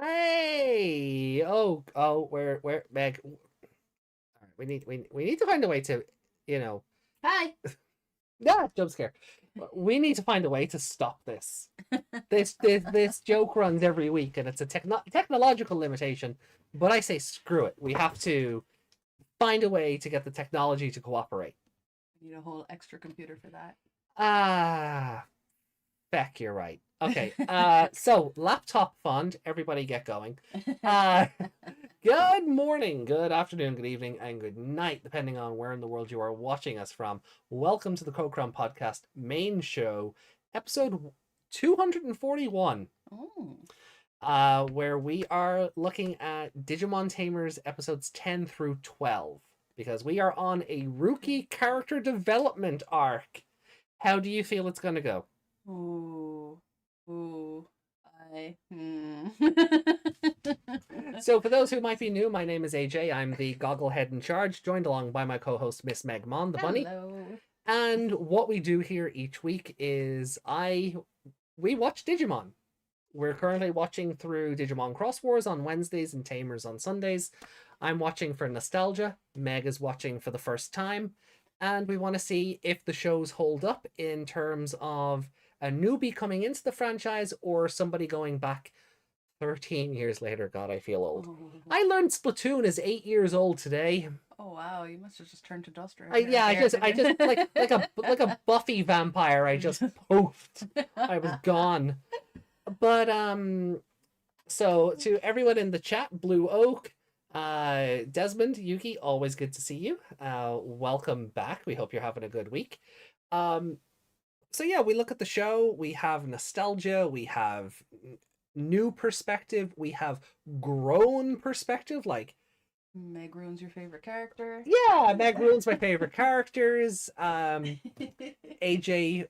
Hey! Where, Meg? All right, we need to find a way to, you know, Hi. jump scare. We need to find a way to stop this. This joke runs every week, and it's a technological limitation. But I say screw it. We have to find a way to get the technology to cooperate. I need a whole extra computer for that. Ah, feck, you're right. Okay, so laptop fund, everybody get going. Good morning, good afternoon, good evening, and good night, depending on where in the world you are watching us from. Welcome to the Cocron Podcast main show, episode 241. Where we are looking at Digimon Tamers episodes 10 through 12, because we are on a Ruki character development arc. How do you feel it's going to go? So for those who might be new, my name is AJ. I'm the gogglehead in charge, joined along by my co-host Miss Meg Mon, the bunny. Hello. And what we do here each week is we watch Digimon. We're currently watching through Digimon Cross Wars on Wednesdays and Tamers on Sundays. I'm watching for nostalgia. Meg is watching for the first time. And we want to see if the shows hold up in terms of a newbie coming into the franchise or somebody going back 13 years later. God, I feel old. I learned Splatoon is 8 years old today. Oh wow, you must have just turned to dust right I just like a Buffy vampire. I just poofed. I was gone. But so to everyone in the chat, Blue Oak, Desmond, Yuki, always good to see you. Welcome back. We hope you're having a good week. So yeah, we look at the show. We have nostalgia. We have new perspective. We have grown perspective. Like Meg ruins your favorite character. Yeah, Meg ruins my favorite characters. AJ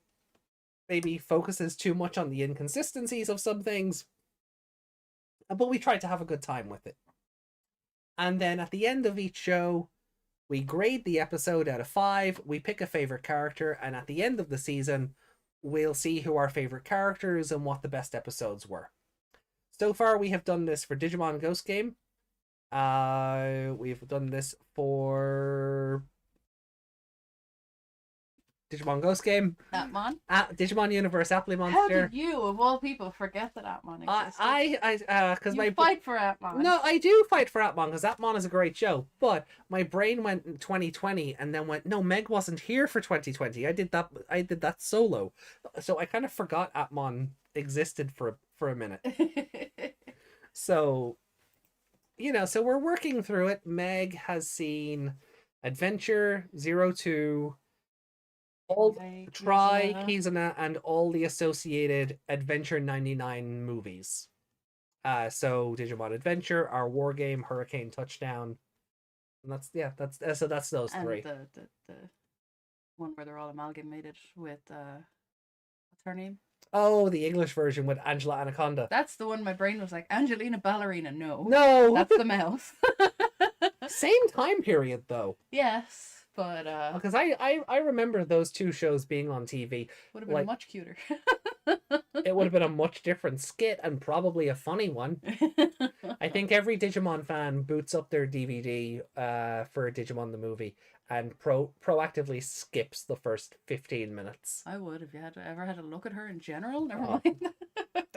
maybe focuses too much on the inconsistencies of some things, but we try to have a good time with it. And then at the end of each show, we grade the episode out of 5, we pick a favorite character, and at the end of the season, we'll see who our favorite characters and what the best episodes were. So far, we have done this for Digimon Ghost Game. We've done this for Digimon Ghost Game, Atmon, Digimon Universe, Apply Monster. How did you, of all people, forget that Atmon existed? Because my fight for Atmon. No, I do fight for Atmon because Atmon is a great show. But my brain went in 2020 and then went, no, Meg wasn't here for 2020. I did that solo, so I kind of forgot Atmon existed for a minute. So, so we're working through it. Meg has seen Adventure 02. Try Kizuna and all the associated Adventure 99 movies. So Digimon Adventure, our war game, Hurricane Touchdown. And that's those and three. The one where they're all amalgamated with what's her name? Oh, the English version with Angela Anaconda. That's the one my brain was like, Angelina Ballerina, no. No. That's the mouse. Same time period though. Yes. But because I remember those two shows being on TV. Would have been much cuter. It would have been a much different skit and probably a funny one. I think every Digimon fan boots up their DVD for Digimon the movie and proactively skips the first 15 minutes. I would if you ever had to look at her in general. Never mind.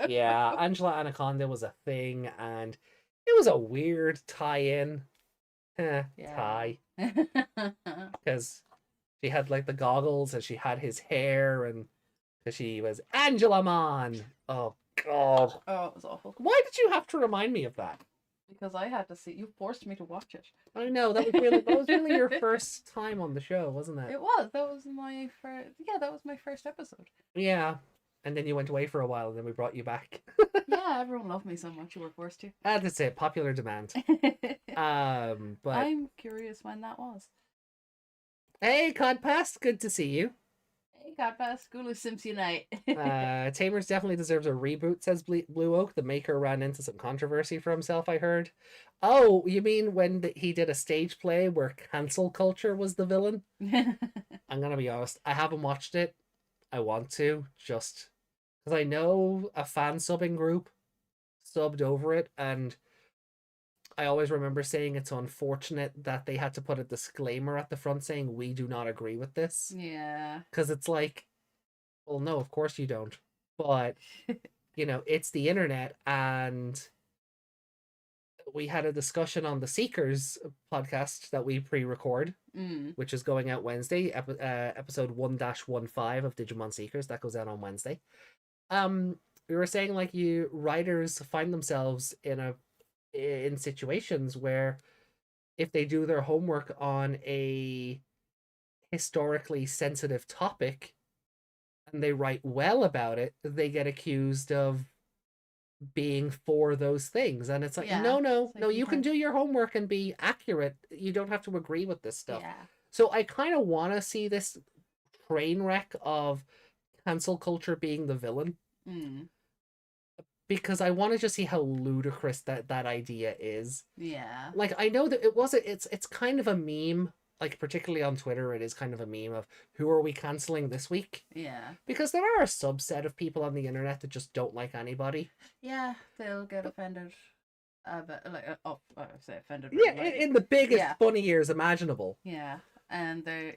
Yeah, Angela Anaconda was a thing, and it was a weird tie-in. Tie. Because she had like the goggles and she had his hair, and because she was Angela Mon. Oh god. Oh, it was awful. Why did you have to remind me of that? Because I had to see. You forced me to watch it. I know, that was really your first time on the show, wasn't it? It was. That was my first. Yeah, that was my first episode. Yeah, and then you went away for a while, and then we brought you back. Yeah, everyone loved me so much you were forced to. That's it. Popular demand. But I'm curious when that was. Hey, Codpast, good to see you. Hey, Codpast, Gulu Sims Unite. Tamers definitely deserves a reboot, says Blue Oak. The maker ran into some controversy for himself, I heard. Oh, you mean when he did a stage play where cancel culture was the villain? I'm gonna be honest, I haven't watched it. I want to, just because I know a fan subbing group subbed over it, and I always remember saying it's unfortunate that they had to put a disclaimer at the front saying we do not agree with this, Yeah. because it's like, well, no, of course you don't, but it's the internet, and we had a discussion on the Seekers podcast that we pre-record, which is going out Wednesday, episode 1-15 of Digimon Seekers that goes out on Wednesday. We were saying like writers find themselves in situations where if they do their homework on a historically sensitive topic and they write well about it, they get accused of being for those things. And it's like, no, you can do your homework and be accurate. You don't have to agree with this stuff. Yeah. So I kind of want to see this train wreck of cancel culture being the villain. Because I want to just see how ludicrous that idea is. Yeah. Like, I know that it's kind of a meme, like particularly on Twitter, it is kind of a meme of who are we canceling this week? Yeah. Because there are a subset of people on the internet that just don't like anybody. Yeah, they'll get offended. But I say offended. Yeah, in the biggest funny ears imaginable. Yeah, and they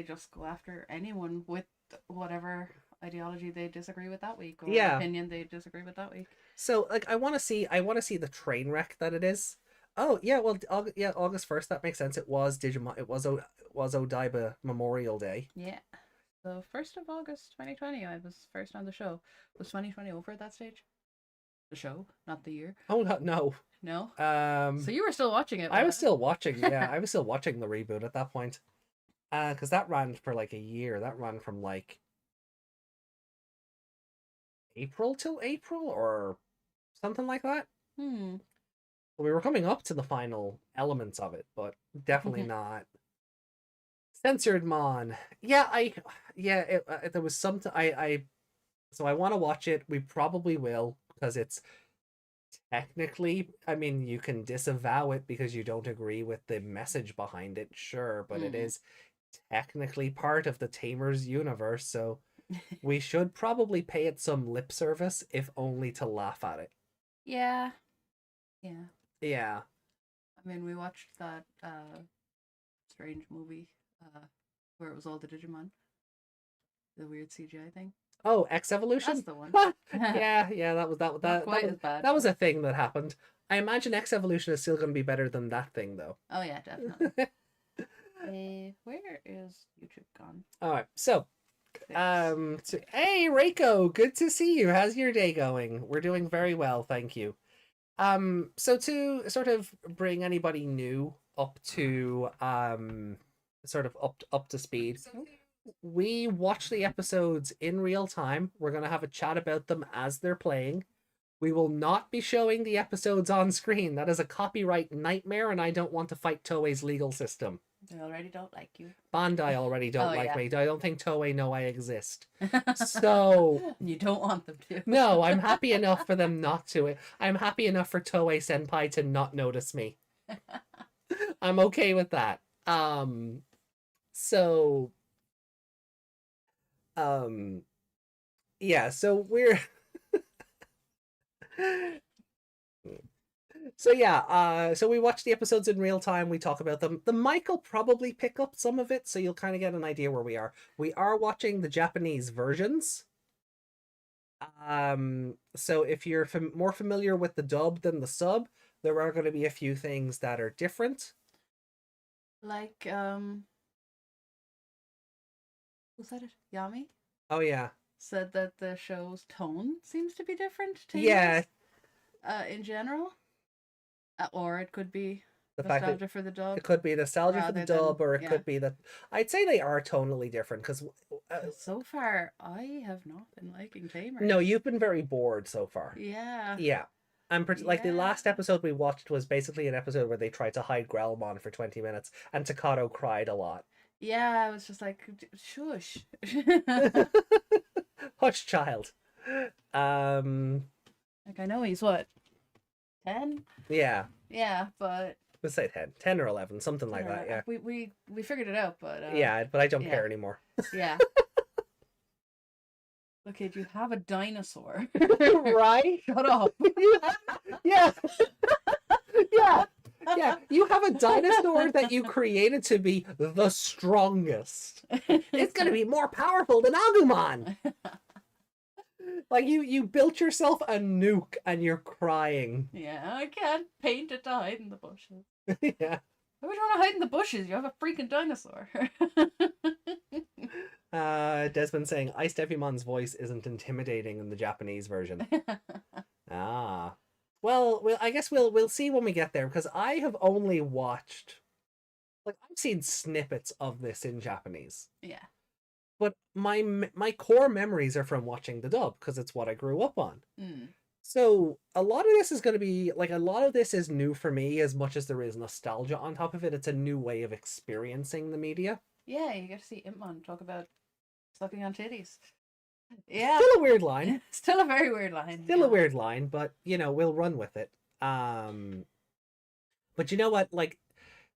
just go after anyone with whatever ideology they disagree with that week, or opinion they disagree with that week. So like I want to see the train wreck that it is. Oh yeah, well August 1st, that makes sense. It was Digimon, it was Odaiba Memorial Day. Yeah. So 1st of August 2020 I was first on the show. Was 2020 over at that stage? The show, not the year. Oh no. No? So you were still watching it? I was still watching, yeah. I was still watching the reboot at that point. Because that ran for like a year. That ran from like April till April or something like that. We were coming up to the final elements of it, but definitely not censored mon. There was something so I want to watch it. We probably will, because it's technically, I mean, you can disavow it because you don't agree with the message behind it, sure, but it is technically part of the Tamers universe, so we should probably pay it some lip service, if only to laugh at it. Yeah. I mean, we watched that strange movie where it was all the Digimon, the weird CGI thing. Oh, X-Evolution? That's the one. yeah, that was a thing that happened. I imagine X-Evolution is still going to be better than that thing, though. Oh yeah, definitely. Where is YouTube gone? All right, so hey Reiko, good to see you. How's your day going? We're doing very well, thank you. So to sort of bring anybody new up to sort of up to speed, we watch the episodes in real time. We're gonna have a chat about them as they're playing. We will not be showing the episodes on screen. That is a copyright nightmare, and I don't want to fight Toei's legal system. They already don't like you. Bandai already don't like me. I don't think Toei know I exist. So you don't want them to. No, I'm happy enough for them not to. I'm happy enough for Toei Senpai to not notice me. I'm okay with that. So we're so we watch the episodes in real time, we talk about them. The mic will probably pick up some of it, so you'll kind of get an idea where we are. We are watching the Japanese versions. So if you're more familiar with the dub than the sub, there are going to be a few things that are different. Like, who said it? Yami? Oh, yeah. Said that the show's tone seems to be different. Yeah. In general. Or it could be the nostalgia fact that for the dub. It could be nostalgia for the dub, or it could be that... I'd say they are tonally different, because... so far, I have not been liking Tamers. No, you've been very bored so far. Yeah. Yeah. Like, the last episode we watched was basically an episode where they tried to hide Growlmon for 20 minutes, and Takato cried a lot. Yeah, I was just like, shush. Hush, child. Like, I know he's what? 10? Yeah. Yeah, but... Let's say 10. 10 or 11, something like that, yeah. We figured it out, but... yeah, but I don't care anymore. Yeah. Okay, do you have a dinosaur? Right? Shut up. Yeah. Yeah. Yeah. You have a dinosaur that you created to be the strongest. It's gonna be more powerful than Agumon. Like you built yourself a nuke and you're crying. Yeah, I can't paint it to hide in the bushes. Yeah. I would want to hide in the bushes. You have a freaking dinosaur. Desmond saying Ice Devimon's voice isn't intimidating in the Japanese version. Ah. Well, I guess we'll see when we get there, because I have only watched, like, I've seen snippets of this in Japanese. Yeah. But my core memories are from watching the dub, because it's what I grew up on. Mm. So a lot of this is going to be, like, a lot of this is new for me as much as there is nostalgia on top of it. It's a new way of experiencing the media. Yeah, you get to see Impmon talk about sucking on titties. Yeah. Still a weird line. Still a very weird line. Still a weird line, but, you know, we'll run with it. But you know what? Like,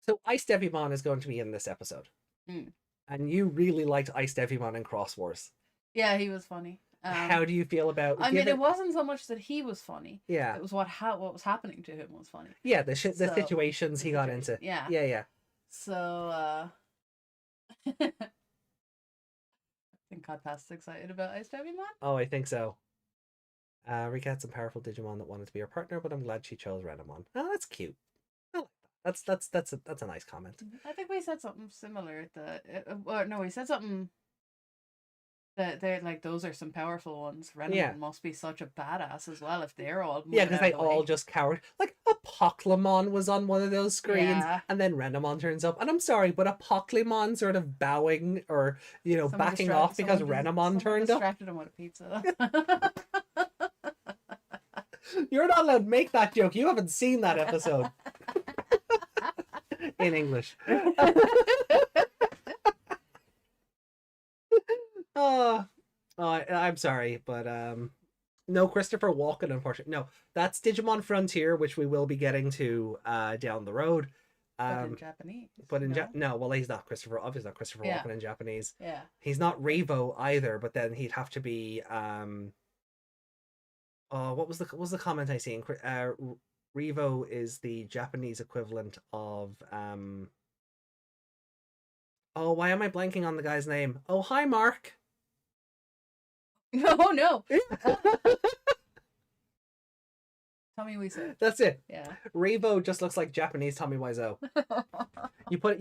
so Ice Devimon is going to be in this episode. Mm. And you really liked Ice Devimon in Cross Wars. Yeah, he was funny. How do you feel about... I mean, it wasn't so much that he was funny. Yeah. It was what was happening to him was funny. Yeah, the situations he got into. Yeah. Yeah. So, I think Codpast's excited about Ice Devimon. Oh, I think so. Rika had some powerful Digimon that wanted to be her partner, but I'm glad she chose Renamon. Oh, that's cute. I like that. That's a nice comment. I think we said something similar no, we said something that they're like, those are some powerful ones. Renamon must be such a badass as well if they're all because they all just cowered. Like a Pokemon was on one of those screens, and then Renamon turns up. And I'm sorry, but a Pokemon sort of bowing or backing off because Renamon turned up. Distracted him with a pizza. You're not allowed to make that joke. You haven't seen that episode. In English. I'm sorry, but no Christopher Walken, unfortunately. No, that's Digimon Frontier, which we will be getting to down the road. But in Japanese. But in well, he's not Christopher. Obviously, not Christopher Walken in Japanese. Yeah. He's not Revo either. But then he'd have to be. What was the comment I seen? Revo is the Japanese equivalent of Oh, why am I blanking on the guy's name? Oh, hi, Mark. Oh no. Tommy Wiseau. That's it. Yeah. Revo just looks like Japanese Tommy Wiseau. You put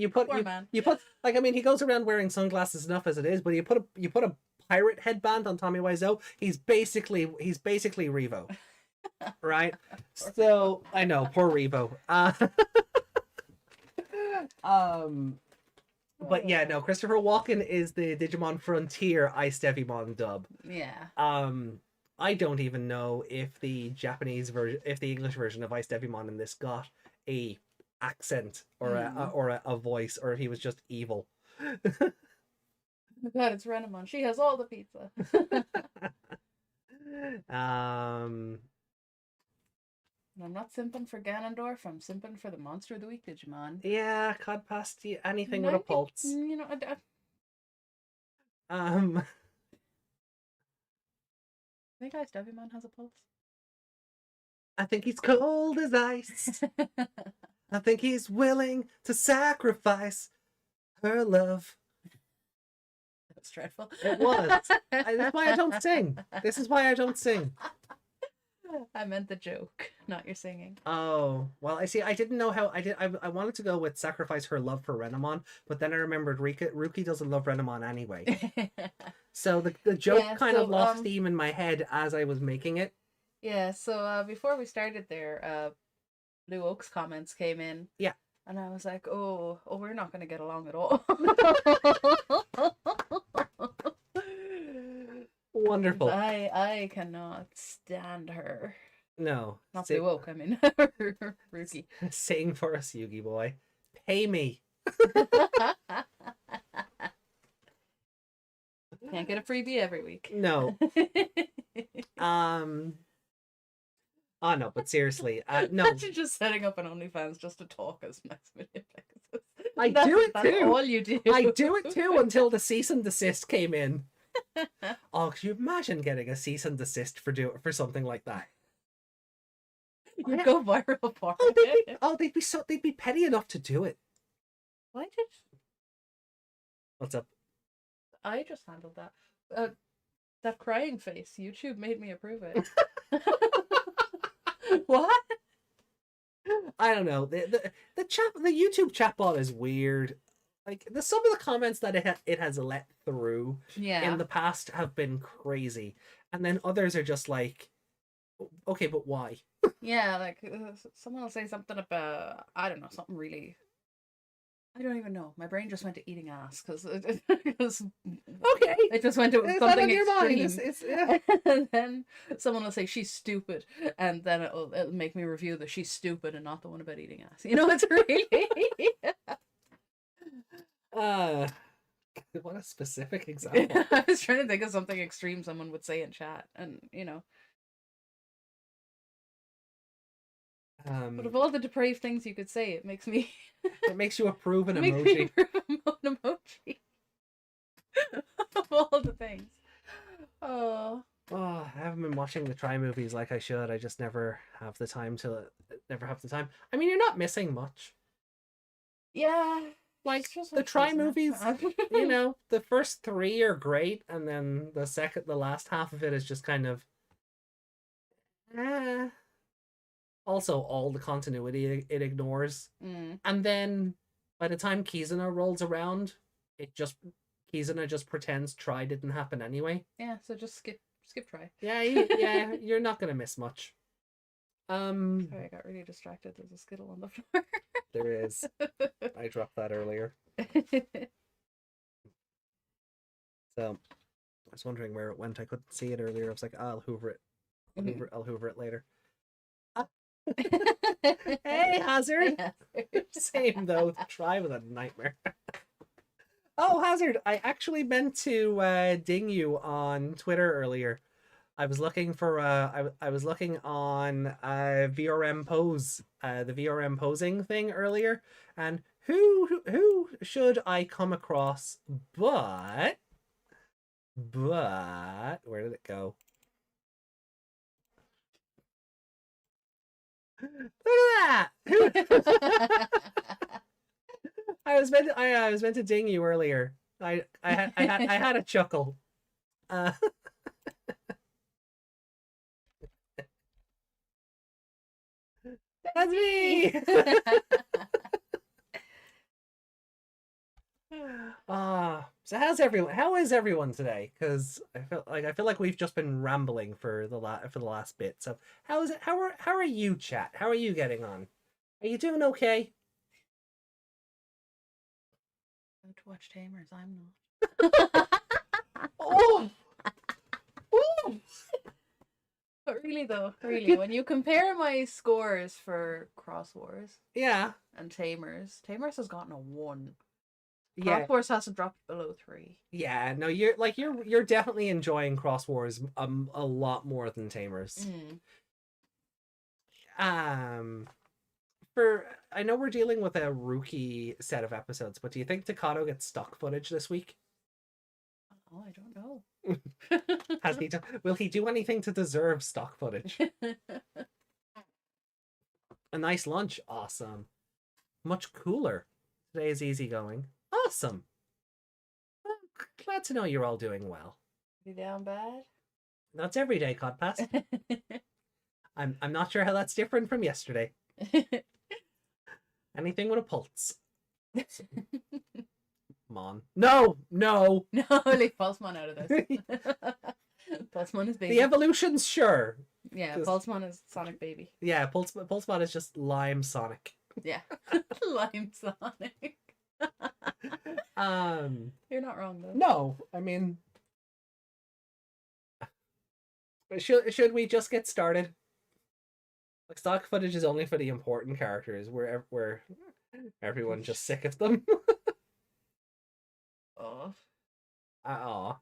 like, I mean, he goes around wearing sunglasses enough as it is, but you put a pirate headband on Tommy Wiseau, he's basically Revo. Right? So I know, poor Revo. But yeah, no, Christopher Walken is the Digimon Frontier Ice Devimon dub. Yeah. I don't even know if the English version of Ice Devimon in this got a accent or a voice, or if he was just evil. Oh my God, it's Renamon. She has all the pizza. I'm not simping for Ganondorf. I'm simping for the Monster of the Week Digimon. Yeah, Codpast, anything with a pulse. I think Ice Devimon has a pulse. I think he's cold as ice. I think he's willing to sacrifice her love. That's dreadful. It was. That's why I don't sing. This is why I don't sing. I meant the joke, not your singing. Oh, well, I see. I didn't know how. I wanted to go with sacrifice her love for Renamon, but then I remembered Ruki doesn't love Renamon anyway. So the joke kind of lost steam in my head as I was making it. Yeah, so before we started there, Blue Oak's comments came in. Yeah. And I was like, oh, we're not going to get along at all. Wonderful. I cannot stand her. No. Not Blue Oak, I mean Ruki. Sing for us, Yugi boy. Pay me. Can't get a freebie every week. No. Oh no, but seriously, no. Imagine just setting up an OnlyFans just to talk as Maximilian Pegasus. I do it too. That's all you do. I do it too until the cease and desist came in. Oh, could you imagine getting a cease and desist for something like that? You go viral for they'd be petty enough to do it. Why did... What's up? I just handled that. That crying face. YouTube made me approve it. What? I don't know. The YouTube chatbot is weird. Like some of the comments that it has let through in the past have been crazy, and then others are just like, okay, but why? Yeah, like someone will say something about, I don't know, something really, I don't even know. My brain just went to eating ass because okay, it just went to something extreme. And then someone will say she's stupid, and then it'll make me review the she's stupid and not the one about eating ass. You know, it's really. What a specific example. I was trying to think of something extreme someone would say in chat, and you know. But of all the depraved things you could say, it makes me. It makes you approve an emoji. Makes me approve an emoji. Of all the things. Oh, I haven't been watching the Try movies like I should. I just never have the time. I mean, you're not missing much. Yeah. Like the Try movies, you know, the first 3 are great, and then the last half of it is just kind of. Also, all the continuity it ignores, and then by the time Kizuna rolls around, Kizuna just pretends Try didn't happen anyway. Yeah, so just skip Try. Yeah, you're not gonna miss much. Sorry, I got really distracted. There's a Skittle on the floor. There is. I dropped that earlier. So I was wondering where it went. I couldn't see it earlier. I was like, I'll hoover it. I'll hoover it later. Hey, Hazard. Same though. Try was a nightmare. Oh, Hazard! I actually meant to ding you on Twitter earlier. I was looking for I was looking on VRM pose, the VRM posing thing earlier, and who should I come across? But where did it go? Look at that! I was meant to ding you earlier. I had a chuckle. That's me. So how is everyone today? Because I feel like we've just been rambling for the last bit. So how are you, chat? How are you getting on? Are you doing okay? To watch Tamers, I'm not. Oh. But really though, when you compare my scores for Cross Wars, and Tamers has gotten a 1. Cross Wars hasn't dropped below 3. Yeah, no, you're definitely enjoying Cross Wars a lot more than Tamers. I know we're dealing with a Ruki set of episodes, but do you think Takato gets stock footage this week? Oh, I don't know. Will he do anything to deserve stock footage? A nice lunch, awesome. Much cooler. Today is easygoing. Awesome. Well, glad to know you're all doing well. You down bad? That's every day, Codpass. I'm not sure how that's different from yesterday. Anything with a pulse. Mon. No. No, leave Pulsemon out of this. Pulsemon is baby. The evolutions, sure. Yeah, Pulsemon is Sonic baby. Yeah, Pulsemon is just Lime Sonic. Yeah. Lime Sonic. You're not wrong though. No, I mean, should we just get started? Like, stock footage is only for the important characters, where everyone's just sick of them. Oh. Are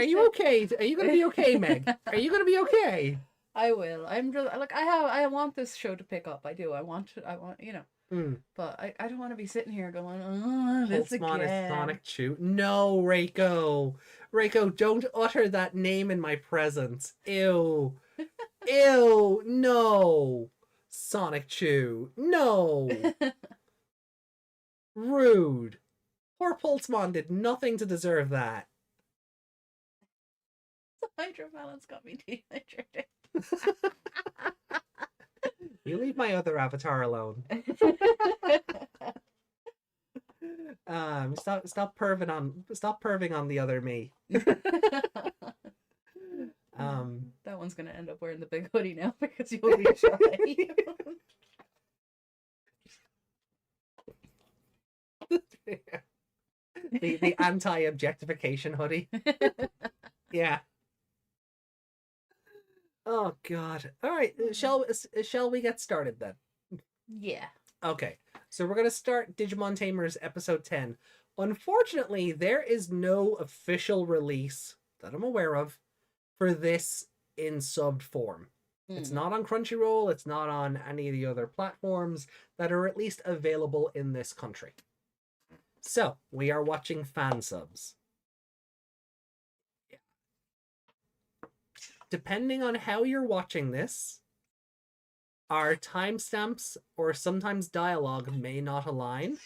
you okay? Are you gonna be okay, Meg? Are you gonna be okay? I will. I'm just like I want this show to pick up. I do. I want you know. But I don't want to be sitting here going, oh, this Pulsemon again. Is Sonic Chew. No, Reiko, don't utter that name in my presence. Ew. Ew, no. Sonic Chew. No. Rude. Poor Pulsemon did nothing to deserve that. The hydro balance got me dehydrated. You leave my other avatar alone. Stop perving on the other me. That one's gonna end up wearing the big hoodie now because you'll be shy. the anti-objectification hoodie. Yeah. Oh God. All right. Shall we get started then? Yeah. Okay. So we're gonna start Digimon Tamers episode 10. Unfortunately, there is no official release that I'm aware of for this in subbed form. It's not on Crunchyroll. It's not on any of the other platforms that are at least available in this country. So we are watching fan subs. Depending on how you're watching this, our timestamps or sometimes dialogue may not align.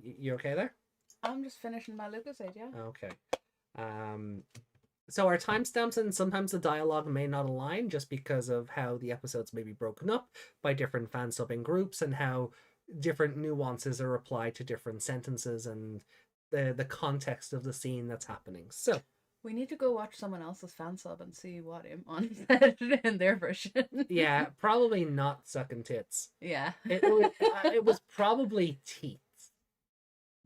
You okay there? I'm just finishing my Lucasade, yeah. Okay. So our timestamps and sometimes the dialogue may not align just because of how the episodes may be broken up by different fan subbing groups and how different nuances are applied to different sentences and the context of the scene that's happening. So we need to go watch someone else's fan sub and see what Imon said in their version. Yeah, probably not sucking tits. Yeah. It was probably teeth.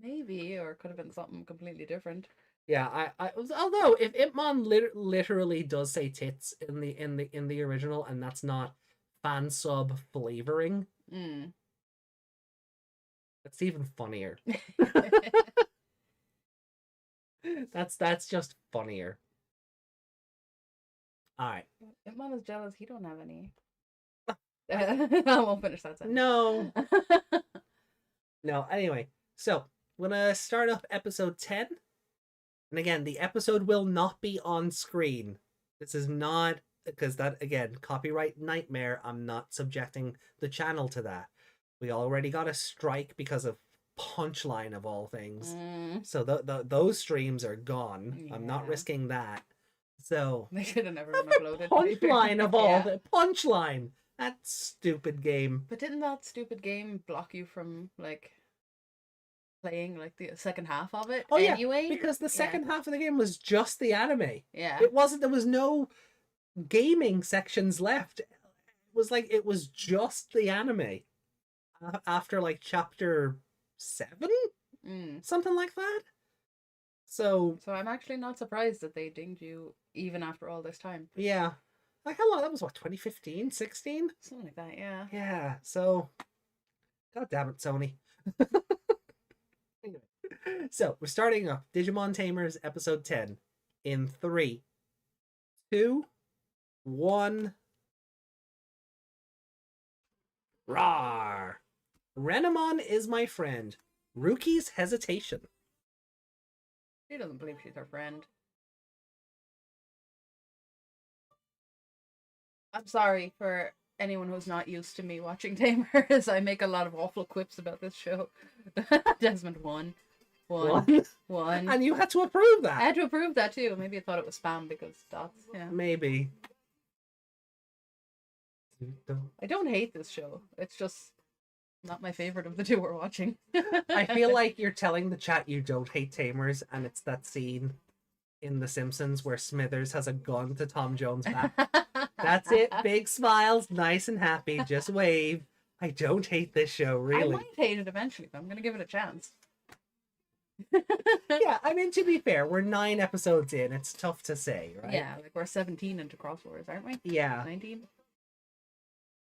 Maybe, or it could have been something completely different. Yeah, although if Imon literally does say tits in the original and that's not fan sub flavoring, that's even funnier. That's just funnier. All right. If Mom is jealous, he don't have any. I won't finish that sentence. No. No. Anyway, so I'm gonna start off episode 10, and again, the episode will not be on screen. This is not because that again, copyright nightmare. I'm not subjecting the channel to that. We already got a strike because of Punchline of all things. So those streams are gone. Yeah. I'm not risking that. So they should have never been uploaded. Punchline of all the Punchline. That stupid game. But didn't that stupid game block you from like playing like the second half of it? Oh anyway? Yeah, because the second half of the game was just the anime. Yeah. It wasn't. There was no gaming sections left. It was just the anime. After like chapter 7, something like that. So I'm actually not surprised that they dinged you even after all this time. Yeah, like how long? That was what, 2015, 16, something like that. Yeah. Yeah. So, God damn it, Sony. Anyway, so we're starting up Digimon Tamers episode 10 in 3, 2, 1. Rawr! Renamon is my friend. Ruki's hesitation. She doesn't believe she's her friend. I'm sorry for anyone who's not used to me watching Tamers. I make a lot of awful quips about this show. Desmond won. And you had to approve that. I had to approve that too. Maybe I thought it was spam because dots. Yeah. Maybe. I don't hate this show. It's just not my favorite of the two we're watching. I feel like you're telling the chat you don't hate Tamers, and it's that scene in The Simpsons where Smithers has a gun to Tom Jones' back. That's it. Big smiles, nice and happy. Just wave. I don't hate this show, really. I might hate it eventually, but I'm going to give it a chance. Yeah, I mean, to be fair, we're 9 episodes in. It's tough to say, right? Yeah, like we're 17 into Cross Wars, aren't we? Yeah. 19?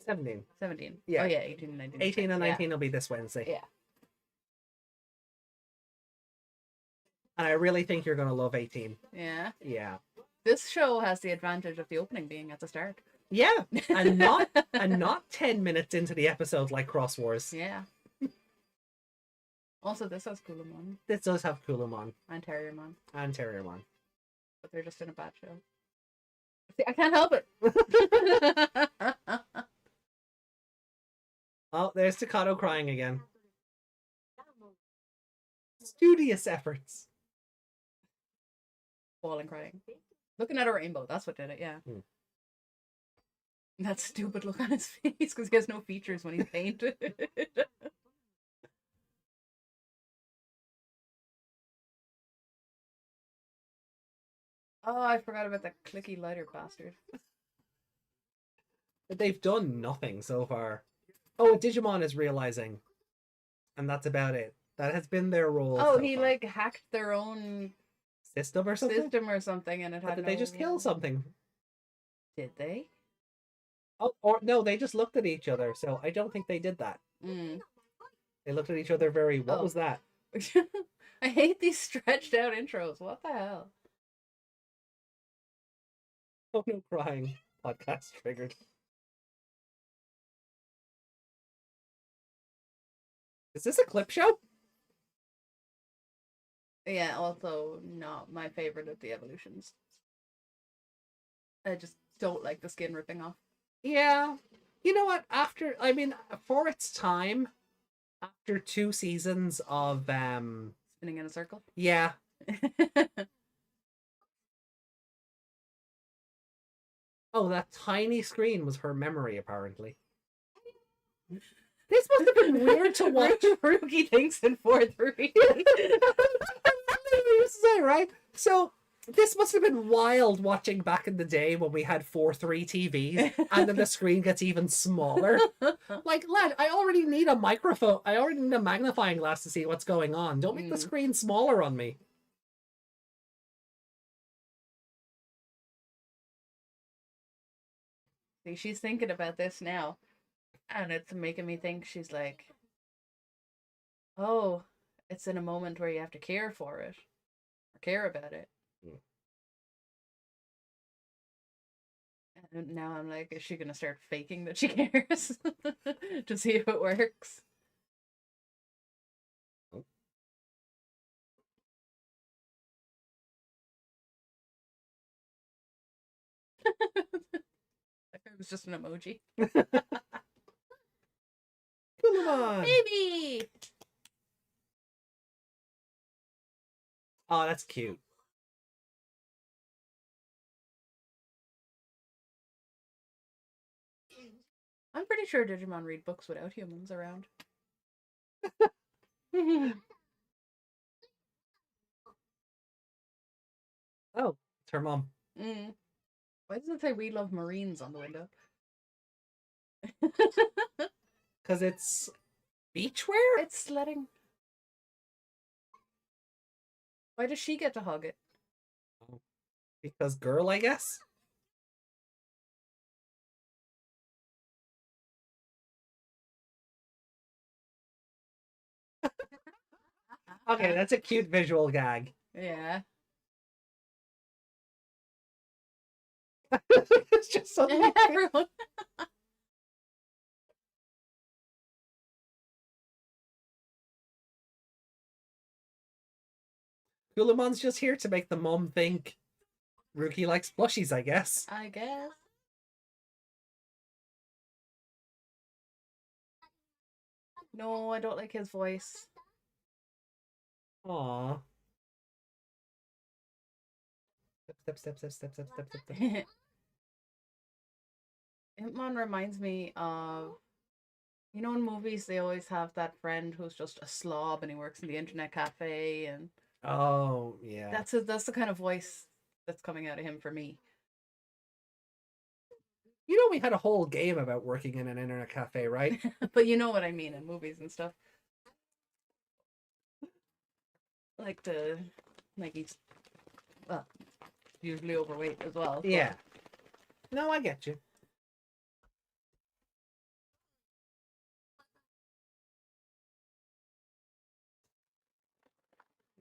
17. 17. Yeah. Oh, yeah, 18 and 19. 18 and 19 will be this Wednesday. Yeah. And I really think you're going to love 18. Yeah. Yeah. This show has the advantage of the opening being at the start. Yeah, and not 10 minutes into the episode like Cross Wars. Yeah. Also, this has Kulumon. This does have Kulumon. And Terriermon. And Terriermon. But they're just in a bad show. See, I can't help it. Oh, there's Staccato crying again. Studious efforts. Falling crying. Looking at a rainbow. That's what did it, yeah. That stupid look on his face because he has no features when he's painted. Oh, I forgot about that clicky lighter bastard. They've done nothing so far. Oh, Digimon is realizing. And that's about it. That has been their role. Oh, so he far. like hacked their own system or something? And it Or had did they just kill something? Did they? Oh, or no, they just looked at each other, so I don't think they did that. They looked at each other very... What was that? I hate these stretched out intros. What the hell? Oh no, crying. Podcast triggered. Is this a clip show? Yeah, also not my favorite of the evolutions. I just don't like the skin ripping off. Yeah. You know what? For its time, after 2 seasons of spinning in a circle. Yeah. Oh, that tiny screen was her memory, apparently. This must have been weird to watch. Ruki thinks in 4-3. Right? So this must have been wild watching back in the day when we had 4:3 TVs and then the screen gets even smaller. Like, lad, I already need a microphone. I already need a magnifying glass to see what's going on. Don't make the screen smaller on me. See, she's thinking about this now. And it's making me think she's like, oh, it's in a moment where you have to care for it. Or care about it. And now I'm like, is she going to start faking that she cares? To see if it works? It was just an emoji. Come on. Baby! Oh, that's cute. I'm pretty sure Digimon read books without humans around. Oh, it's her mom. Why does it say "We love Marines" on the window? Because it's beachwear? It's sledding. Why does she get to hug it? Because girl, I guess. Okay, that's a cute visual gag. Yeah. It's just something. Everyone. Gulamon's just here to make the mom think Ruki likes plushies, I guess. I guess. No, I don't like his voice. Aww. Step. Hitmon reminds me of, you know, in movies they always have that friend who's just a slob and he works in the internet cafe and. Oh yeah. That's the kind of voice that's coming out of him for me. You know, we had a whole game about working in an internet cafe, right? But you know what I mean in movies and stuff. He's usually overweight as well. So. Yeah. No, I get you.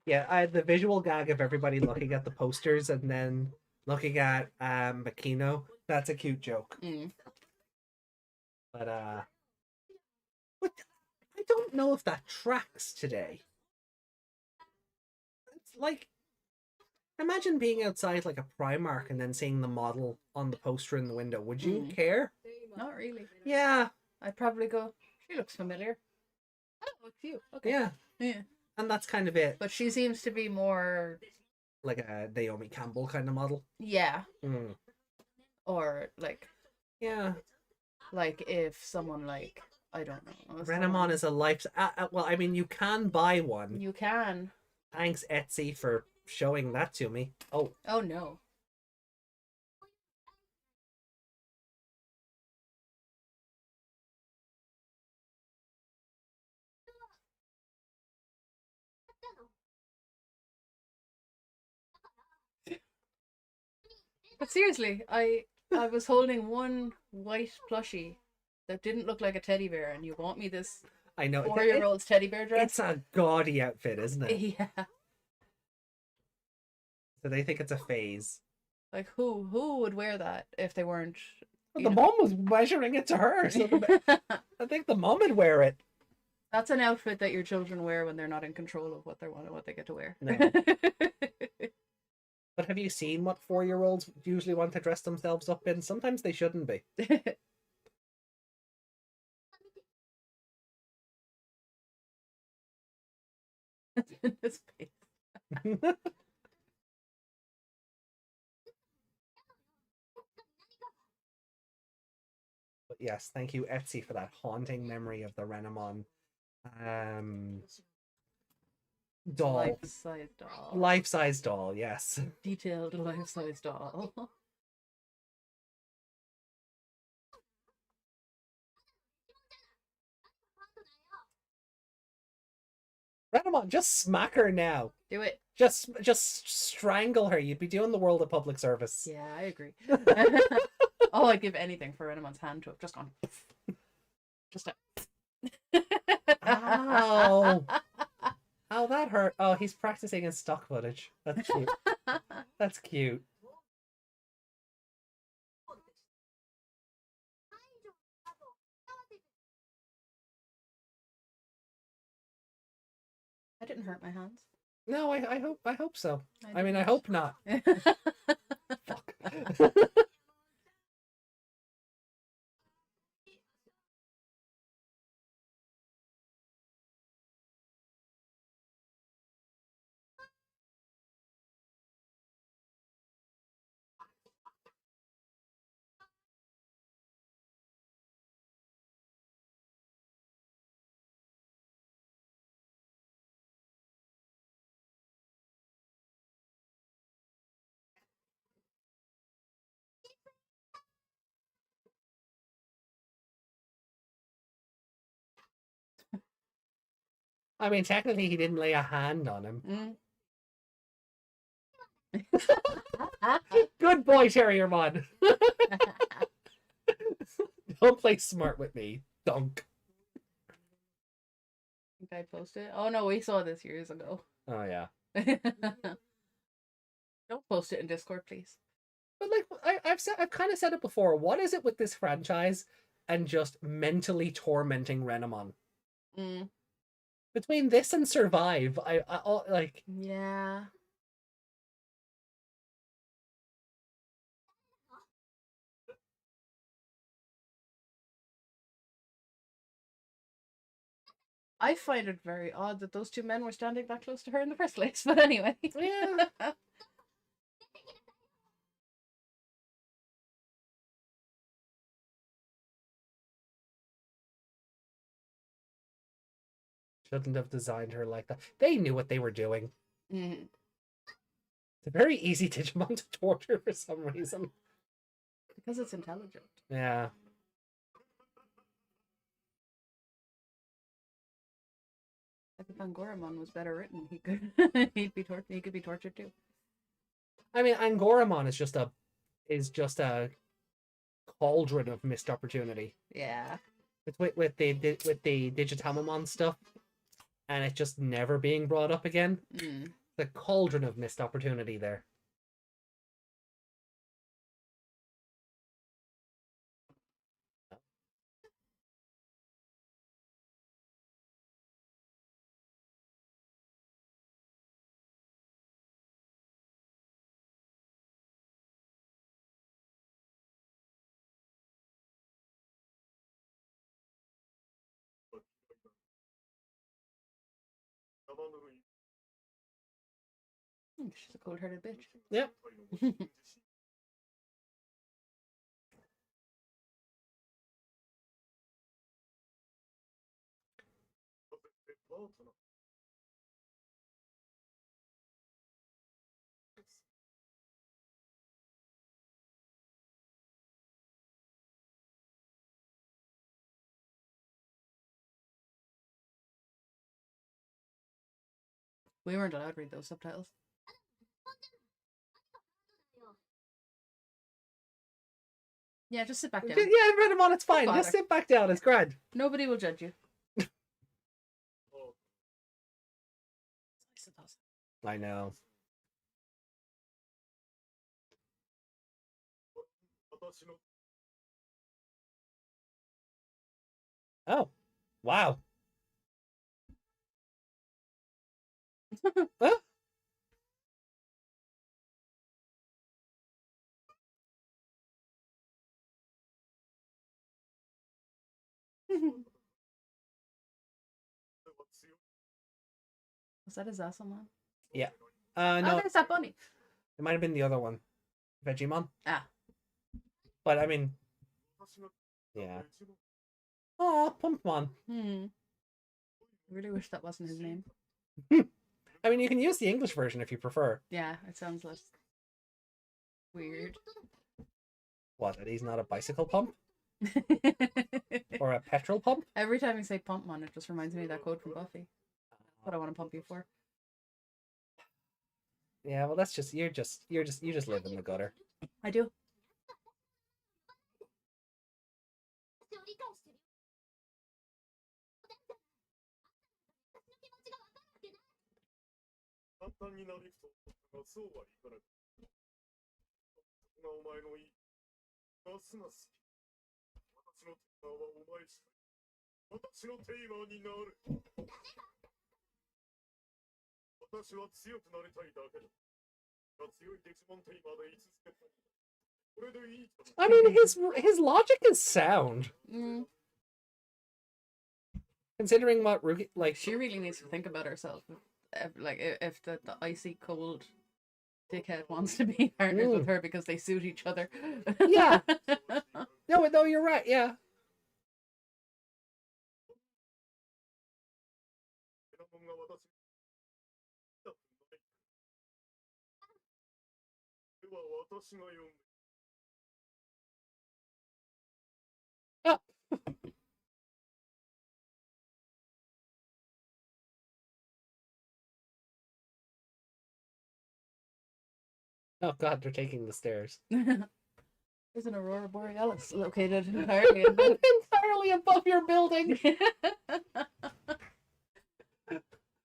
Yeah, I had the visual gag of everybody looking at the posters and then looking at Makino. That's a cute joke. But I don't know if that tracks today. It's like, imagine being outside like a Primark and then seeing the model on the poster in the window. Would you care? Not really. Yeah. I'd probably go, She looks familiar. Oh, it's you. Okay. Yeah. Yeah. And that's kind of it. But she seems to be more like a Naomi Campbell kind of model. Yeah. Mm. Or like yeah. Like if someone like I don't know. Renamon is a life. Well, I mean, you can buy one. You can. Thanks, Etsy, for showing that to me. Oh. Oh no. But seriously, I was holding one white plushie that didn't look like a teddy bear, and you bought me this. I know 4-year-old's teddy bear dress. It's a gaudy outfit, isn't it? Yeah. So they think it's a phase. Like who would wear that if they weren't? Well, the mom was measuring it to her, so I think the mom would wear it. That's an outfit that your children wear when they're not in control of what they want and what they get to wear. No. But have you seen what 4-year-olds usually want to dress themselves up in? Sometimes they shouldn't be. In his face. But yes, thank you, Etsy, for that haunting memory of the Renamon doll. Life-size doll. Life-size doll, yes. Detailed life-size doll. Renamon, just smack her now. Do it. Just strangle her. You'd be doing the world a public service. Yeah, I agree. Oh, I'd give anything for Renamon's hand to have just gone. Just a. Ow. Oh, that hurt. Oh, he's practicing his stock footage. That's cute. That's cute. I didn't hurt my hands. No, I hope so. I mean, I hope not. Fuck. I mean, technically, he didn't lay a hand on him. Good boy, Terriermon. Don't play smart with me, dunk. Think I posted? Oh no, we saw this years ago. Oh yeah. Don't post it in Discord, please. But like I've kind of said it before. What is it with this franchise and just mentally tormenting Renamon? Between this and Survive, I like. Yeah. I find it very odd that those two men were standing that close to her in the first place. But anyway. Yeah. Shouldn't have designed her like that. They knew what they were doing. It's a very easy Digimon to torture for some reason. Because it's intelligent. Yeah. If Angoramon was better written, he could he could be tortured too. I mean, Angoramon is just a cauldron of missed opportunity. Yeah. With the Digitamamon stuff, and it just never being brought up again. The cauldron of missed opportunity there. She's a cold-hearted bitch. Yep. We weren't allowed to read those subtitles. Yeah, just sit back down. Yeah, Renamon, it's fine. Just sit back down. It's grand. Nobody will judge you. I know. Oh, wow. Huh? Was that his Zasamon? Yeah. Oh, No, there's that bunny. it might have been the other one. Vegemon. Ah. But I mean, yeah. Oh, Pumpmon. I really wish that wasn't his name. I mean, you can use the English version if you prefer. Yeah, it sounds less weird. What, that he's not a bicycle pump? Or a petrol pump? Every time you say Pumpmon, it just reminds me of that quote from Buffy. What I want to pump you for. Yeah, well, that's just you just live in the gutter. I do. I mean, his logic is sound. Considering what Ruki, like, she really needs to think about herself. Like, if the icy cold dickhead wants to be partners with her because they suit each other. Yeah. No, you're right. Yeah. Oh. Oh God, they're taking the stairs. There's an Aurora Borealis located entirely above your building.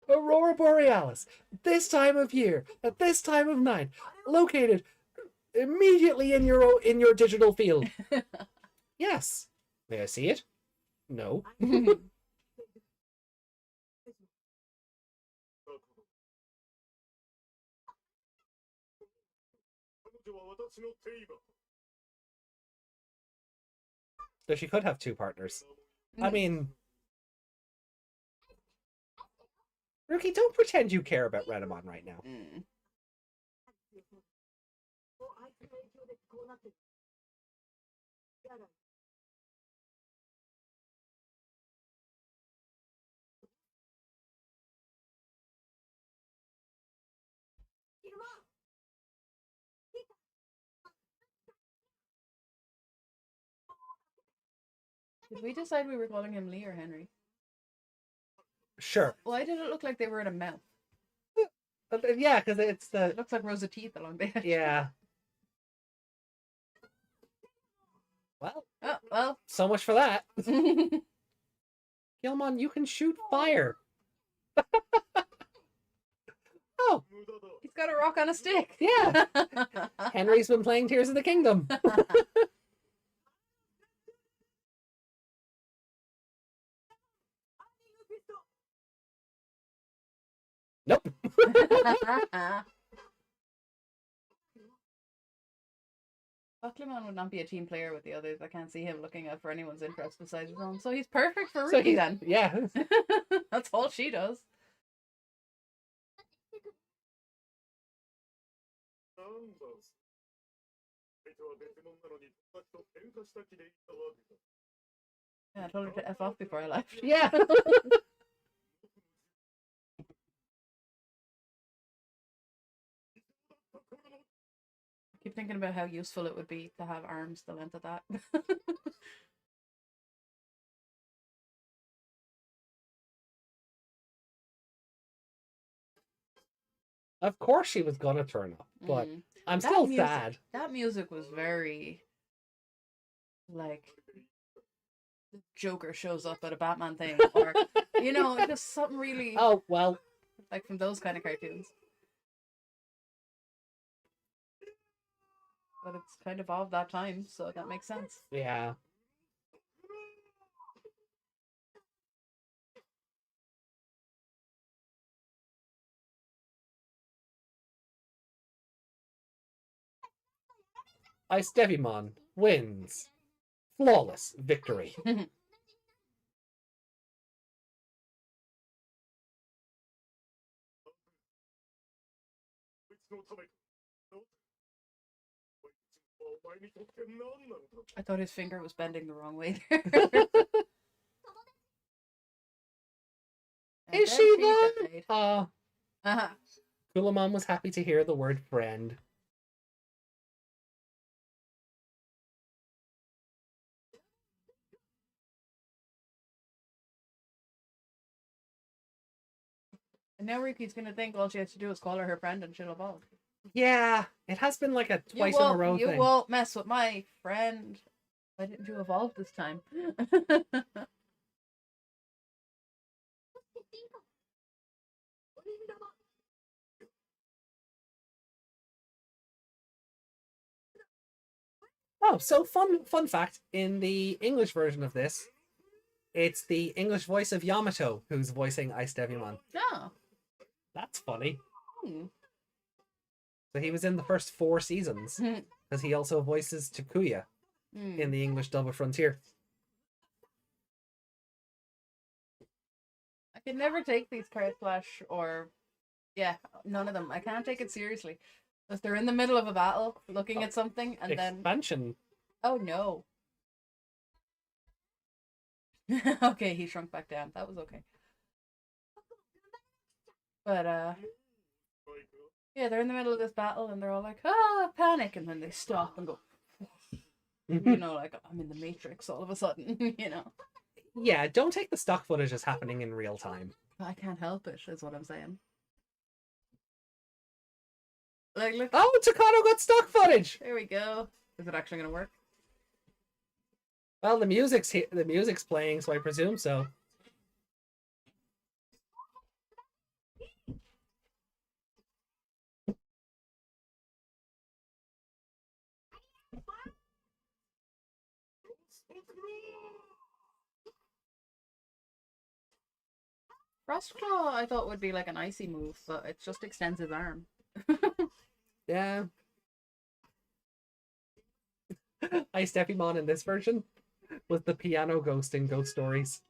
Aurora Borealis, this time of year, at this time of night, located immediately in your digital field. Yes. May I see it? No. So she could have two partners. I mean, Ruki, don't pretend you care about Renamon right now. Did we decide we were calling him Lee or Henry? Sure. Why did it look like they were in a mouth? Yeah, because it's the... It looks like rows of teeth along the edge. Yeah. Well. So much for that. Gilmon, you can shoot fire. Oh. He's got a rock on a stick. Yeah. Henry's been playing Tears of the Kingdom. Nope. Bucklemon would not be a team player with the others. I can't see him looking out for anyone's interest besides his own. So he's perfect for Ruki then. Yeah. That's all she does. Yeah, I told her to F off before I left. Yeah. I keep thinking about how useful it would be to have arms the length of that. Of course she was gonna turn up, but I'm still sad. That music was very like the Joker shows up at a Batman thing, or you know, just something really. Oh well, like from those kind of cartoons. But it's kind of of that time, so that makes sense. Yeah. Ice Devimon wins. Flawless victory. I thought his finger was bending the wrong way there. Is she though? Kulamon was happy to hear the word friend. And now Ruki's gonna think all she has to do is call her friend and she'll evolve. Yeah, it has been like a twice in a row thing. You won't mess with my friend. Why didn't you evolve this time? Oh, so fun fact, in the English version of this, it's the English voice of Yamato who's voicing Ice Devimon. Oh. That's funny. So he was in the first 4 seasons, because he also voices Takuya in the English dub of Frontier. I can never take these Card Flash or... Yeah, none of them. I can't take it seriously. Because they're in the middle of a battle, looking at something, and Expansion. Oh, no. Okay, he shrunk back down. That was okay. But, yeah, they're in the middle of this battle, and they're all like, ah, panic, and then they stop and go... You know, like, I'm in the Matrix all of a sudden, you know? Yeah, don't take the stock footage as happening in real time. I can't help it, is what I'm saying. Like, look. Oh, Takano got stock footage! There we go. Is it actually gonna work? Well, the music's playing, so I presume so. Frostclaw, I thought would be like an icy move, but it just extends his arm. Yeah. Ice Devimon in this version was the piano ghost in Ghost Stories.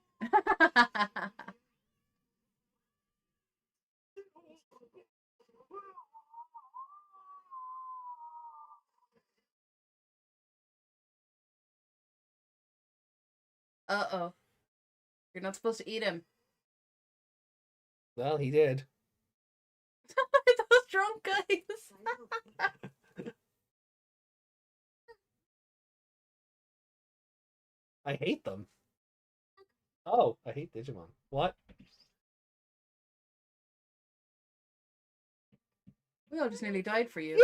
Uh-oh. You're not supposed to eat him. Well, he did. Those drunk guys. I hate them. Oh, I hate Digimon. What? We all just nearly died for you.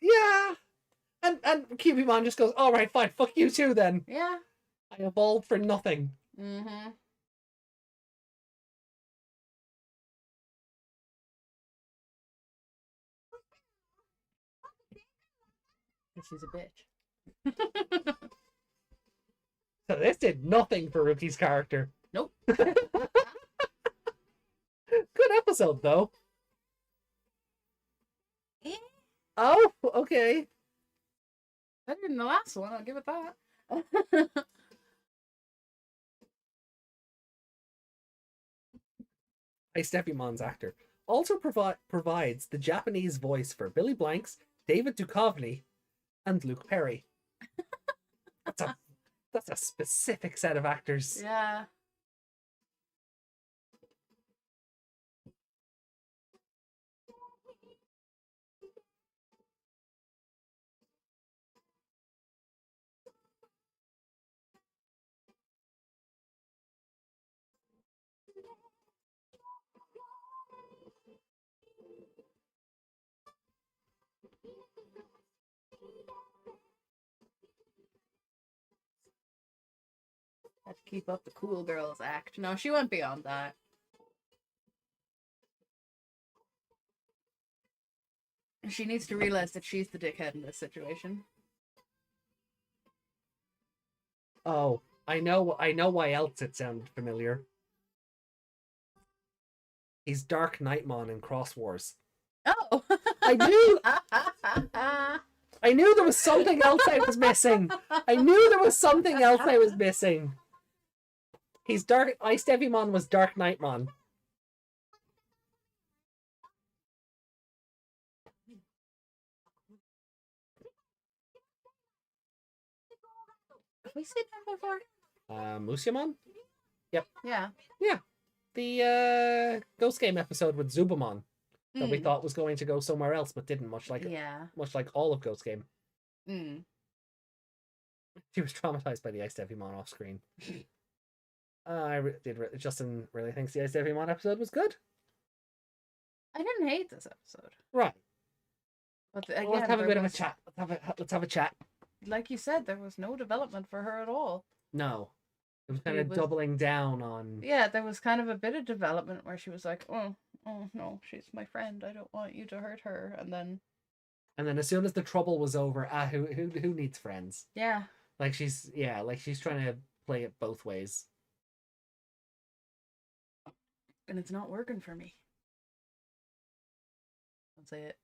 Yeah. And Cubimon just goes, all right, fine, fuck you too then. Yeah. I evolved for nothing. Mm-hmm. She's a bitch. So this did nothing for Ruki's character. Nope. Good episode, though. Oh, okay. Better than the last one, I'll give it that. Ice Devimon's actor also provides the Japanese voice for Billy Blanks, David Duchovny and Luke Perry. That's a specific set of actors. Yeah. Had to keep up the cool girls act. No, she went beyond that. She needs to realize that she's the dickhead in this situation. Oh, I know why else it sounded familiar. He's Dark Nightmon in Cross Wars. Oh! I knew there was something else I was missing. He's Dark... Ice Devimon was Dark Nightmon. Have we seen him before? Musyamon? Yep. Yeah. Yeah. The Ghost Game episode with Zubamon that we thought was going to go somewhere else but didn't, much like all of Ghost Game. She was traumatized by the Ice Devimon off screen. Justin really thinks the Ice Devimon episode was good. I didn't hate this episode. Right. But again, let's have a bit of a chat. Let's have a chat. Like you said, there was no development for her at all. No. It was kind of doubling down on... Yeah, there was kind of a bit of development where she was like, oh no, she's my friend. I don't want you to hurt her. And then as soon as the trouble was over, who needs friends? Yeah. Like she's trying to play it both ways. And it's not working for me. Don't say it.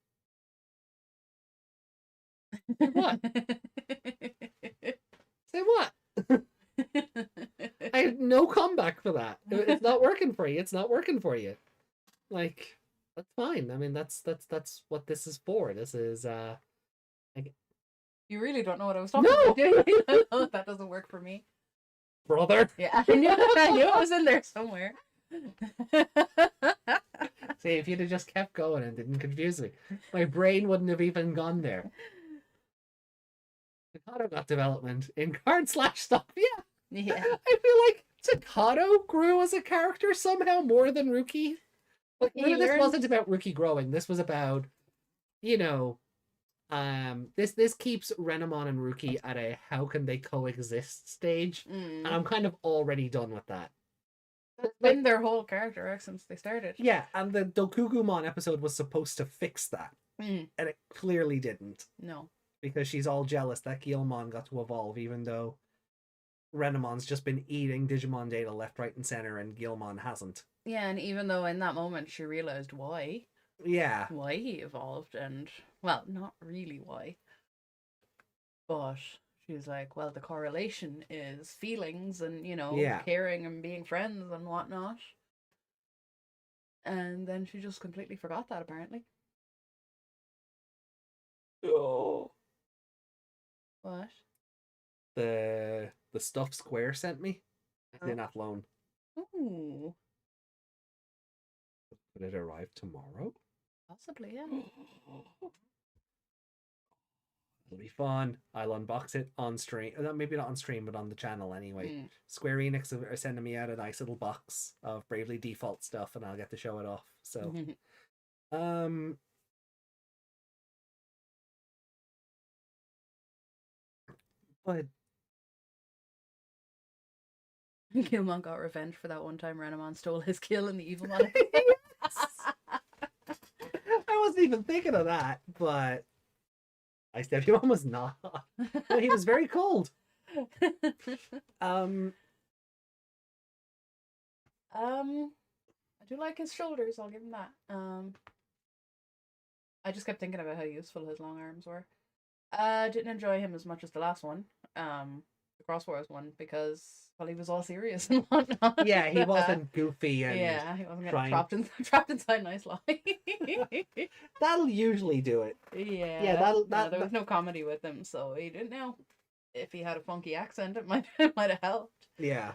What? Say what? I have no comeback for that. It's not working for you. It's not working for you. Like, that's fine. I mean, that's what this is for. This is You really don't know what I was talking about. No, that doesn't work for me. Brother. Yeah, I knew it was in there somewhere. See, if you'd have just kept going and didn't confuse me, my brain wouldn't have even gone there. Takato got development in card/stuff. Yeah. I feel like Takato grew as a character somehow more than Ruki. Like, this wasn't about Ruki growing. This was about, this keeps Renamon and Ruki at a how can they coexist stage, and I'm kind of already done with that. That's been their whole character arc since they started. Yeah, and the Dokugumon episode was supposed to fix that, and it clearly didn't. No. Because she's all jealous that Guilmon got to evolve, even though Renamon's just been eating Digimon data left, right, and center, and Guilmon hasn't. Yeah, and even though in that moment she realized why. Yeah. Why he evolved, and, well, not really why. But she's like, well, the correlation is feelings and, caring and being friends and whatnot. And then she just completely forgot that, apparently. Oh. What? The stuff Square sent me. They're not loan. Ooh. Would it arrive tomorrow? Possibly, yeah. It'll be fun. I'll unbox it on stream. Maybe not on stream, but on the channel anyway. Square Enix are sending me out a nice little box of Bravely Default stuff, and I'll get to show it off. So, but Guilmon got revenge for that one time Renamon stole his kill in the Evil Mon. I wasn't even thinking of that, but Ice Devimon was not. Well, he was very cold. I do like his shoulders, I'll give him that. I just kept thinking about how useful his long arms were. Didn't enjoy him as much as the last one. Cross Wars one because well he was all serious and whatnot. Yeah, he wasn't goofy and yeah, he wasn't trying... trapped inside Nice Lie. That'll usually do it. Yeah, there was no comedy with him, so he didn't know. If he had a funky accent, it might have helped. Yeah,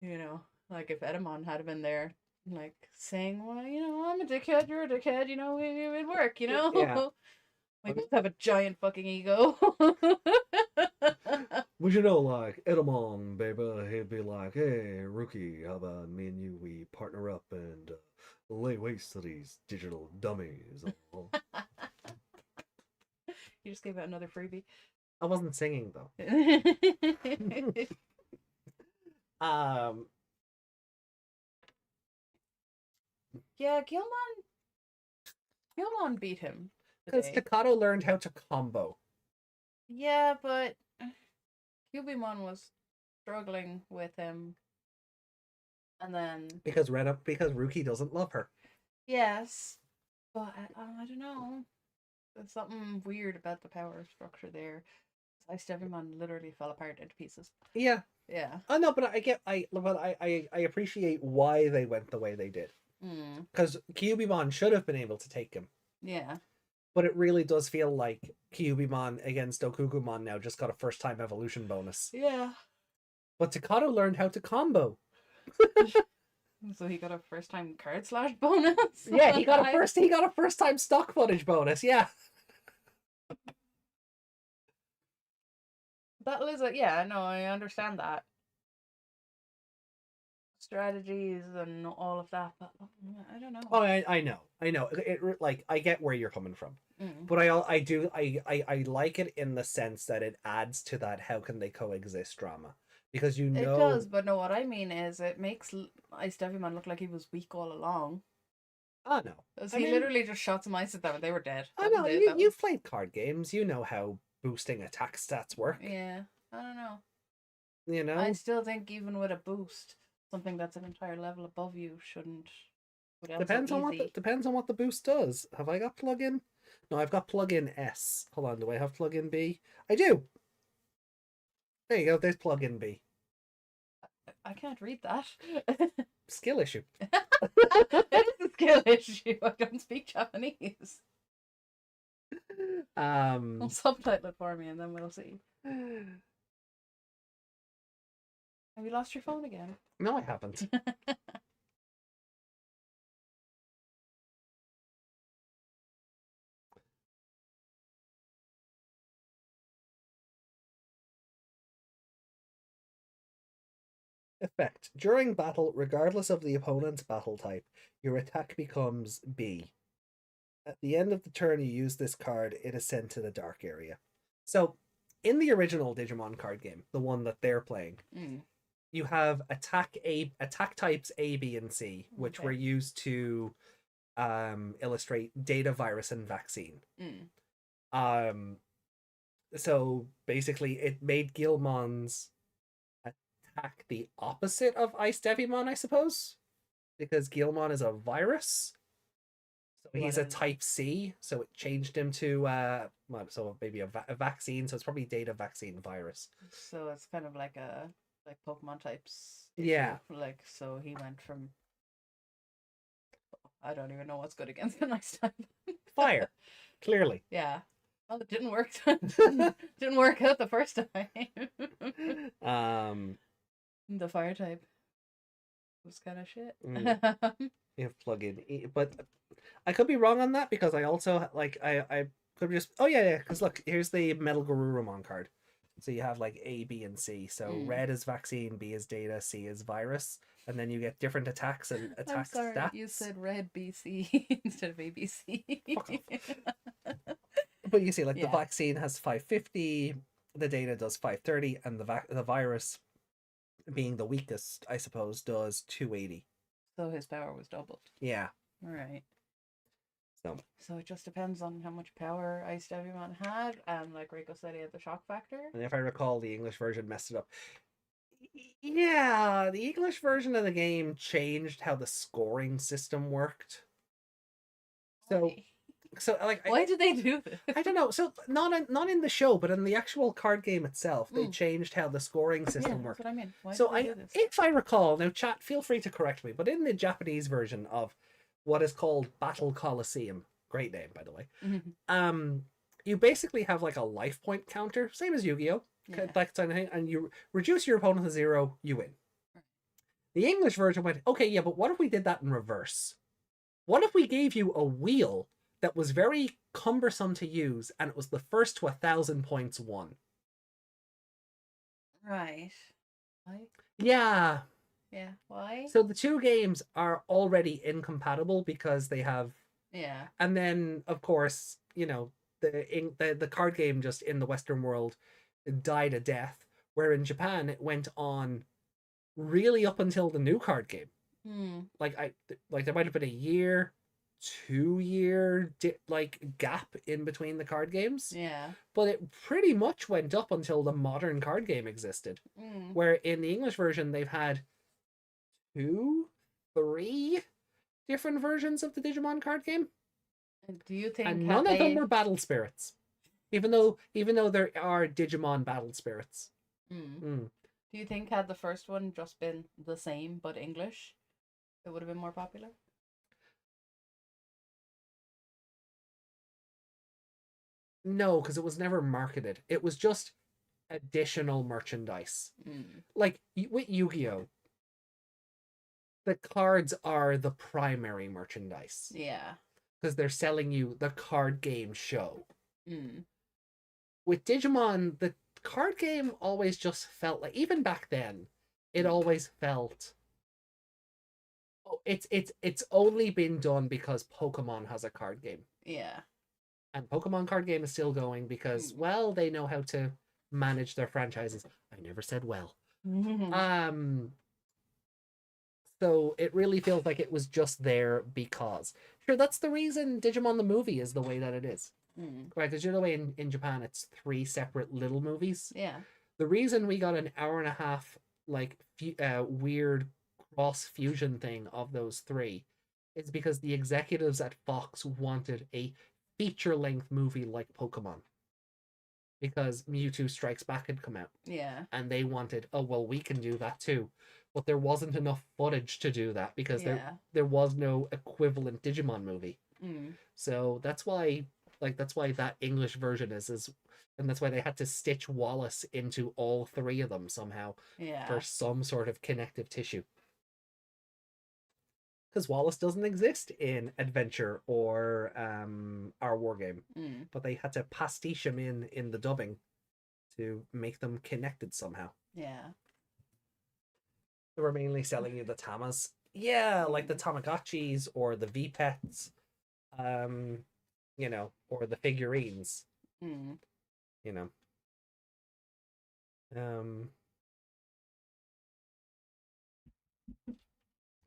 you know, like if Edamon had been there, like saying, "Well, you know, I'm a dickhead, you're a dickhead," you know, it'd work, you know. Yeah. We both have a giant fucking ego. Would you know, like, Edamon, baby, he'd be like, "Hey, Ruki, how about me and you, we partner up and lay waste to these digital dummies." You just gave out another freebie. I wasn't singing, though. Yeah, Gilmon beat him. Because Staccato learned how to combo. Yeah, but Cubimon was struggling with him. And then... Because Ruki doesn't love her. Yes. But I don't know. There's something weird about the power structure there. Ice Devimon literally fell apart into pieces. Yeah. Yeah. Oh no, but I appreciate why they went the way they did. Because Cubimon should have been able to take him. Yeah. But it really does feel like Cubimon against Okukumon now just got a first time evolution bonus. Yeah. But Staccato learned how to combo. So he got a first time card slash bonus? Yeah, he got a first time stock footage bonus, yeah. That is yeah, no, I understand that. Strategies and all of that, but I don't know. Oh, I know. Like, I get where you're coming from. But I like it in the sense that it adds to that how can they coexist drama. Because you know... It does, but no, what I mean is it makes Ice Devimon look like he was weak all along. Oh, no. He literally just shot some ice at them and they were dead. I know, you've played card games. You know how boosting attack stats work. Yeah, I don't know. You know? I still think even with a boost, something that's an entire level above you shouldn't... Depends on what the boost does. Have I got plugin? No, I've got plugin S. Hold on, do I have plugin B? I do! There you go, there's plugin B. I can't read that. Skill issue. It is a skill issue. I don't speak Japanese. I'll subtitle it for me and then we'll see. Have you lost your phone again? No, I haven't. Effect. During battle, regardless of the opponent's battle type, your attack becomes B. At the end of the turn you use this card, it is sent to the dark area. So, in the original Digimon card game, the one that they're playing, you have attack types A, B, and C, which were used to illustrate data, virus, and vaccine. So basically, it made Gilmon's attack the opposite of Ice Devimon, I suppose, because Gilmon is a virus. So he's a type C, so it changed him to so maybe a vaccine. So it's probably data, vaccine, virus. So it's kind of like Pokemon types. Yeah. Like, so he went from... I don't even know what's good against the next time. Fire, clearly. Yeah. Well, it didn't work. Didn't work out the first time. The fire type was kind of shit. You have plug-in E, but I could be wrong on that because I also I could just because look, here's the Metal Garurumon card. So you have like A, B, and C. So red is vaccine, B is data, C is virus, and then you get different attacks and attack stats. You said red BC instead of ABC. But you see, like the vaccine has 550, the data does 530, and the virus, being the weakest, I suppose, does 280. So his power was doubled. Yeah. All right. So it just depends on how much power Ice Devimon had, and like Reiko said, he had the shock factor. And if I recall, the English version messed it up. Yeah, the English version of the game changed how the scoring system worked. So so like why did they do this? I don't know. So not in the show, but in the actual card game itself, they changed how the scoring system worked. That's what I mean. Why So did they do this? if I recall, now chat, feel free to correct me, but in the Japanese version of what is called Battle Coliseum, great name by the way, you basically have like a life point counter, same as Yu-Gi-Oh, that kind of thing, and you reduce your opponent to 0, you win. The English version went, okay, yeah, but what if we did that in reverse? What if we gave you a wheel that was very cumbersome to use, and it was the first to 1,000 points won? Right. Why? Yeah. Yeah. Why? So the two games are already incompatible because they have. Yeah. And then, of course, you know, the card game just in the Western world died a death, where in Japan it went on really up until the new card game. Like there might have been a year, 2-year gap in between the card games. Yeah. But it pretty much went up until the modern card game existed. Where in the English version they've had 2, 3 different versions of the Digimon card game. And do you think and none of them were battle spirits, even though there are Digimon battle spirits. Do you think had the first one just been the same but English, it would have been more popular? No, because it was never marketed. It was just additional merchandise. Like with Yu-Gi-Oh, the cards are the primary merchandise. Yeah. Because they're selling you the card game show. With Digimon, the card game always just felt like, even back then, it always felt, oh, it's only been done because Pokemon has a card game. Yeah. And Pokemon card game is still going because, well, they know how to manage their franchises. I never said well. So it really feels like it was just there because. Sure, that's the reason Digimon the movie is the way that it is. Right, because you know the way in Japan it's 3 separate little movies. Yeah. The reason we got an hour and a half like weird cross fusion thing of those 3 is because the executives at Fox wanted a feature-length movie like Pokemon. Because Mewtwo Strikes Back had come out. Yeah. And they wanted, oh, well, we can do that too. But there wasn't enough footage to do that because there was no equivalent Digimon movie. So that's why that English version is, and that's why they had to stitch Wallace into all 3 of them somehow for some sort of connective tissue. Because Wallace doesn't exist in Adventure or our war game, but they had to pastiche him in the dubbing to make them connected somehow. Yeah. They were mainly selling you the Tamas. Yeah, like the Tamagotchis or the V-Pets, you know, or the figurines. You know.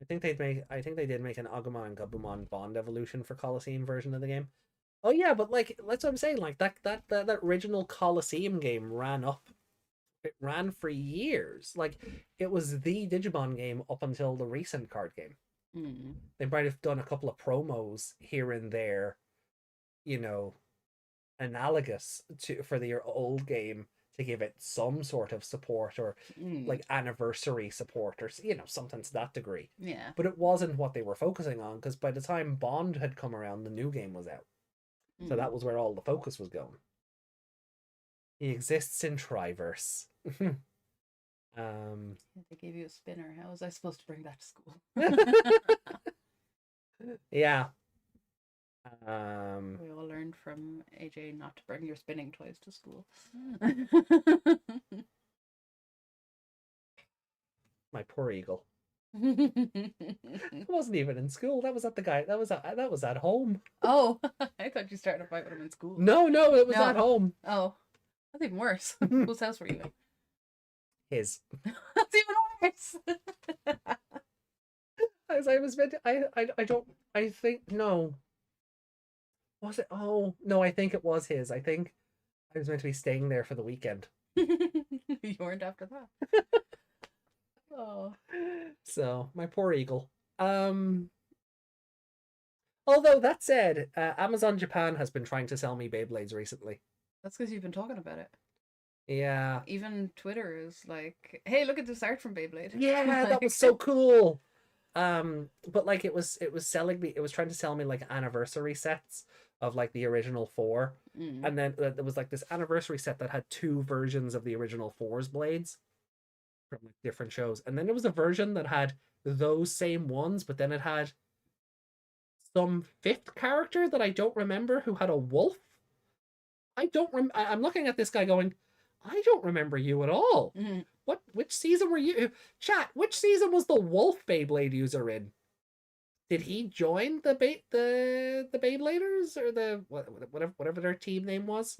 I think they did make an Agumon and Gabumon Bond evolution for Coliseum version of the game. Oh yeah, but like that's what I'm saying. Like that original Coliseum game ran up. It ran for years. Like it was the Digimon game up until the recent card game. They might have done a couple of promos here and there, you know, analogous for the old game to give it some sort of support or like anniversary support or, you know, something to that degree. Yeah. But it wasn't what they were focusing on because by the time Bond had come around, the new game was out. So that was where all the focus was going. He exists in Triverse. They gave you a spinner. How was I supposed to bring that to school? Yeah. We all learned from AJ not to bring your spinning toys to school. My poor eagle. It wasn't even in school. That was at the guy. That was at home. Oh, I thought you started a fight with him in school. No, it was at home. Oh, that's even worse. Whose house were you in? His. That's even worse. As I was meant to, I think no. Was it? Oh no, I think it was his. I think I was meant to be staying there for the weekend. You weren't after that. Oh. So my poor eagle. Although that said, Amazon Japan has been trying to sell me Beyblades recently. That's because you've been talking about it. Yeah. Even Twitter is like, "Hey, look at this art from Beyblade." Yeah, that was so cool. But like it was selling me. It was trying to sell me like anniversary sets of like the original four, and then there was like this anniversary set that had two versions of the original fours blades from like different shows, and then there was a version that had those same ones, but then it had some fifth character that I don't remember who had a wolf. I don't I'm looking at this guy going, I don't remember you at all. What? Which season were you? Chat. Which season was the wolf Beyblade user in? Did he join the Beybladers or the whatever their team name was?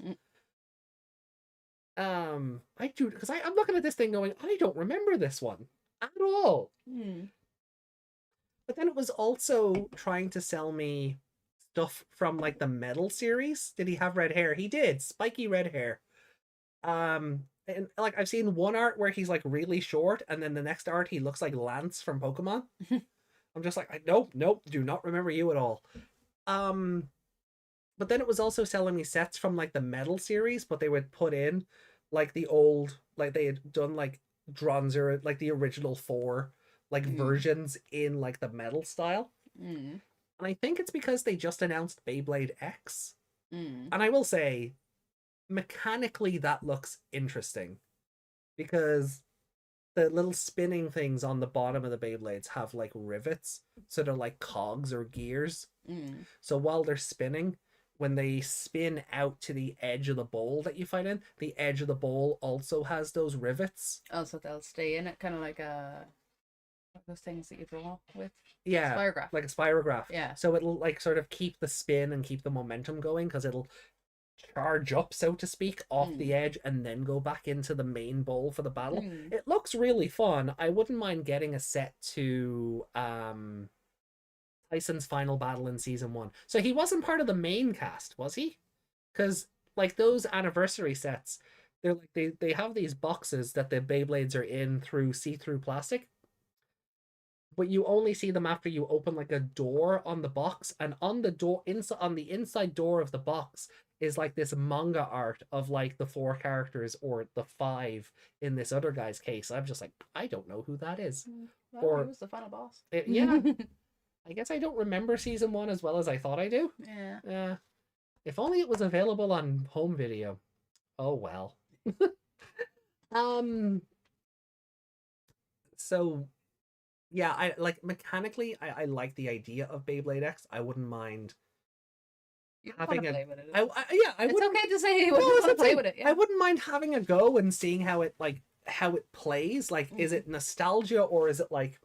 I do because I'm looking at this thing going, I don't remember this one at all. But then it was also trying to sell me stuff from like the Metal series. Did he have red hair? He did, spiky red hair. And like I've seen one art where he's like really short, and then the next art he looks like Lance from Pokemon. I'm just like, nope, do not remember you at all. But then it was also selling me sets from like the Metal series, but they would put in like the old, like they had done like drawn zero, like the original four like versions in like the Metal style. And I think it's because they just announced Beyblade X. And I will say, mechanically that looks interesting because the little spinning things on the bottom of the Beyblades have like rivets, so they're like cogs or gears. So while they're spinning, when they spin out to the edge of the bowl that you fight in, the edge of the bowl also has those rivets. Oh, so they'll stay in it, kind of like those things that you draw with. Yeah, spirograph. Like a spirograph. Yeah. So it'll like sort of keep the spin and keep the momentum going because it'll charge up, so to speak, off the edge and then go back into the main bowl for the battle. It looks really fun. I wouldn't mind getting a set to Tyson's final battle in season 1. So he wasn't part of the main cast, was he? Because like those anniversary sets, they're like they have these boxes that the Beyblades are in through see-through plastic, but you only see them after you open like a door on the box, and on the door inside, on the inside door of the box is like this manga art of like the 4 characters or the 5 in this other guy's case. I'm just like, I don't know who that is. Well, or he was the final boss. Yeah. I guess I don't remember season 1 as well as I thought I do. Yeah. If only it was available on home video. Oh well. So yeah, I like mechanically I like the idea of Beyblade X. I wouldn't mind having a play with it. I it's okay to say you want to play with it. Yeah. I wouldn't mind having a go and seeing how it plays. Like, is it nostalgia or is it like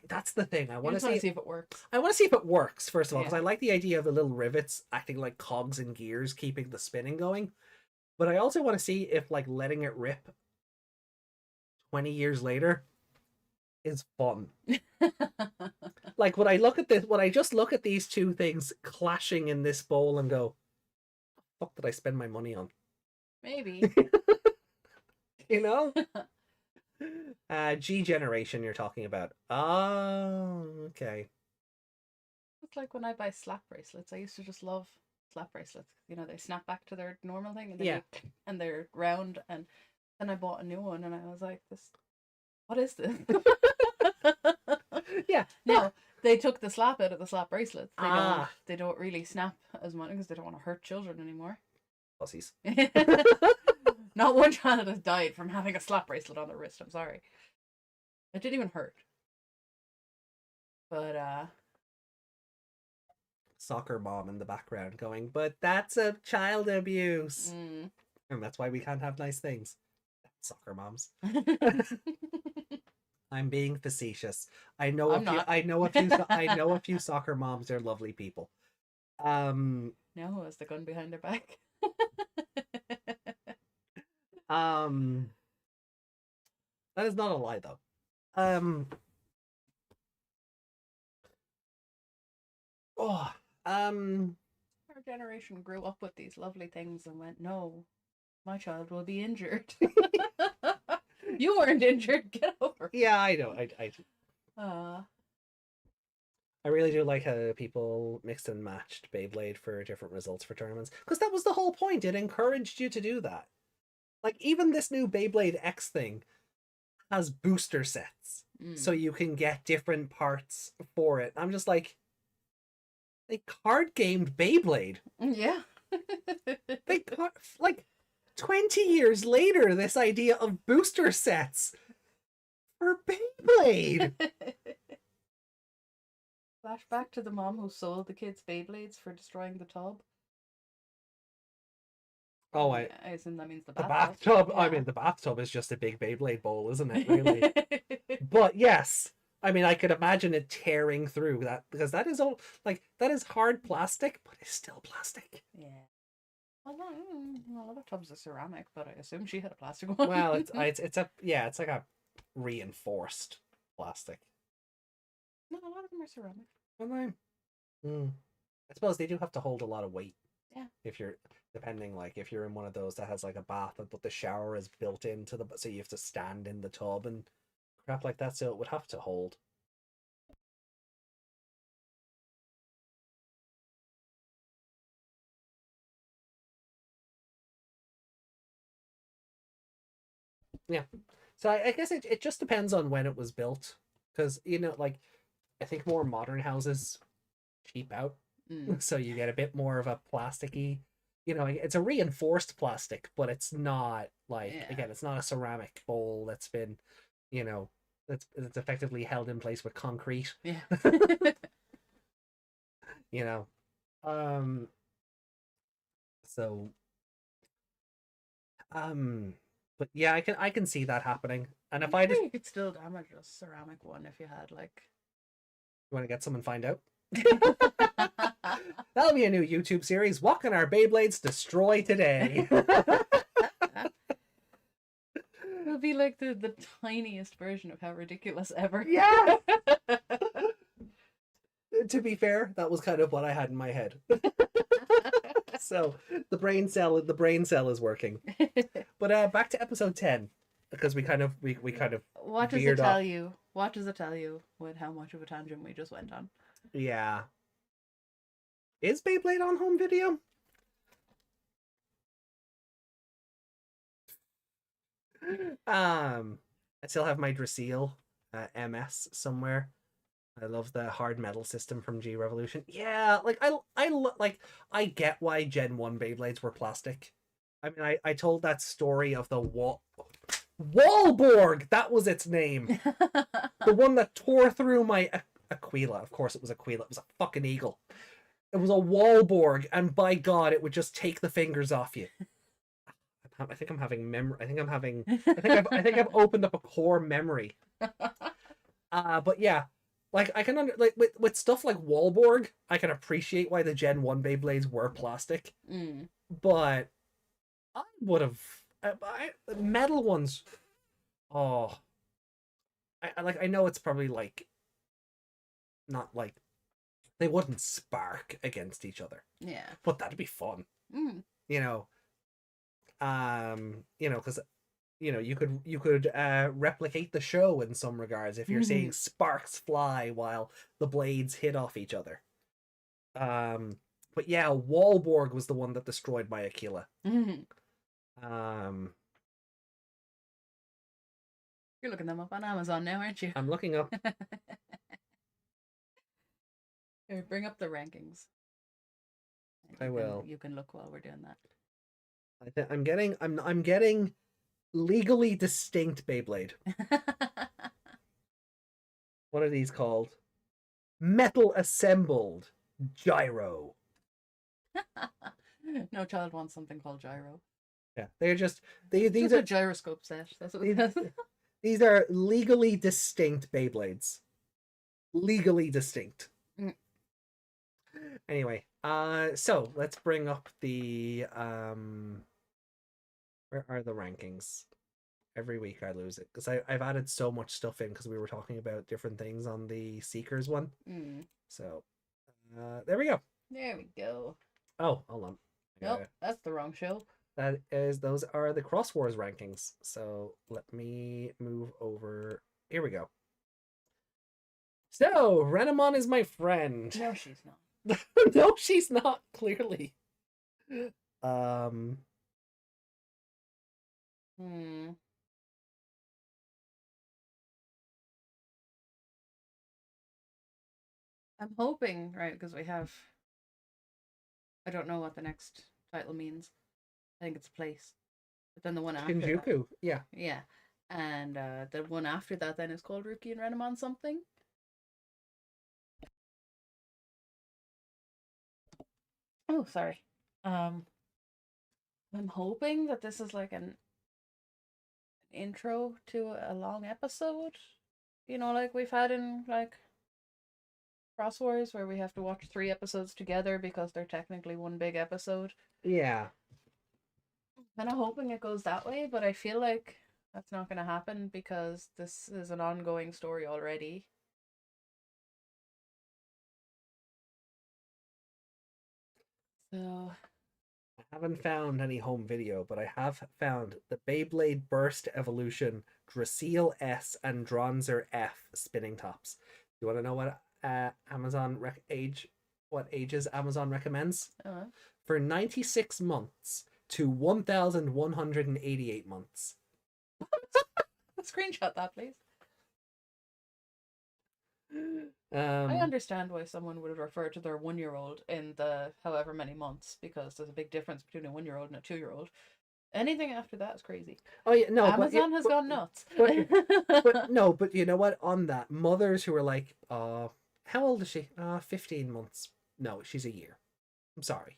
that's the thing. I want to see if it works. I want to see if it works first of all because I like the idea of the little rivets acting like cogs and gears, keeping the spinning going. But I also want to see if like letting it rip 20 years later is fun. Like when I look at this, when I just look at these two things clashing in this bowl and go, "What did I spend my money on?" Maybe. You know. G generation you're talking about. Oh, okay. It's like when I buy slap bracelets. I used to just love slap bracelets. You know, they snap back to their normal thing, and then and they're round. And then I bought a new one, and I was like, what is this? Yeah. No, they took the slap out of the slap bracelets. They don't really snap as much because they don't want to hurt children anymore. Pussies. Not one child has died from having a slap bracelet on their wrist. I'm sorry. It didn't even hurt. But soccer mom in the background going, but that's a child abuse. And that's why we can't have nice things. Soccer moms. I'm being facetious. I know a few soccer moms. They're lovely people. No, who has the gun behind their back? That is not a lie though. Our generation grew up with these lovely things and went, no, my child will be injured. You weren't injured. Get over it. Yeah, I know. I I really do like how people mixed and matched Beyblade for different results for tournaments, because that was the whole point. It encouraged you to do that. Like, even this new Beyblade X thing has booster sets, so you can get different parts for it. I'm just like, they card gamed Beyblade. Yeah. Like 20 years later, this idea of booster sets for Beyblade. Flashback to the mom who sold the kids Beyblades for destroying the tub. Oh, I assume that means the bathtub. bathtub. Yeah. I mean, the bathtub is just a big Beyblade bowl, isn't it? Really. But yes, I mean, I could imagine it tearing through that, because that is all like, that is hard plastic, but it's still plastic. Yeah. Well, a lot of tubs are ceramic, but I assume she had a plastic one. Well, it's like a reinforced plastic. No, a lot of them are ceramic. Am I? I suppose they do have to hold a lot of weight. Yeah. If you're if you're in one of those that has like a bath, but the shower is built into the, so you have to stand in the tub and crap like that, so it would have to hold. Yeah. So I guess it just depends on when it was built, because like, I think more modern houses cheap out, so you get a bit more of a plasticky. It's a reinforced plastic, but it's not like, again, it's not a ceramic bowl that's been, it's effectively held in place with concrete. Yeah. So but yeah, I can see that happening. And if you could still damage a ceramic one if you had like. You want to get some and find out? That'll be a new YouTube series. What can our Beyblades destroy today? It'll be like the tiniest version of How Ridiculous Ever. Yeah. To be fair, that was kind of what I had in my head. So the brain cell is working. But back to episode 10, because we kind of what does it tell you? What does it tell you with how much of a tangent we just went on? Yeah. Is Beyblade on home video? I still have my Drasil MS somewhere. I love the hard metal system from G-Revolution. Yeah, like I get why Gen 1 Beyblades were plastic. I mean, I told that story of the Wallborg, that was its name. The one that tore through my Aquila. Of course it was Aquila. It was a fucking eagle. It was a Wallborg, and by God, it would just take the fingers off you. I think I'm having memory. I think I've opened up a core memory. But yeah, like I can with stuff like Wallborg, I can appreciate why the Gen 1 Beyblades were plastic. But I would have metal ones. Oh, I know it's probably like not like they wouldn't spark against each other. Yeah, but that'd be fun. Because you could replicate the show in some regards if you're seeing sparks fly while the blades hit off each other. But yeah, Wallborg was the one that destroyed my Aquila. You're looking them up on Amazon now, aren't you? I'm looking up. Here, bring up the rankings. I will. You can look while we're doing that. I'm getting legally distinct Beyblade. What are these called? Metal assembled gyro. No child wants something called gyro. Yeah, they're just these are a gyroscope set. That's what it is. These are legally distinct Beyblades. Legally distinct. Anyway, so let's bring up the where are the rankings? Every week I lose it because I've added so much stuff in because we were talking about different things on the Seekers one. So there we go. There we go. Oh, hold on. Nope, that's the wrong show. Those are the Cross Wars rankings. So let me move over. Here we go. So, Renamon is my friend. No, she's not. No, she's not, clearly. I'm hoping, right, because we have... I don't know what the next title means. I think it's a place. But then the one after Shinjuku, that, yeah. Yeah. And the one after that then is called Ruki and Renamon something. Oh, sorry. I'm hoping that this is like an intro to a long episode. You know, like we've had in like Cross Wars, where we have to watch 3 episodes together because they're technically one big episode. Yeah. I'm hoping it goes that way, but I feel like that's not going to happen because this is an ongoing story already. So... I haven't found any home video, but I have found the Beyblade Burst Evolution Drasil S and Dronzer F spinning tops. You want to know what what ages Amazon recommends? For 96 months to 1,188 months. Screenshot that, please. I understand why someone would refer to their 1-year-old in the however many months, because there's a big difference between a 1-year-old and a 2-year-old. Anything after that is crazy. Oh yeah, no. Amazon has gone nuts. But you know what? On that, mothers who are like, how old is she? 15 months. No, she's a year. I'm sorry.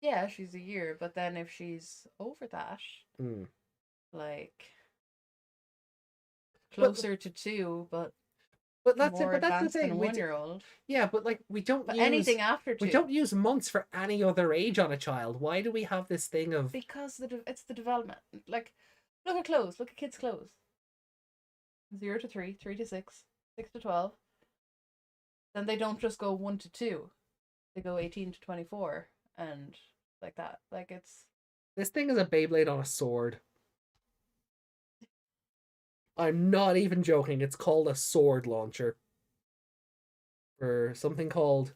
Yeah, she's a year, but then if she's over that, like closer to 2, but that's it. But that's the thing. A 1-year-old. Yeah, but like we don't use anything after 2. We don't use months for any other age on a child. Why do we have this thing of? Because it's the development. Like, look at clothes. Look at kids' clothes. 0 to 3, 3 to 6, 6 to 12. Then they don't just go 1 to 2. They go 18 to 24, and like that. Like it's. This thing is a Beyblade on a sword. I'm not even joking. It's called a sword launcher. For something called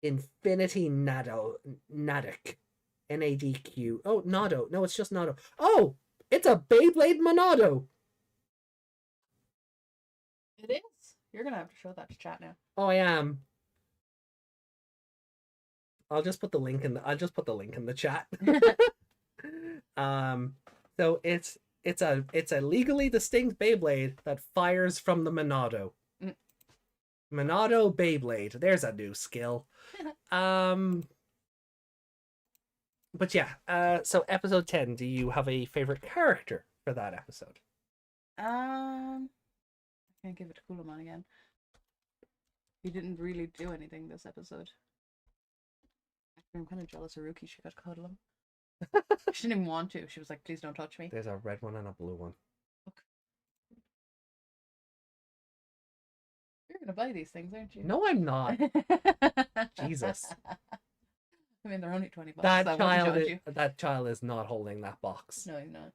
Infinity Nadok. Nadq. Oh, Nado. No, it's just Nado. Oh, it's a Beyblade Monado. It is. You're gonna have to show that to chat now. Oh, I am. I'll just put the link in the chat. So it's a legally distinct Beyblade that fires from the Monado. Monado Beyblade. There's a new skill. But yeah, so episode 10, do you have a favorite character for that episode? I can't give it to Kulamon again. He didn't really do anything this episode. Actually, I'm kind of jealous of Ruki. She got to cuddle him. She didn't even want to. She was like, please don't touch me. There's a red one and a blue one. Okay. You're going to buy these things, aren't you? No, I'm not. Jesus. I mean, they're only $20. That child is not holding that box. No, he's not.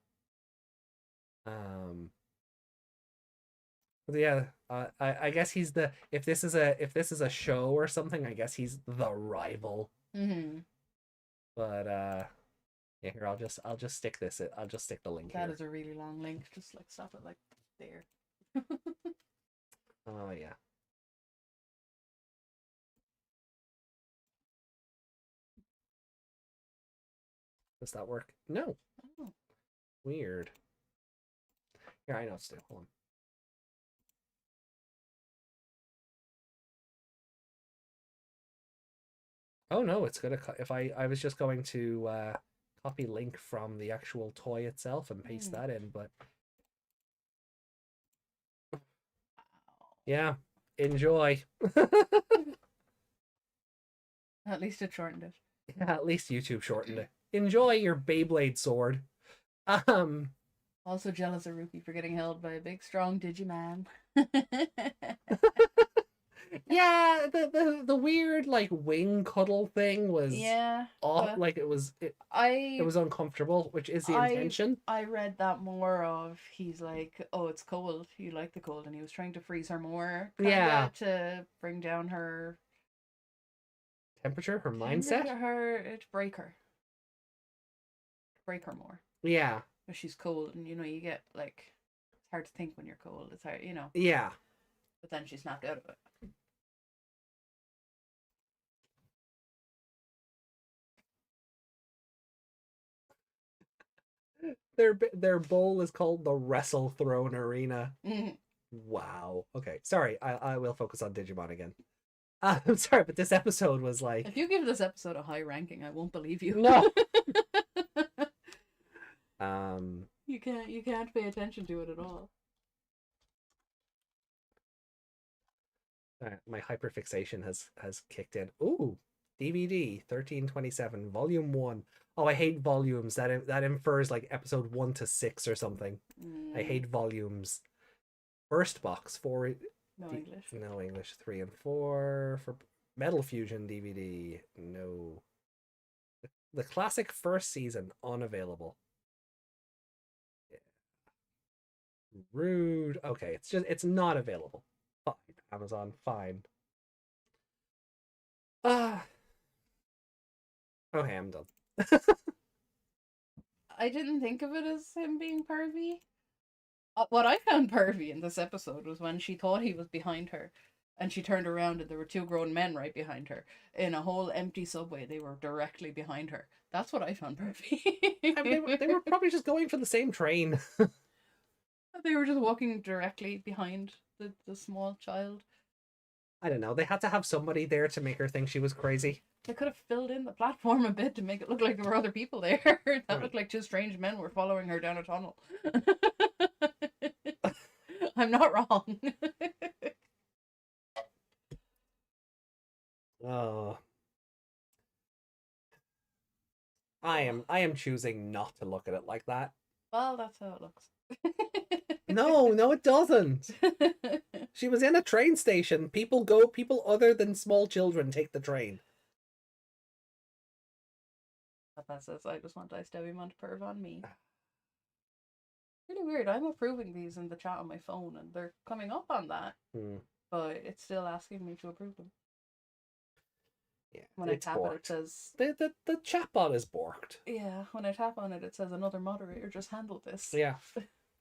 But yeah, I guess he's the if this is a show or something, I guess he's the rival. But yeah, here I'll just stick this. I'll just stick the link here. That is a really long link. Just like stop it like there. Oh yeah. Does that work? No. Oh. Weird. Yeah, I know. Still, hold on. Oh no, it's gonna cut. If I was just going to copy link from the actual toy itself and paste that in, but yeah, enjoy. At least it shortened it. Yeah, at least YouTube shortened it. Enjoy your Beyblade sword. Also jealous of Ruki for getting held by a big, strong Digiman. Yeah, the weird like wing cuddle thing was like it was uncomfortable, which is the intention. I read that more of he's like, oh, it's cold. You like the cold, and he was trying to freeze her more, to bring down her temperature, her mindset, to break her more. Yeah, but she's cold, and you get like it's hard to think when you're cold. It's hard, Yeah. But then she snapped out of it. Their bowl is called the Wrestle Throne Arena. Wow. Okay. Sorry. I will focus on Digimon again. I'm sorry, but this episode was like. If you give this episode a high ranking, I won't believe you. No. You can't pay attention to it at all. My hyperfixation has kicked in. Ooh, DVD 1327 Volume 1. Oh, I hate volumes. That infers like episode 1 to 6 or something. I hate volumes. First box 4. No English. No English. 3 and 4 for Metal Fusion DVD. No. The classic first season unavailable. Yeah. Rude. Okay, it's not available. Fine, Amazon. Fine. Okay, I'm done. I didn't think of it as him being pervy. What I found pervy in this episode was when she thought he was behind her, and she turned around and there were 2 grown men right behind her. In a whole empty subway, they were directly behind her. That's what I found pervy. They were probably just going for the same train. They were just walking directly behind the small child. I don't know. They had to have somebody there to make her think she was crazy. They could have filled in the platform a bit to make it look like there were other people there. That looked like 2 strange men were following her down a tunnel. I'm not wrong. Oh. I am choosing not to look at it like that. Well, that's how it looks. No, it doesn't. She was in a train station. People other than small children take the train. That says, I just want Ice Devimon to perv on me. Really weird. I'm approving these in the chat on my phone, and they're coming up on that. But it's still asking me to approve them. Yeah, when I tap it says... The chatbot is borked. Yeah, when I tap on it, it says another moderator just handled this. Yeah.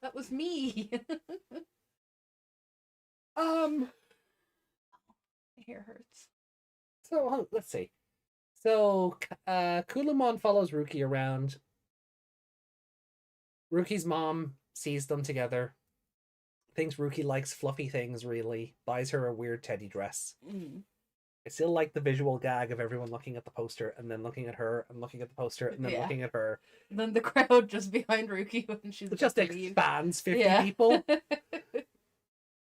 That was me! My hair hurts. So, let's see. So, Kulamon follows Ruki around. Ruki's mom sees them together. Thinks Ruki likes fluffy things, really. Buys her a weird teddy dress. I still like the visual gag of everyone looking at the poster and then looking at her and looking at the poster and then looking at her. And then the crowd just behind Ruki when she's just expands 50 people.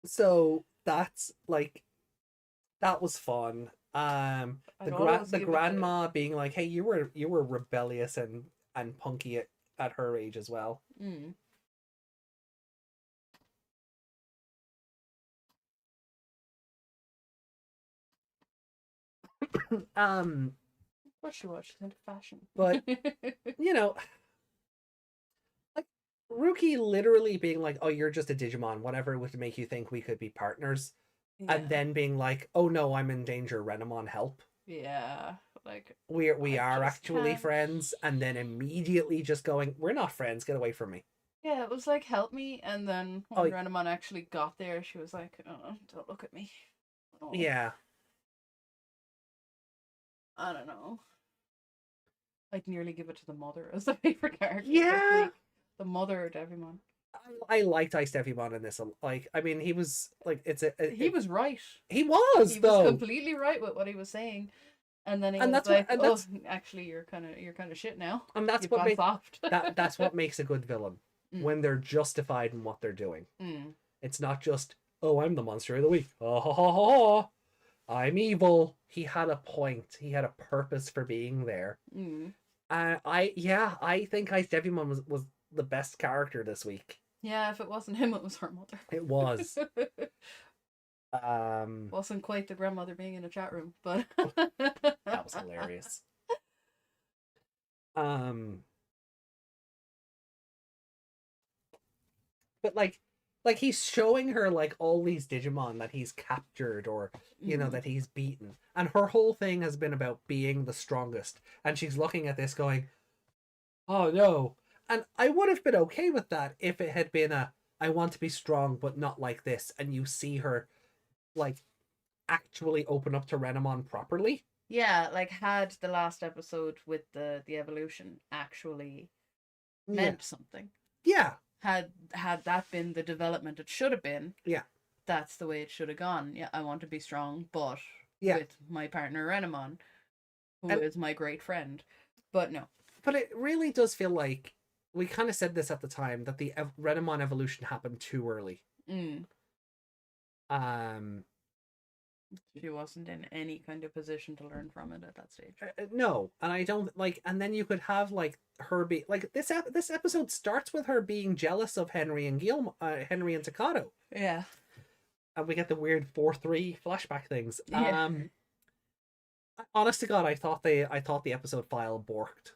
So that's like, that was fun. The grandma being like, "Hey, you were rebellious and punky at her age as well." What she was, she's into fashion. But like Ruki literally being like, "Oh, you're just a Digimon. Whatever would make you think we could be partners," and then being like, "Oh no, I'm in danger. Renamon, help." Yeah, like we are actually friends, and then immediately just going, "We're not friends. Get away from me." Yeah, it was like, "Help me," and then when Renamon actually got there, she was like, "Oh, don't look at me." Oh. Yeah. I don't know. I'd nearly give it to the mother as the favorite character. Yeah. Like, the mother of Devimon. I liked Ice Devimon in this. Like, I mean, he was like, he was right. He was completely right with what he was saying, and then he was like, "Oh, actually, you're kind of shit now." And that's that's what makes a good villain when they're justified in what they're doing. It's not just, "Oh, I'm the monster of the week. Oh, ha, ha, ha, ha. I'm evil." He had a point. He had a purpose for being there. I think Ice Devimon was the best character this week. Yeah, if it wasn't him, it was her mother. It was. Wasn't quite the grandmother being in a chat room, but that was hilarious. But like he's showing her like all these Digimon that he's captured or you know that he's beaten, and her whole thing has been about being the strongest, and she's looking at this going, oh no. And I would have been okay with that if it had been a I want to be strong but not like this, and you see her like actually open up to Renamon properly. Yeah, like had the last episode with the evolution actually meant something. Yeah. Had that been the development it should have been. Yeah. That's the way it should have gone. Yeah, I want to be strong, but with my partner Renamon, who is my great friend. But no. But it really does feel like we kind of said this at the time that the Renamon evolution happened too early. She wasn't in any kind of position to learn from it at that stage. No, and I don't like. And then you could have like her be like this. This episode starts with her being jealous of Henry and Henry and Takato. Yeah, and we get the weird 4-3 flashback things. Yeah. Honest to God, I thought the episode file borked.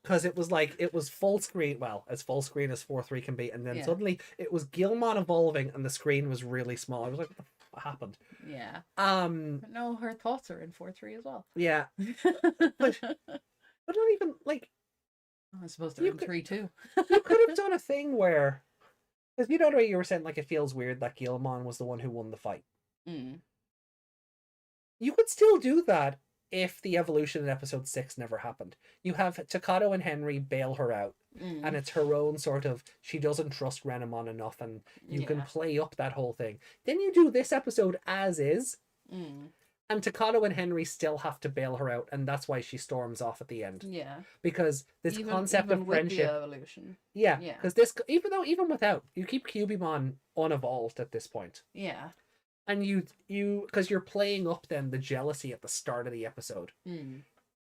Because it was like, it was full screen, well, as full screen as 4-3 can be, and then suddenly it was Gilmon evolving and the screen was really small. I was like, what the fuck happened? Yeah. But no, her thoughts are in 4-3 as well. Yeah. but not even, like... I suppose they're in 3 too. You could have done a thing where... Because you know the way you were saying, like, it feels weird that Gilmon was the one who won the fight. You could still do that if the evolution in episode 6 never happened. You have Takato and Henry bail her out, and it's her own sort of, she doesn't trust Renamon enough, and you can play up that whole thing. Then you do this episode as is, and Takato and Henry still have to bail her out, and that's why she storms off at the end. Yeah. Because this concept of friendship... With the evolution. Yeah, because this, even without, you keep Cubimon unevolved at this point. Yeah. And you because you're playing up then the jealousy at the start of the episode.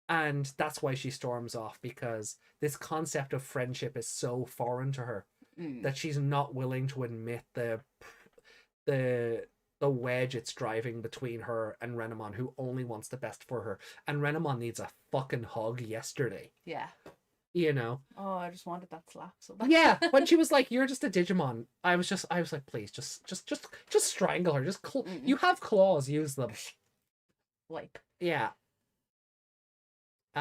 And that's why she storms off, because this concept of friendship is so foreign to her that she's not willing to admit the wedge it's driving between her and Renamon, who only wants the best for her. And Renamon needs a fucking hug yesterday. Yeah. You know? Oh, I just wanted that slap so bad. Yeah, when she was like, "You're just a Digimon," I was like, "Please, just strangle her. Just you have claws, use them." Like. Yeah. He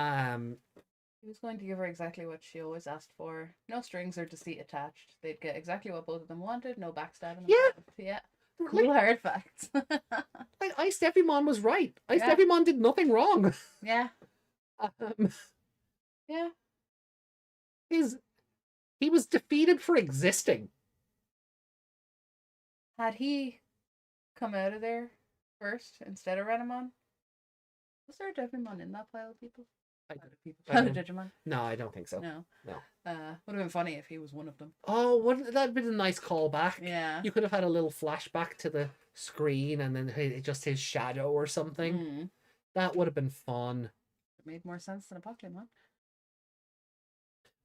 was going to give her exactly what she always asked for. No strings or deceit attached. They'd get exactly what both of them wanted. No backstabbing. Yeah. Cool hard facts. Like, Ice Devimon was right. Ice Devimon did nothing wrong. Yeah. Yeah. He was defeated for existing. Had he come out of there first instead of Renamon? Was there a Devimon in that pile of people? Pile of Digimon? No, I don't think so. No. No. Would have been funny if he was one of them. Oh, wouldn't that have been a nice callback? Yeah. You could have had a little flashback to the screen and then just his shadow or something. That would have been fun. It made more sense than a Pokemon.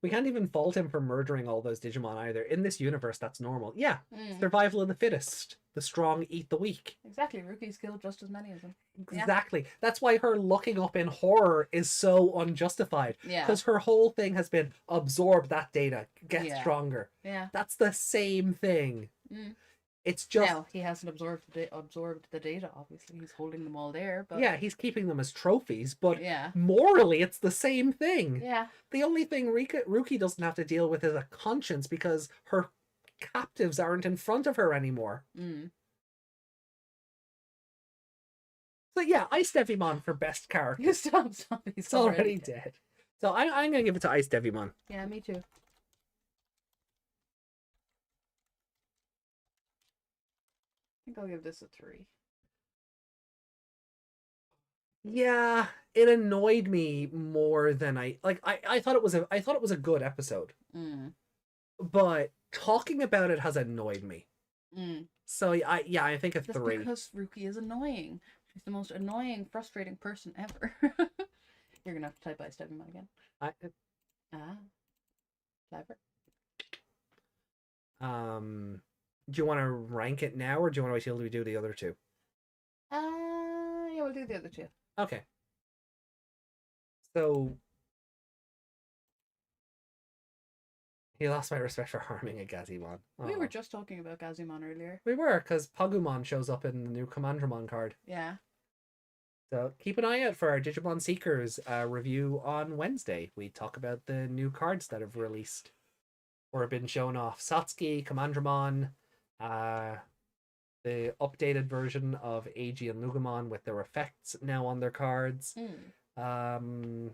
We can't even fault him for murdering all those Digimon either. In this universe, that's normal. Yeah, survival of the fittest. The strong eat the weak. Exactly. Ruki's killed just as many of them. Exactly. Yeah. That's why her looking up in horror is so unjustified. Yeah. Because her whole thing has been absorb that data, get stronger. Yeah. That's the same thing. It's just... Now, he hasn't absorbed the data, obviously. He's holding them all there, but... Yeah, he's keeping them as trophies, but morally, it's the same thing. Yeah. The only thing Ruki doesn't have to deal with is a conscience, because her captives aren't in front of her anymore. So yeah, Ice Devimon for best character. You stop, he's already dead. So I'm going to give it to Ice Devimon. Yeah, me too. I think I'll give this a 3. Yeah, it annoyed me more than I thought it was a good episode. But talking about it has annoyed me. So I think a 3. Because Ruki is annoying. She's the most annoying, frustrating person ever. You're gonna have to type Ice Devimon again. Clever. Do you want to rank it now, or do you want to wait till we do the other two? Yeah, we'll do the other two. Okay. So he lost my respect for harming a Gazimon. We were just talking about Gazimon earlier. We were, because Pagumon shows up in the new Commandramon card. Yeah. So keep an eye out for our Digimon Seekers review on Wednesday. We talk about the new cards that have released or have been shown off. Satsuki, Commandramon, the updated version of Agi and Lugamon with their effects now on their cards. And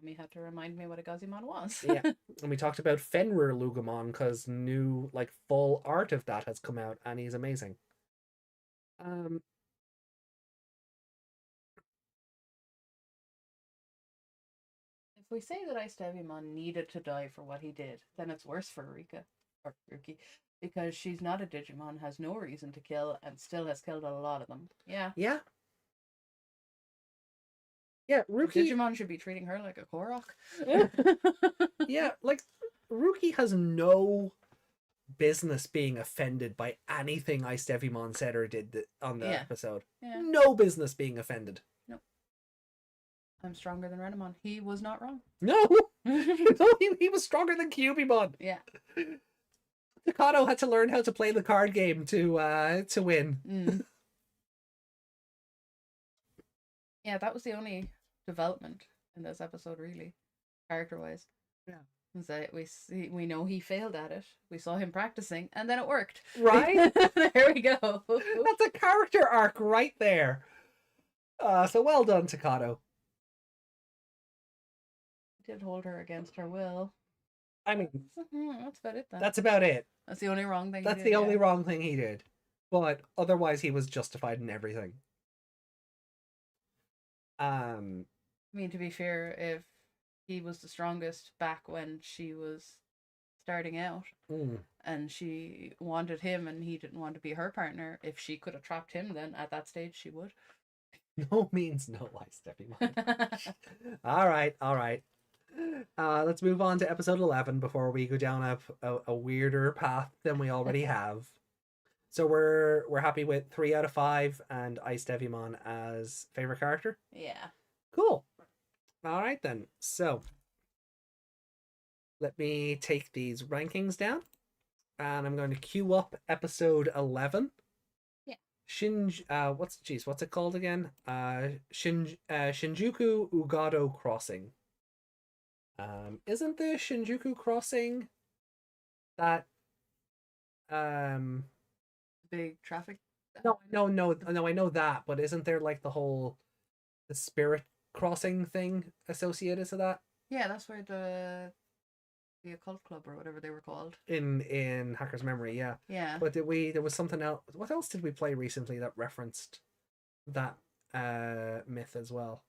Ami had to remind me what a Gazimon was. Yeah, and we talked about Fenrir Lugamon because new full art of that has come out, and he's amazing. If we say that Icevimon needed to die for what he did, then it's worse for Ruki, because she's not a Digimon, has no reason to kill, and still has killed a lot of them. Yeah. Yeah. Yeah, Ruki. Digimon should be treating her like a Korok. Yeah, Ruki has no business being offended by anything Icevimon said or did on the episode. Yeah. No business being offended. Nope. I'm stronger than Renamon. He was not wrong. No! he was stronger than Cubimon. Yeah. Takano had to learn how to play the card game to win. Yeah, that was the only development in this episode, really, character-wise. Yeah. Is that we know he failed at it. We saw him practicing, and then it worked. Right? There we go. That's a character arc right there. So well done, Takano. Did hold her against her will. I mean, that's about it then. That's about it. That's the only wrong thing. That's the only wrong thing he did. But otherwise, he was justified in everything. I mean, to be fair, if he was the strongest back when she was starting out, and she wanted him, and he didn't want to be her partner, if she could have trapped him, then at that stage she would. No means no, Icevimon. All right. Let's move on to episode 11 before we go down a weirder path than we already have. So we're happy with 3 out of 5 and Icevimon as favorite character. Yeah. Cool. All right then. So let me take these rankings down, and I'm going to queue up episode 11. Yeah. What's it called again? Shinjuku Ugado Crossing. Isn't the Shinjuku Crossing that big traffic? No, I know that, but isn't there the spirit crossing thing associated to that? Yeah, that's where the occult club or whatever they were called in Hacker's Memory. Yeah. But there was something else. What else did we play recently that referenced that myth as well?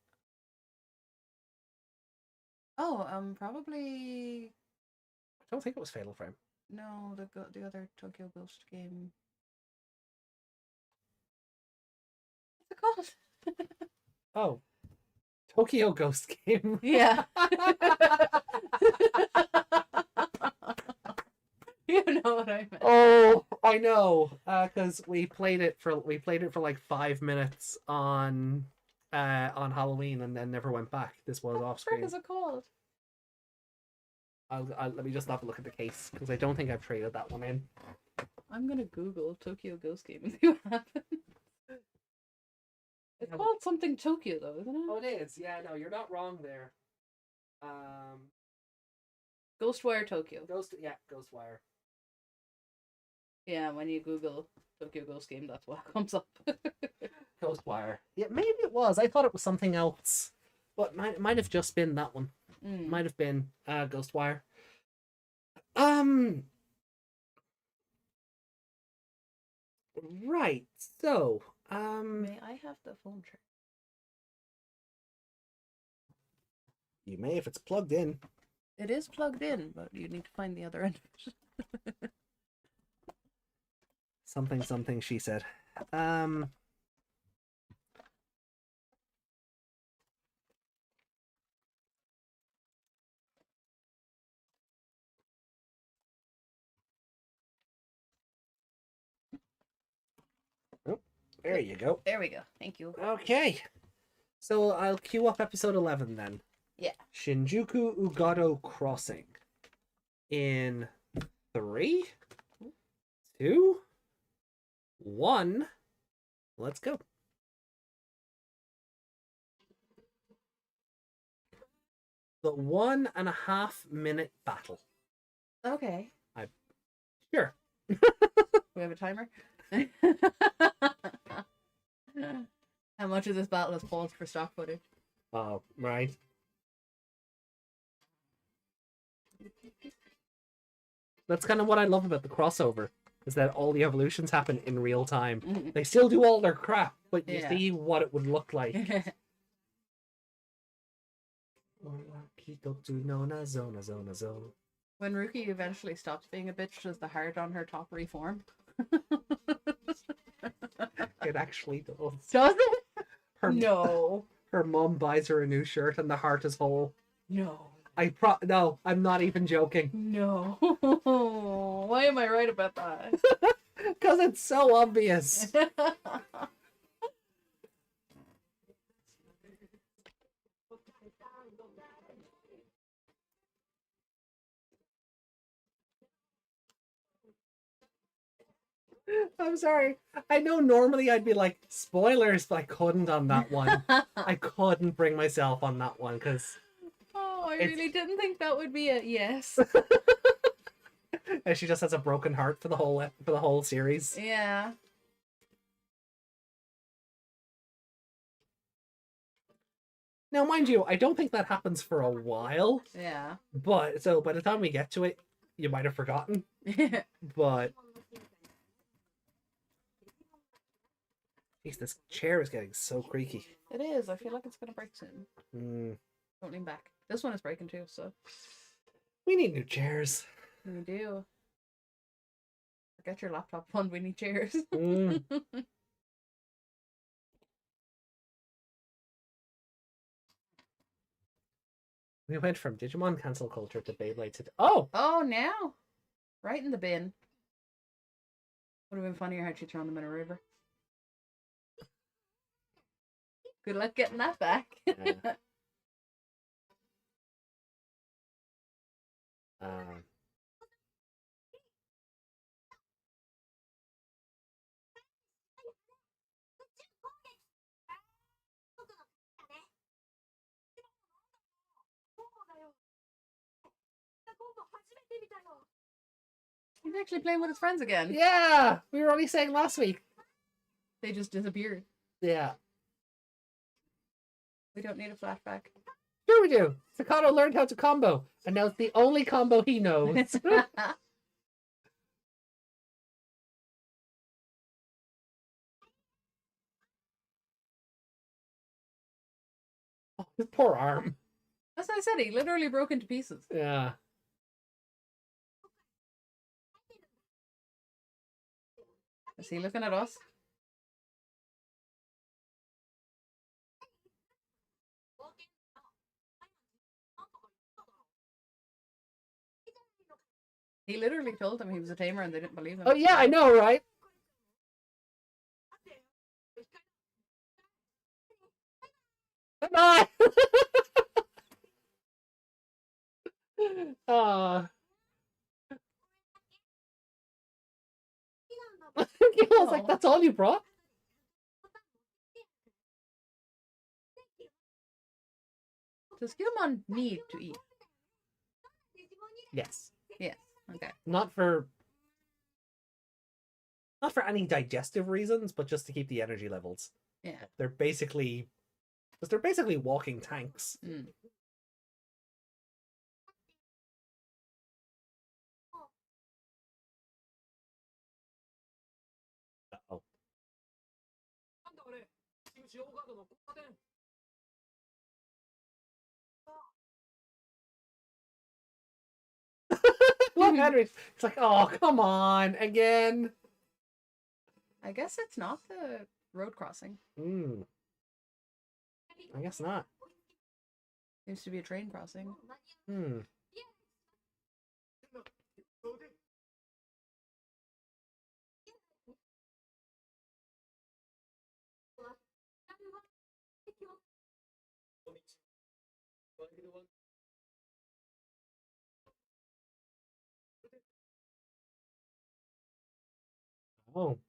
Oh, probably. I don't think it was Fatal Frame. No, the other Tokyo Ghost game. What's it called? Oh, Tokyo Ghost game. Yeah. You know what I meant. Oh, I know. Because we played it for like 5 minutes on Halloween and then never went back. This was off screen. What is it called? I'll let me just have a look at the case because I don't think I've traded that one in. I'm gonna Google Tokyo Ghost game and see what happens. It's called something Tokyo though, isn't it? Oh, it is. Yeah, no, you're not wrong there. Ghostwire Tokyo. Ghostwire. Yeah, when you Google Tokyo Ghost game, that's what comes up. Ghostwire. Yeah, maybe it was. I thought it was something else, but it might have just been that one. Might have been Ghostwire. Right. So, may I have the phone trick? You may if it's plugged in. It is plugged in, but you need to find the other end of it. Something she said. There you go. There we go. Thank you. Okay. So I'll queue up episode 11 then. Yeah. Shinjuku Ugado Crossing. In 3, 2, 1. Let's go. The 1.5 minute battle. Okay. Sure. We have a timer. How much of this battle is paused for stock footage? Oh, right. That's kind of what I love about the crossover, is that all the evolutions happen in real time. They still do all their crap, but you see what it would look like. When Ruki eventually stops being a bitch, does the heart on her top reform? It actually does. Does it? No. Her mom buys her a new shirt and the heart is whole. No. No, I'm not even joking. No. Why am I right about that? Because it's so obvious. I'm sorry. I know normally I'd be like, spoilers, but I couldn't on that one. I couldn't bring myself on that one because... Oh, I really didn't think that would be a yes. And she just has a broken heart for the whole series. Yeah. Now, mind you, I don't think that happens for a while. Yeah. But, so by the time we get to it, you might have forgotten. But... Jeez, this chair is getting so creaky. It is. I feel like it's going to break soon. Don't lean back. This one is breaking too, so... We need new chairs. We do. Forget your laptop fund, we need chairs. We went from Digimon cancel culture to Beyblade to... Oh! Oh, now! Right in the bin. Would have been funnier had she thrown them in a river. Good luck getting that back. He's actually playing with his friends again. Yeah! We were only saying last week. They just disappeared. Yeah. We don't need a flashback. Sure we do. Staccato learned how to combo, and now it's the only combo he knows. Oh, his poor arm. That's what I said. He literally broke into pieces. Yeah. Is he looking at us? He literally told them he was a tamer and they didn't believe him. Oh yeah, I know, right? Bye-bye! I was like, that's all you brought? Does Gilmon need to eat? Yes. Yes. Okay. Not for any digestive reasons, but just to keep the energy levels. Yeah. They're basically walking tanks. Uh-oh. Look, Henry. It's like, oh, come on, again. I guess it's not the road crossing. I guess not. Seems to be a train crossing. Oh.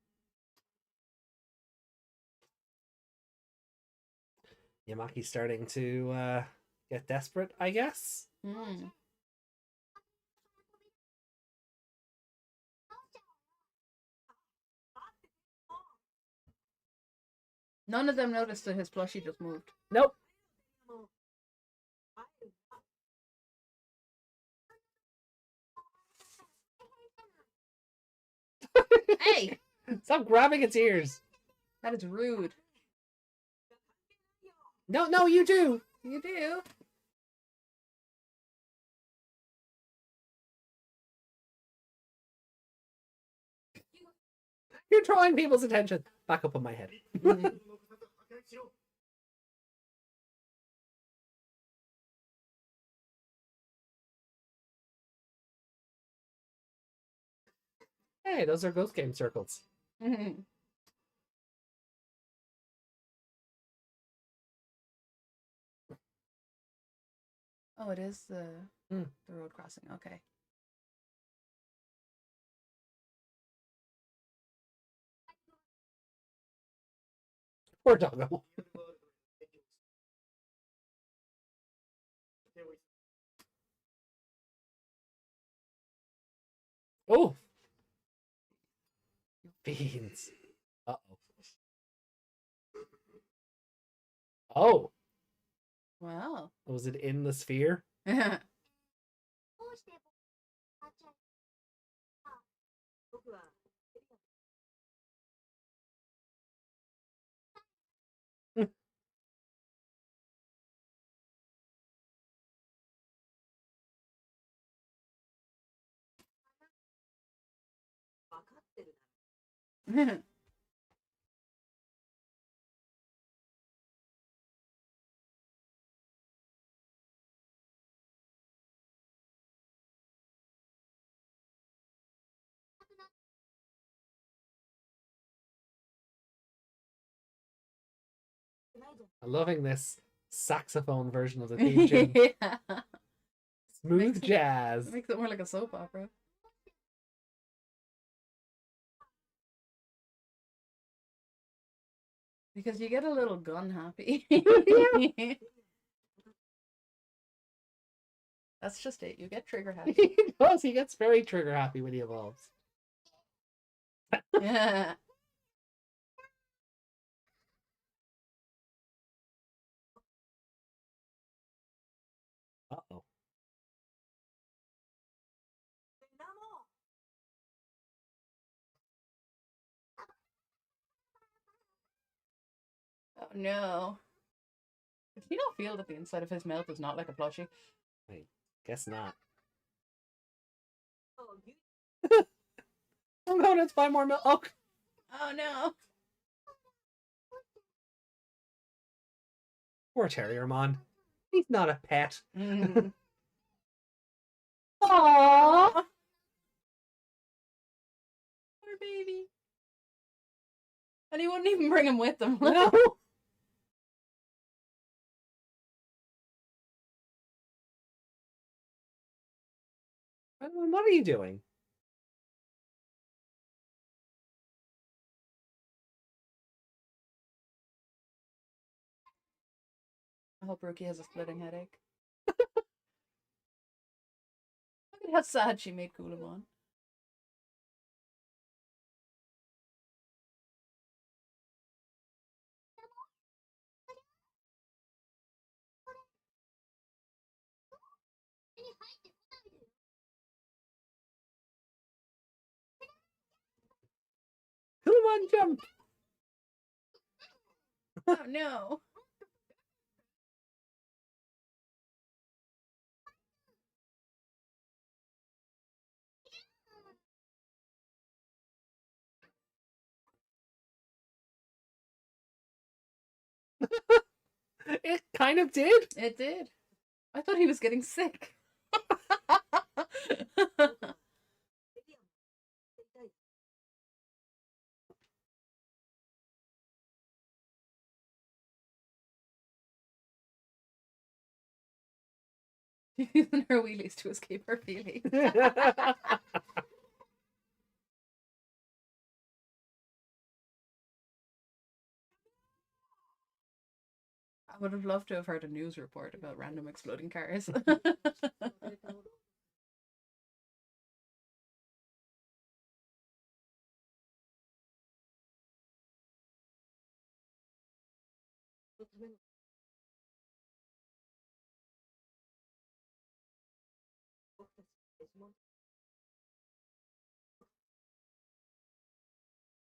Yamaki's starting to get desperate, I guess. Mm. None of them noticed that his plushie just moved. Nope. Hey! Stop grabbing its ears. That is rude. No, you do. You do. You're drawing people's attention. Back up on my head. Hey, those are ghost game circles. Oh, it is the road crossing. Okay. Poor doggo. Oh. Beans. Uh-oh. Oh. Wow. Was it in the sphere? I'm loving this saxophone version of the theme tune. Yeah. Smooth jazz. It makes it more like a soap opera. Because you get a little gun happy. Yeah. That's just it. You get trigger happy. He does. He gets very trigger happy when he evolves. Yeah. Uh-oh. Oh no. Did he not feel that the inside of his mouth is not like a plushie? I guess not. I'm going to buy more milk. Oh no. Poor Terriermon. He's not a pet. Mm. Aww. Poor baby. And he wouldn't even bring him with him. No. What are you doing? I hope Ruki has a splitting headache. Look at how sad she made Kulamon. Come on, jump. Oh no. It kind of did. It did. I thought he was getting sick. She's using her wheelies to escape her feelings. I would have loved to have heard a news report about random exploding cars.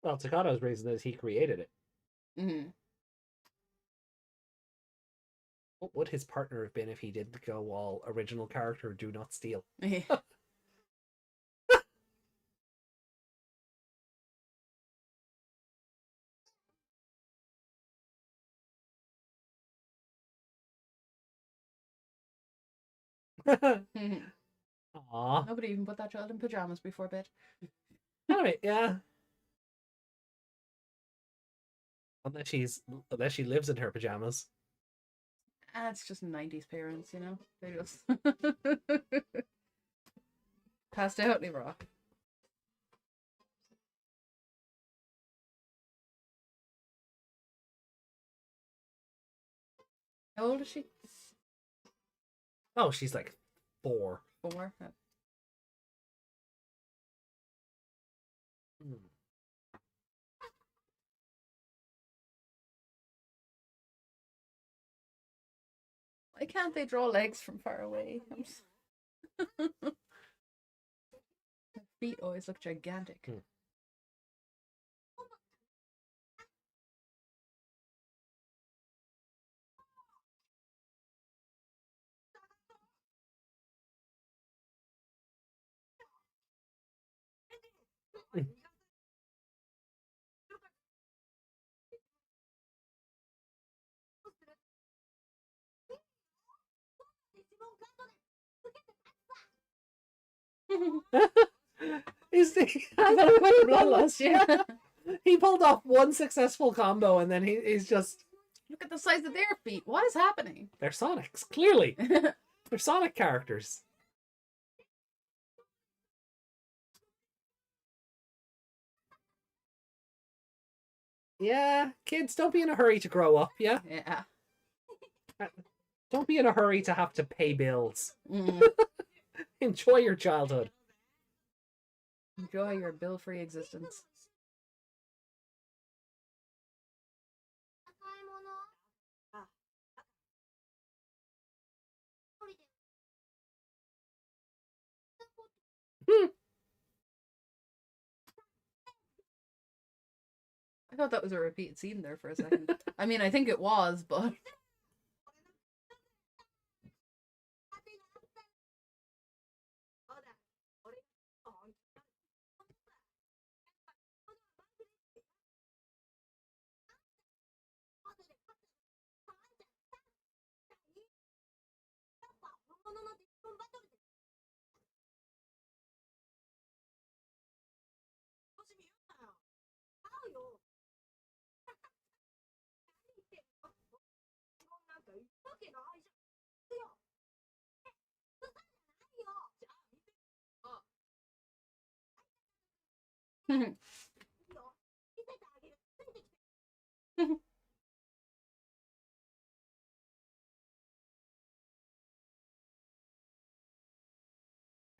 Well, Takato's reason is he created it. Mm-hmm. What would his partner have been if he didn't go all original character, do not steal? Yeah. Aww. Nobody even put that child in pajamas before bed. Anyway, yeah. Unless she lives in her pajamas. It's just 90s parents, you know? They just passed out, they rock. How old is she? Oh, she's like 4. 4? Why can't they draw legs from far away? Their feet always look gigantic. He's bloodlust, yeah. He pulled off one successful combo and then he's just... Look at the size of their feet. What is happening? They're Sonics, clearly. They're Sonic characters. Yeah, kids, don't be in a hurry to grow up, yeah? Yeah. Don't be in a hurry to have to pay bills. Mm. Enjoy your childhood. Enjoy your bill-free existence. I thought that was a repeated scene there for a second. I mean, I think it was, but...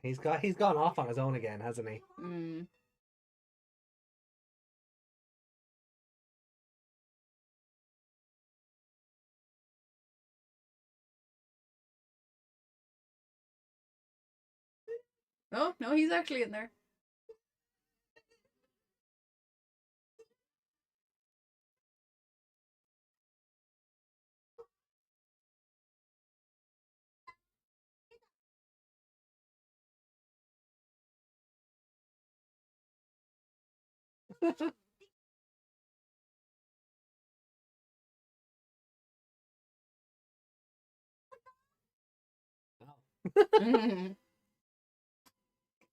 He's gone off on his own again, hasn't he? Mm. Oh, no, he's actually in there.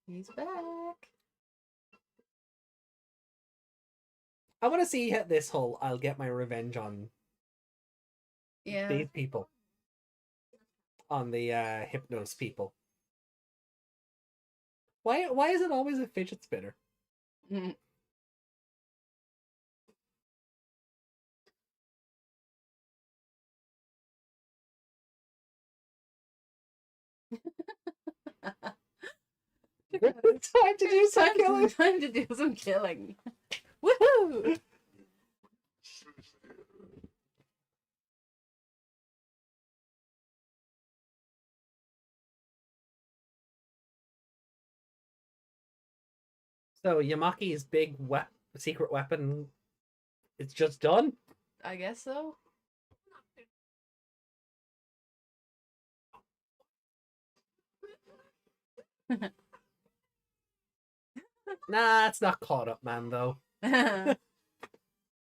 He's back. I want to see this whole I'll get my revenge on these people. On the Hypnos people. Why is it always a fidget spinner? Mm. It's time to do some killing. Time to do some killing. Woohoo! So Yamaki's big secret weapon, it's just done? I guess so. Nah, it's not caught up, man, though. That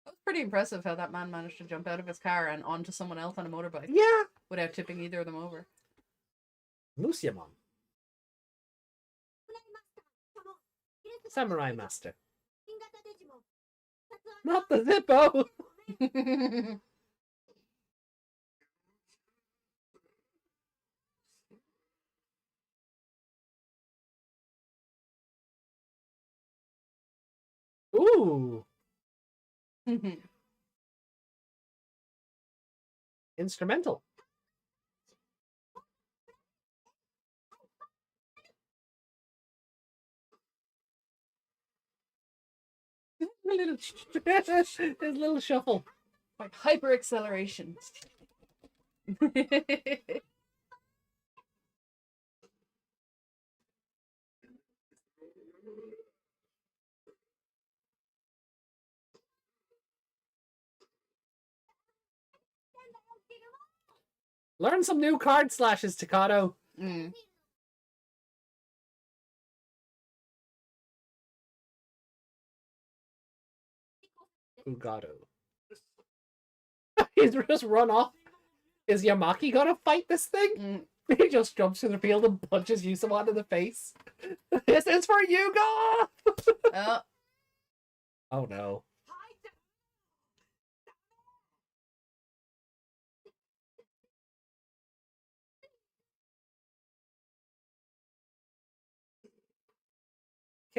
was pretty impressive how that man managed to jump out of his car and onto someone else on a motorbike. Yeah. Without tipping either of them over. Musyamon. Samurai Master. Not the Zippo! Ooh! Instrumental. His little shuffle. Like hyper acceleration. Learn some new card slashes, Takato. Ugato. He's just run off. Is Yamaki gonna fight this thing? He just jumps to the field and punches Yusamon in the face. This is for Yuga! Oh no.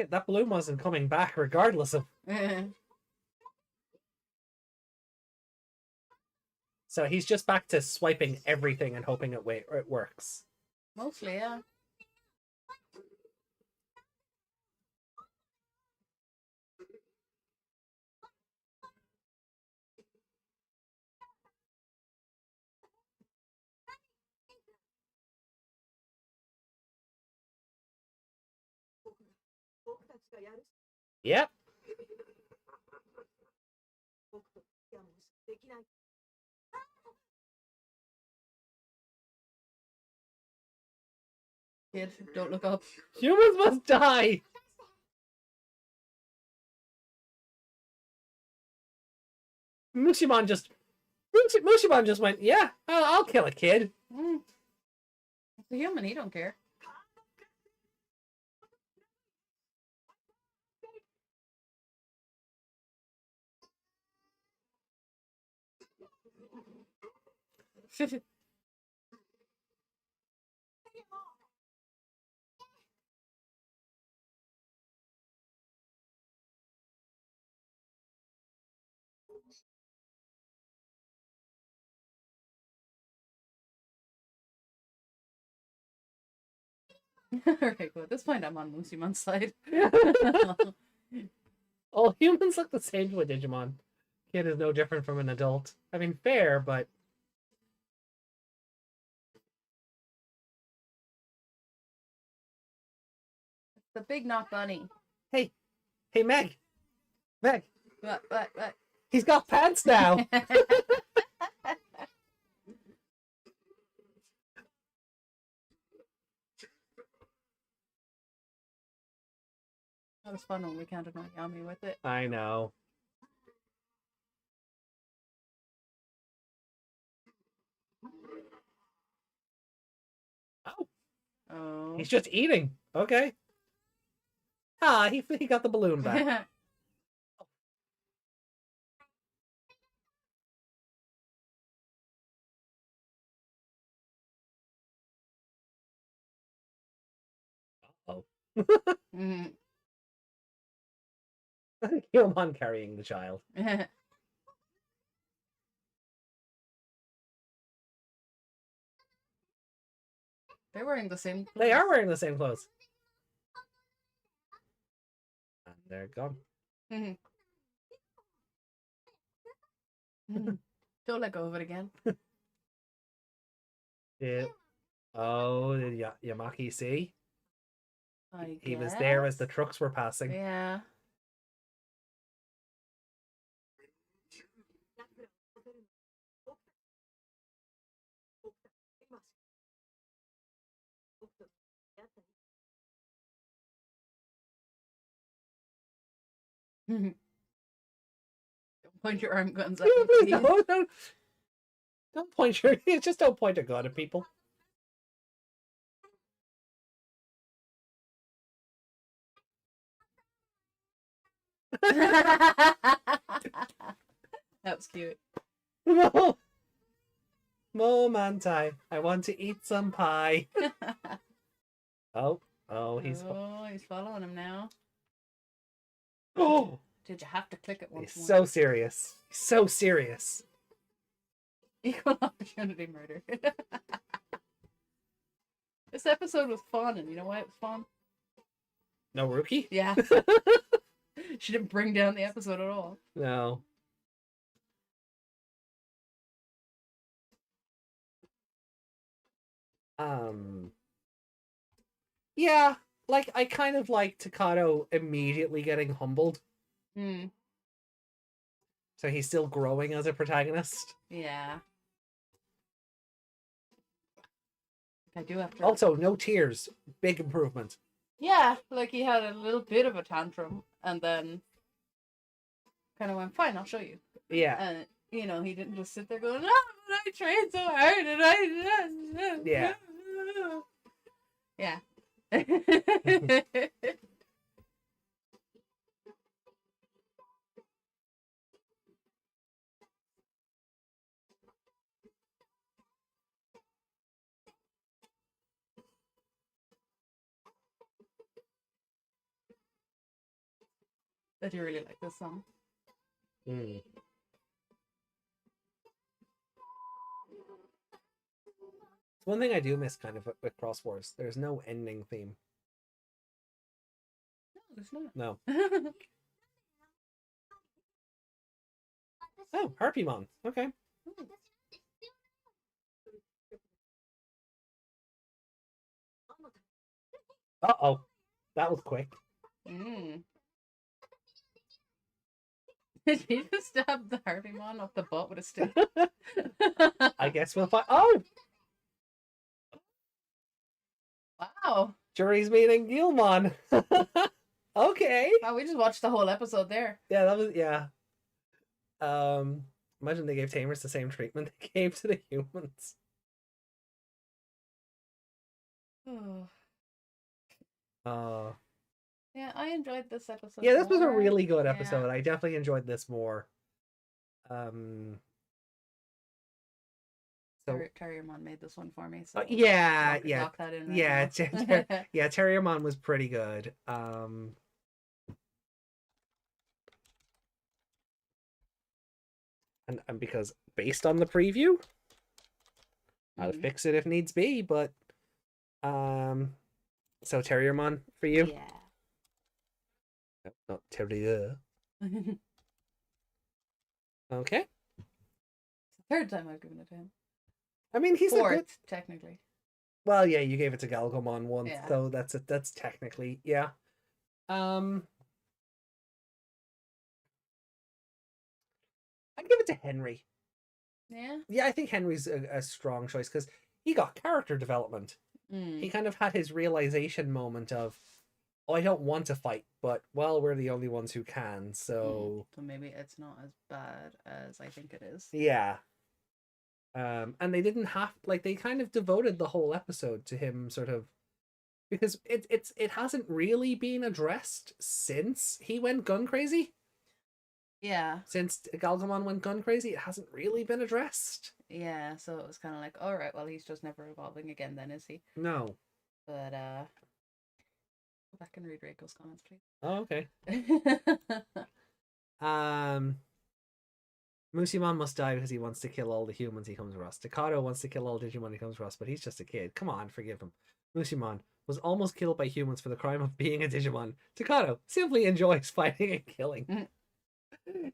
That balloon wasn't coming back regardless of... So he's just back to swiping everything and hoping it works. Mostly, yeah. Yep. Kid, don't look up. Humans must die! Mushimon just went, yeah, I'll kill a kid. It's a human, he don't care. Alright, well, at this point I'm on Mushimon's side. All humans look the same to a Digimon. Kid is no different from an adult. I mean, fair, but... The big knock bunny. Hey, Meg. Meg. What? He's got pants now. That was fun when we counted my Yami with it. I know. Oh. He's just eating. Okay. Ah, he got the balloon back. Oh. Gilmon carrying the child. They're wearing the same clothes. They are wearing the same clothes. They're gone. Don't let go of it again. Yeah. Oh, did Yamaki see? He was guess. there as the trucks were passing. Yeah. Don't point your arm guns at me. No. Don't point your just don't point a gun at people. That was cute. Momentai. I want to eat some pie. He's following him now. Oh! Did you have to click it once He's more? so serious. So serious. Equal opportunity murder. This episode was fun, and you know why it was fun? No Ruki? Yeah. She didn't bring down the episode at all. No. Yeah, like I kind of like Takato immediately getting humbled. So he's still growing as a protagonist. Yeah. I do have to. Also, no tears. Big improvement. Yeah, like he had a little bit of a tantrum and then kind of went, fine, I'll show you. Yeah. And, you know, he didn't just sit there going, oh, but I trained so hard and I... Yeah. Yeah. I do really like this song. It's one thing I do miss kind of with Cross Wars. There's no ending theme. No, there's not. No. Oh, Harpymon. Okay. Uh-oh. That was quick. Did he just stab the Harpymon off the butt with a stick? I guess we'll find. Oh! Wow. Jury's meeting Gilmon. Okay. Wow, we just watched the whole episode there. Yeah, that was yeah. Imagine they gave Tamers the same treatment they gave to the humans. Yeah, I enjoyed this episode. Yeah, this was a really good episode. Yeah. I definitely enjoyed this more. So Terriermon made this one for me. So yeah. Lock that in right yeah, Terriermon was pretty good. And because based on the preview, I'll fix it if needs be, but so Terriermon for you? Yeah. Not Terrier. Okay. It's the third time I've given it to him. I mean, he's fourth, a good... technically. Well, yeah, you gave it to Galgomon once, yeah. So that's technically, yeah. I'd give it to Henry. Yeah? Yeah, I think Henry's a strong choice because he got character development. He kind of had his realization moment of, oh, I don't want to fight, but, well, we're the only ones who can, so... So maybe it's not as bad as I think it is. Yeah. And they didn't have, like, they kind of devoted the whole episode to him sort of... Because it hasn't really been addressed since he went gun crazy. Yeah. Since Galgomon went gun crazy, it hasn't really been addressed. Yeah, so it was kind of like, all right, well, he's just never evolving again then, is he? No. But, go back and read Reiko's comments, please. Oh, okay. Musimon must die because he wants to kill all the humans he comes across. Takato wants to kill all Digimon he comes across, but he's just a kid. Come on, forgive him. Musimon, was almost killed by humans for the crime of being a Digimon. Takano simply enjoys fighting and killing.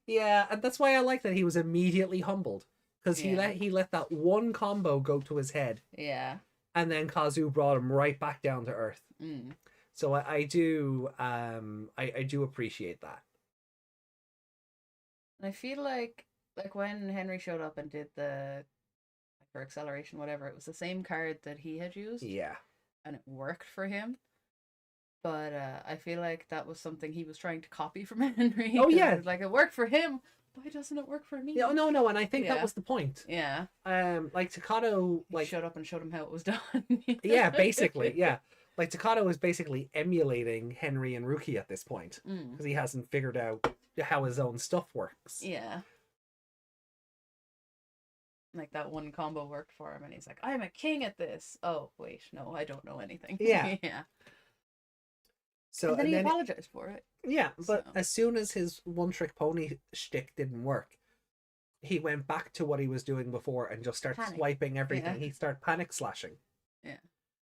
Yeah, and that's why I like that he was immediately humbled. Because he let that one combo go to his head. Yeah. And then Kazu brought him right back down to earth. So I do appreciate that. And I feel like when Henry showed up and did the for acceleration, whatever, it was the same card that he had used. Yeah. And it worked for him. But I feel like that was something he was trying to copy from Henry. Oh yeah. It was like, it worked for him. Why doesn't it work for me? Yeah, no, and I think that was the point. Yeah. Like Takano showed up and showed him how it was done. Yeah, basically, yeah. Like Takano is basically emulating Henry and Ruki at this point. Because he hasn't figured out how his own stuff works. Yeah. Like that one combo worked for him and he's like, I'm a king at this. Oh, wait, no, I don't know anything. Yeah. Yeah. So and then he apologized for it. Yeah, but as soon as his one-trick pony shtick didn't work, he went back to what he was doing before and just started swiping everything. Yeah. He started panic slashing. Yeah.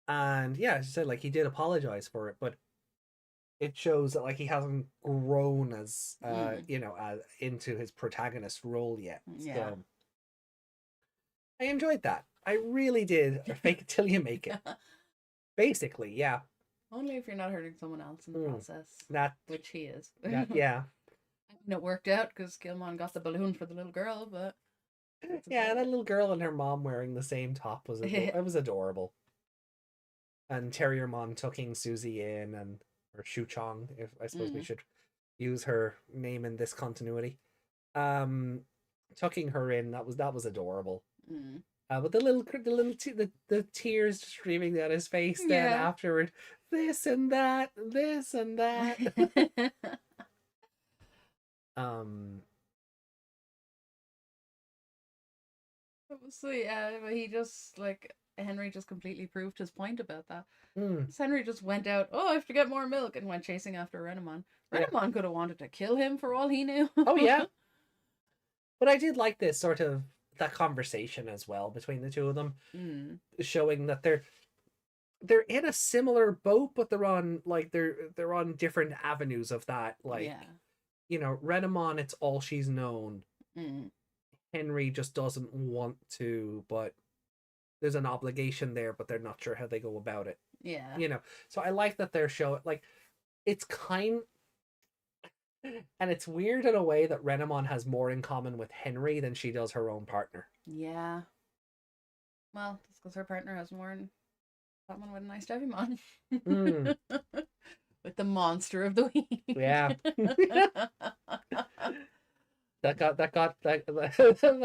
And yeah, as I said, like he did apologize for it, but it shows that like he hasn't grown as into his protagonist role yet. Yeah. So I enjoyed that. I really did. Fake it till you make it. Basically, yeah. Only if you're not hurting someone else in the process. Which he is. Yeah. And it worked out because Gilmon got the balloon for the little girl, but... Yeah, that little girl and her mom wearing the same top was it was adorable. And Terriermon tucking Susie in, or Shuchong, if I suppose we should use her name in this continuity. Tucking her in, that was adorable. But the tears streaming down his face then afterward. This and that. So yeah, but he just Henry just completely proved his point about that. Henry just went out, I have to get more milk, and went chasing after Renamon. Renamon could have wanted to kill him for all he knew. Oh yeah. But I did like this sort of that conversation as well between the two of them, showing that they're in a similar boat, but they're on they're on different avenues of that. Renamon, it's all she's known. Henry just doesn't want to, but there's an obligation there, but they're not sure how they go about it. Yeah. So I like that they're showing it's and it's weird in a way that Renamon has more in common with Henry than she does her own partner. Yeah. Well, that's because her partner has more in common with a nice Digimon. With the monster of the week. Yeah. that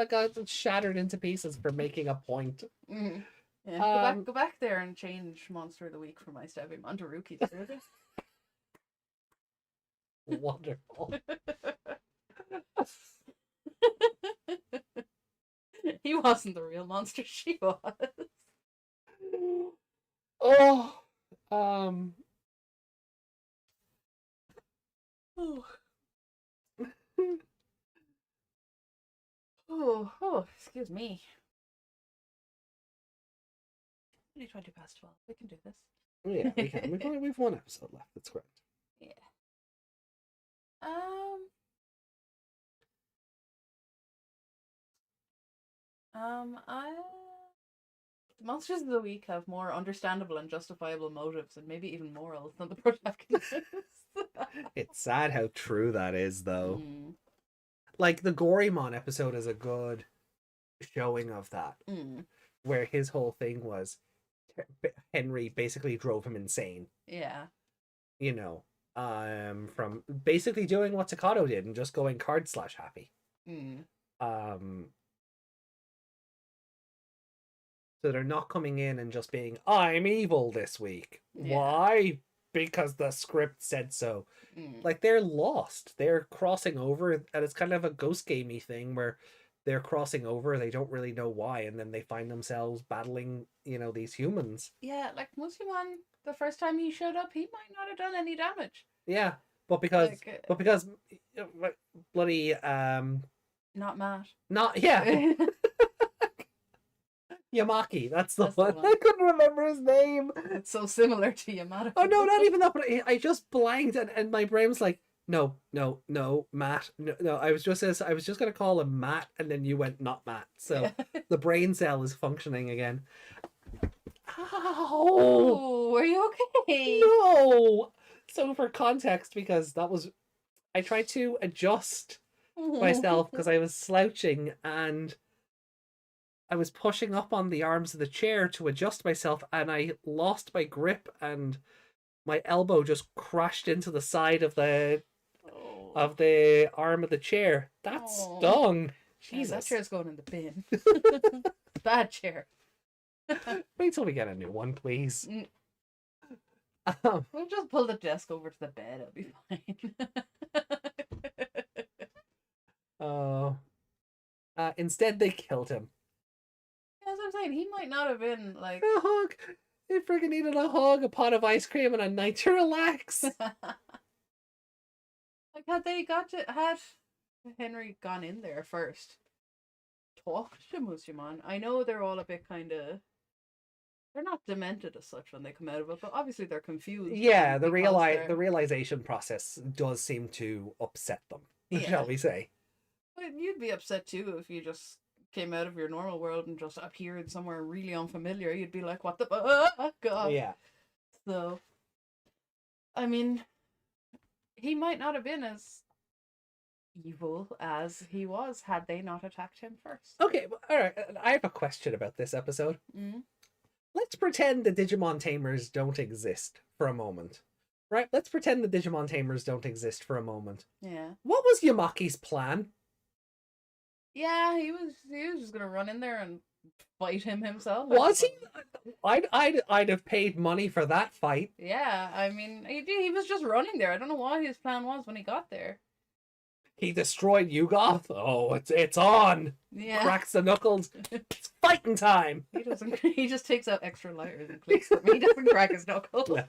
got shattered into pieces for making a point. Yeah. Go back there and change monster of the week from my Digimon to Ruki. Wonderful. He wasn't the real monster, she was. Oh, excuse me. 20 past 12. We can do this. Yeah, we can. We've one episode left. That's correct. Yeah. The monsters of the week have more understandable and justifiable motives, and maybe even morals than the protagonists. It's sad how true that is, though. Like the Gorymon episode is a good showing of that, where his whole thing was Henry basically drove him insane. Yeah. From basically doing what Takano did and just going /happy. So they're not coming in and just being, I'm evil this week. Yeah. Why? Because the script said so. Like, they're lost. They're crossing over, and it's kind of a ghost gamey thing where they're crossing over, they don't really know why, and then they find themselves battling, these humans. Yeah, like Musimon, the first time he showed up, he might not have done any damage. Yeah, but because bloody not Matt. Not yeah. Yamaki, that's the That's the one. one. I couldn't remember his name. It's so similar to Yamato. Oh no, not even that, but I just blanked and my brain was like, no, Matt. No. I was just gonna call him Matt, and then you went not Matt. So the brain cell is functioning again. Ow! Oh, are you okay? No! So for context, because I tried to adjust myself because I was slouching and I was pushing up on the arms of the chair to adjust myself, and I lost my grip and my elbow just crashed into the side of the arm of the chair. That stung. Jesus. Yeah, that chair's going in the bin. Bad chair. Wait till we get a new one, please. We'll just pull the desk over to the bed. It'll be fine. Instead, they killed him. As I'm saying, he might not have been like a hug. He freaking needed a hug, a pot of ice cream, and a night to relax. Like, had Henry gone in there first, talked to Musimon. I know they're all a bit kind of. They're not demented as such when they come out of it, but obviously they're confused. Yeah, the realization process does seem to upset them, shall we say. But you'd be upset too if you just came out of your normal world and just appeared somewhere really unfamiliar. You'd be like, what the fuck? Yeah. So, I mean, he might not have been as evil as he was had they not attacked him first. Okay, all right. I have a question about this episode. Mm-hmm. Let's pretend the Digimon Tamers don't exist for a moment. Right? Let's pretend the Digimon Tamers don't exist for a moment. Yeah. What was Yamaki's plan? Yeah, he was just gonna run in there and fight him himself. Was he? I'd have paid money for that fight. Yeah, I mean, he was just running there. I don't know what his plan was when he got there. He destroyed Yugoth. Oh, it's on. Yeah. Cracks the knuckles. It's fighting time. He doesn't. He just takes out extra lighters and clicks for me. He doesn't crack his knuckles. No.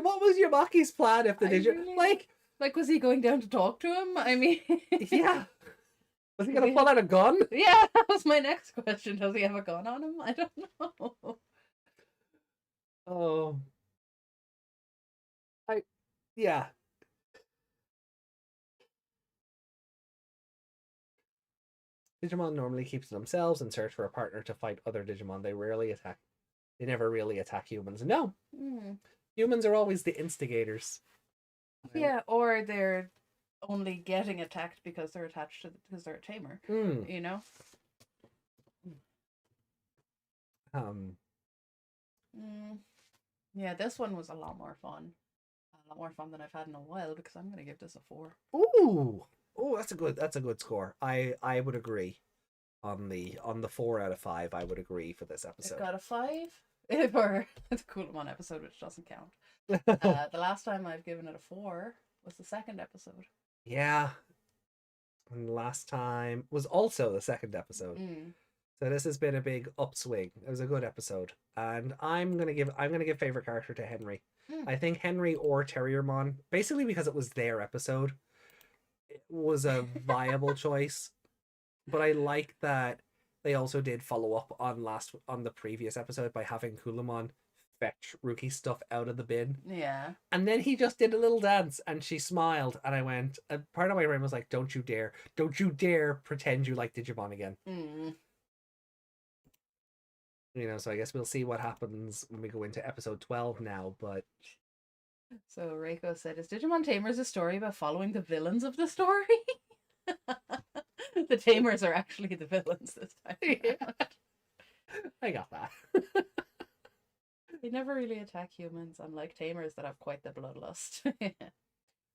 What was Yamaki's plan if the Digimon like was he going down to talk to him? I mean, yeah. Was he gonna pull out a gun? Yeah, that was my next question. Does he have a gun on him? I don't know. Oh. Yeah. Digimon normally keep to themselves and search for a partner to fight other Digimon. They never really attack humans. No. Humans are always the instigators. Yeah, or they're only getting attacked because they're attached to because they're a tamer. You know? Yeah, this one was a lot more fun. A lot more fun than I've had in a while because I'm gonna give this a 4. Ooh, that's a good score. I would agree on the 4 out of 5. I would agree for this episode. It got a 5 for the Coolmon episode, which doesn't count. The last time I've given it a 4 was the second episode. Yeah, and last time was also the second episode. So this has been a big upswing. It was a good episode, and I'm gonna give favorite character to Henry. I think Henry or Terriermon, basically because it was their episode, it was a viable choice. But I like that they also did follow up on the previous episode by having Coolmon fetch Ruki stuff out of the bin. Yeah. And then he just did a little dance and she smiled and I went, part of my brain was like, don't you dare pretend you like Digimon again. You know, so I guess we'll see what happens when we go into episode 12 now, but... So Reiko said, is Digimon Tamers a story about following the villains of the story? The Tamers are actually the villains this time. Yeah. I got that. They never really attack humans, unlike Tamers that have quite the bloodlust.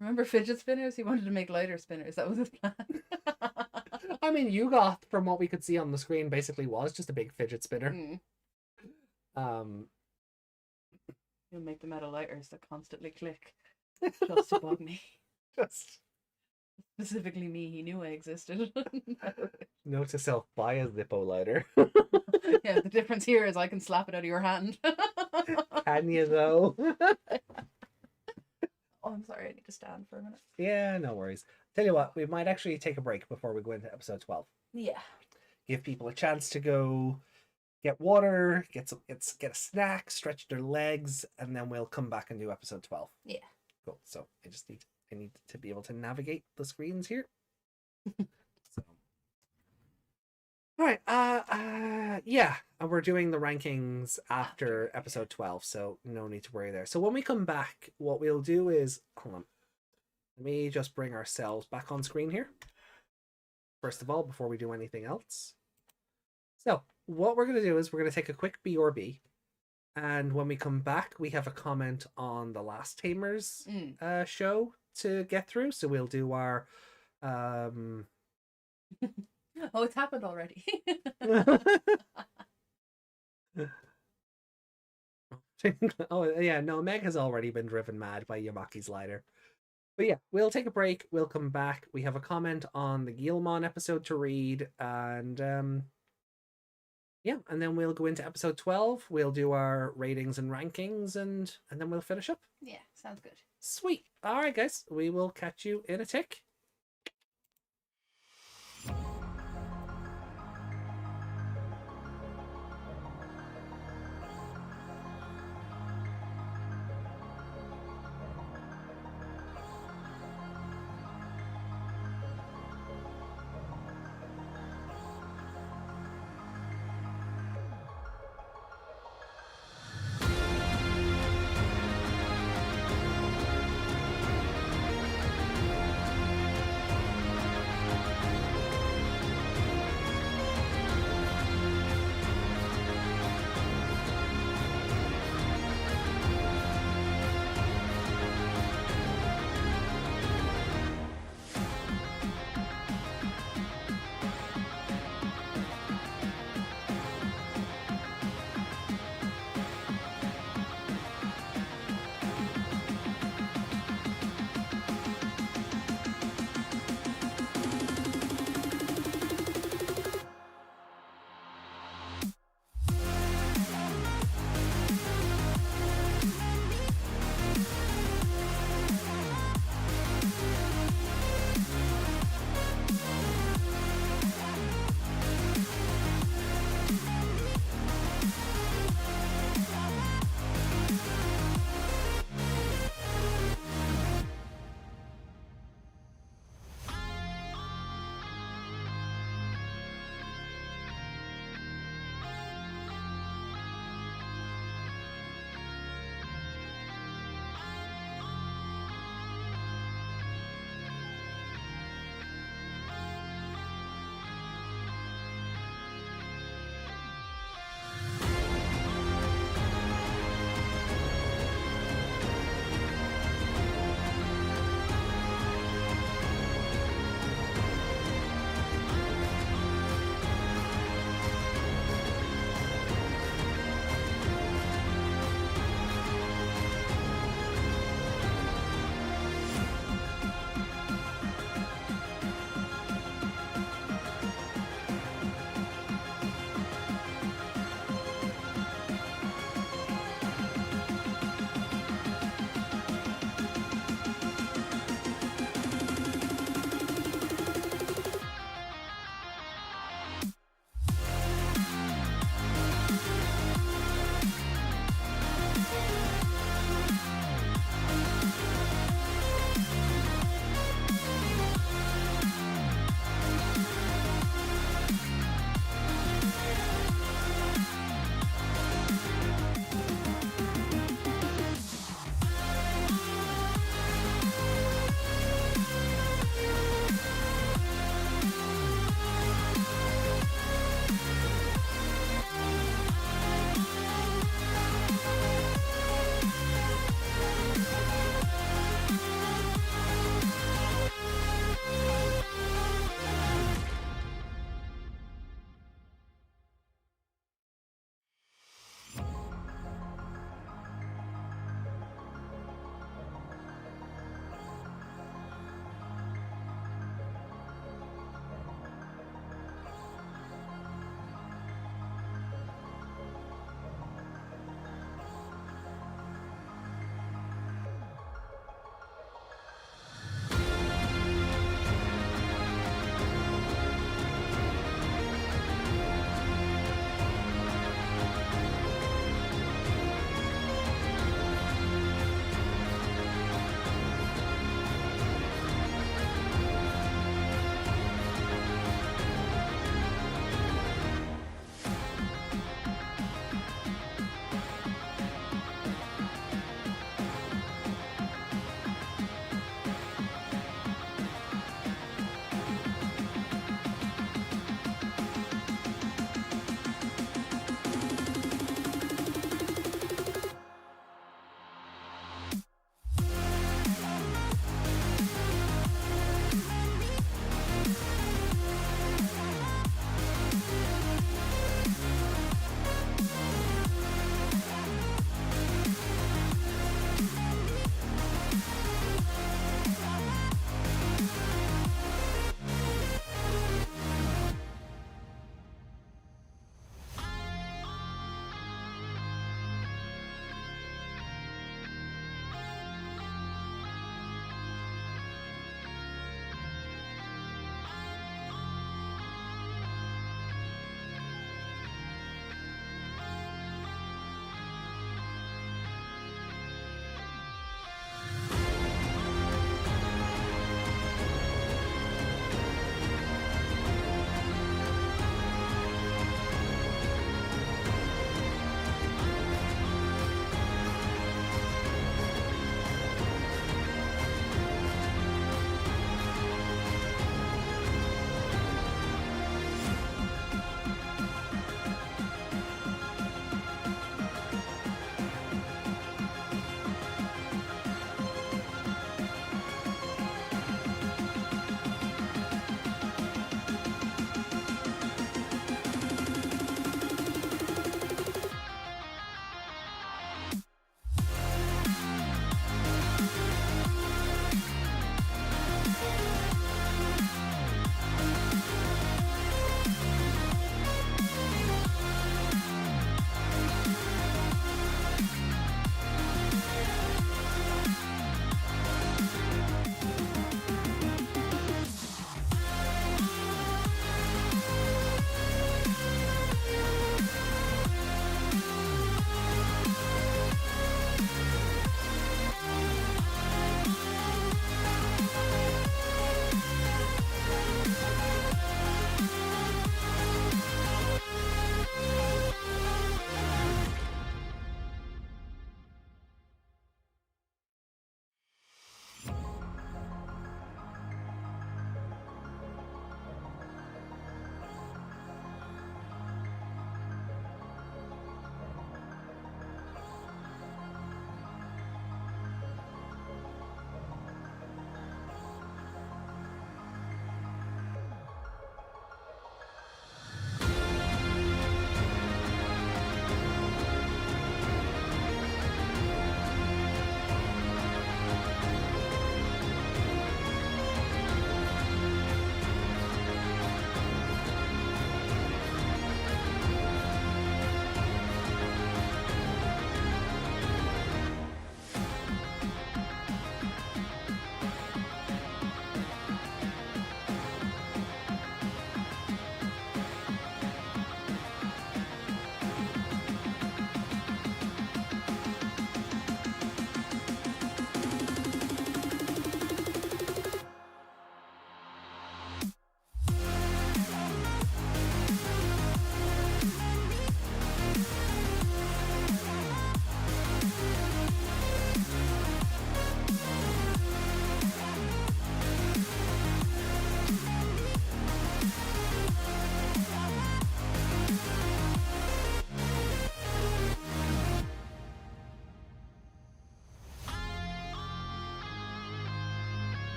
Remember fidget spinners? He wanted to make lighter spinners. That was his plan. I mean, Yugoth, from what we could see on the screen, basically was just a big fidget spinner. He'll make them out of lighters that constantly click. Just to bug me. Just... Specifically me, he knew I existed. Note to self, buy a Zippo lighter. Yeah, the difference here is I can slap it out of your hand. Can you though? Oh, I'm sorry. I need to stand for a minute. Yeah, no worries. Tell you what, we might actually take a break before we go into episode 12. Yeah. Give people a chance to go get water, get a snack, stretch their legs, and then we'll come back and do episode 12. Yeah. Cool. So I need to be able to navigate the screens here. So. All right. Yeah, and we're doing the rankings after episode 12, so no need to worry there. So when we come back, what we'll do is, hold on. Let me just bring ourselves back on screen here. First of all, before we do anything else. So what we're going to do is we're going to take a quick BRB. And when we come back, we have a comment on the last Tamers show to get through. So we'll do our... Oh, it's happened already. Oh, yeah, no, Meg has already been driven mad by Yamaki's lighter. But yeah, we'll take a break. We'll come back. We have a comment on the Digimon episode to read. And yeah, and then we'll go into episode 12. We'll do our ratings and rankings, and then we'll finish up. Yeah, sounds good. Sweet. All right, guys. We will catch you in a tick.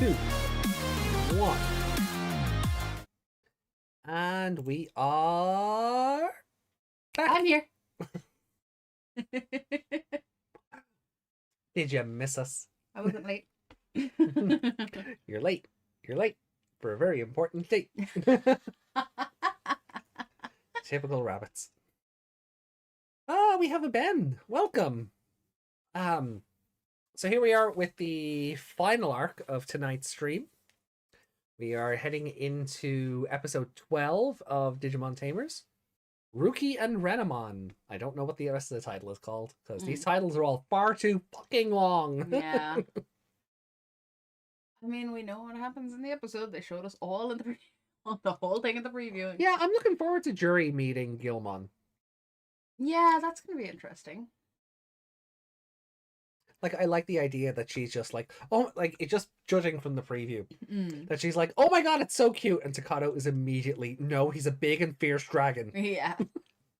2, 1. And we are back. I'm here. Did you miss us? I wasn't late. You're late. You're late for a very important date. Typical rabbits. Ah, we have a Ben. Welcome. So here we are with the final arc of tonight's stream. We are heading into episode 12 of Digimon Tamers. Ruki and Renamon. I don't know what the rest of the title is called, because these titles are all far too fucking long. Yeah. I mean, we know what happens in the episode. They showed us all in the whole thing in the preview. Yeah, I'm looking forward to Jury meeting Gilmon. Yeah, that's going to be interesting. Like, I like the idea that she's just like, oh, like, it just judging from the preview, that she's like, oh my god, it's so cute. And Takato is immediately, no, he's a big and fierce dragon. Yeah.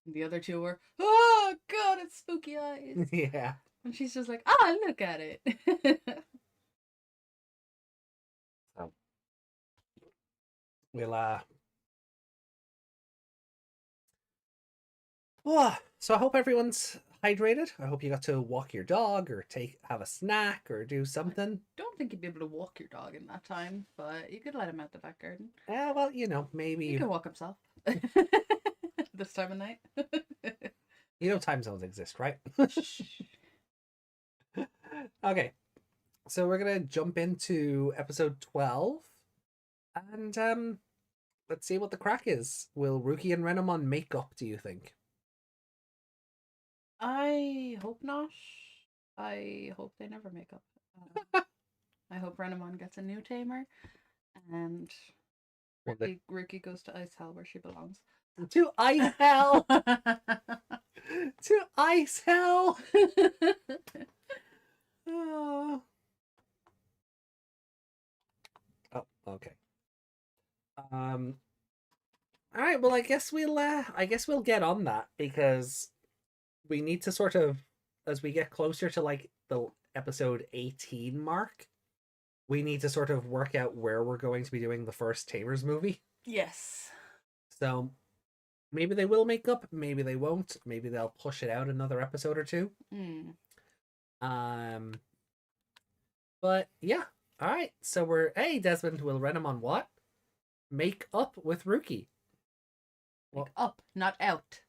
The other two were, oh god, it's spooky eyes. Yeah. And she's just like, ah, look at it. So, we'll, so I hope everyone's hydrated. I hope you got to walk your dog or have a snack or do something. Don't think you'd be able to walk your dog in that time, but you could let him out the back garden. Yeah, well, you know, maybe he can walk himself. This time of night. You know time zones exist, right? Okay. So we're gonna jump into episode 12. And let's see what the crack is. Will Ruki and Renamon make up, do you think? I hope not. I hope they never make up. I hope Renamon gets a new tamer, and Ruki goes to Ice Hell where she belongs. To Ice Hell! To Ice Hell! Oh, okay. All right. Well, I guess we'll get on that, because we need to sort of, as we get closer to like the episode 18 mark, we need to sort of work out where we're going to be doing the first Tamers movie. Yes. So maybe they will make up, maybe they won't, maybe they'll push it out another episode or two. But yeah. All right. So hey, Desmond, will Renamon what? Make up with Ruki. Well, up, not out.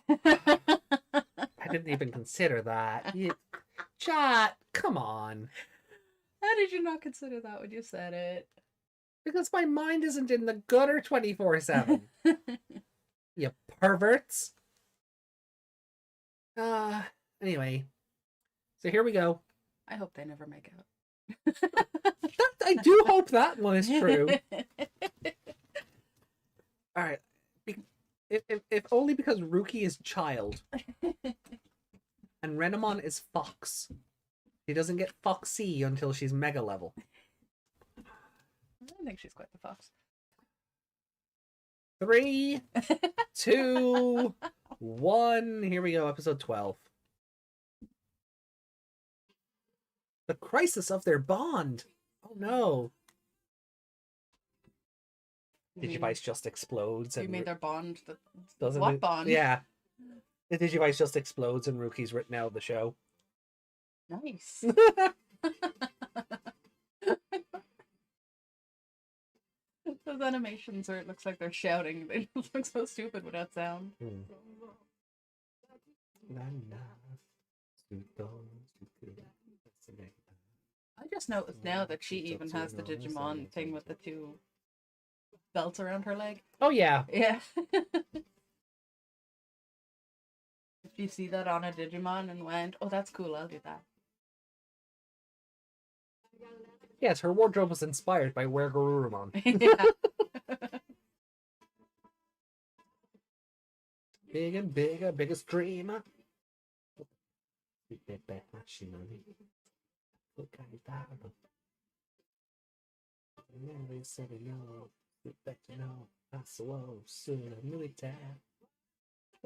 I didn't even consider that. Chat, come on. How did you not consider that when you said it? Because my mind isn't in the gutter 24/7. You perverts. Anyway. So here we go. I hope they never make out. I do hope that one is true. Alright. If only because Ruki is child. And Renamon is Fox. She doesn't get Foxy until she's mega level. I think she's quite the fox. 3, 2, 1. Here we go, episode 12. The crisis of their bond. Oh no. Digivice just explodes. You mean their bond? Doesn't what bond? Yeah. The Digivice just explodes and Ruki's written out of the show. Nice. Those animations where it looks like they're shouting, they look so stupid without sound. I just noticed now that she even has the Digimon thing with the two belts around her leg. Oh yeah. Yeah. Did you see that on a Digimon and went, oh, that's cool, I'll do that. Yes, her wardrobe was inspired by Where Garurumon. Yeah. Big and bigger, biggest dreamer. Do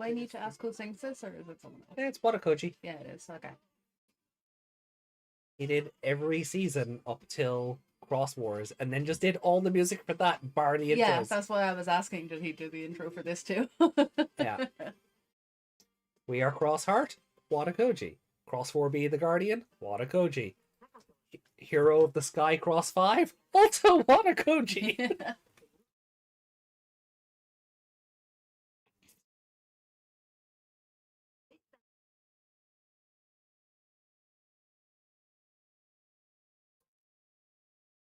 I need to ask who sings this, or is it someone else? Yeah, it's Watakoji. Yeah, it is. Okay. He did every season up till Cross Wars and then just did all the music for that, bar the intros. Yeah, that's why I was asking, did he do the intro for this too? Yeah. We are Cross Heart, Watakoji. Cross 4B the Guardian, Watakoji. Hero of the Sky Cross 5, also Watakoji.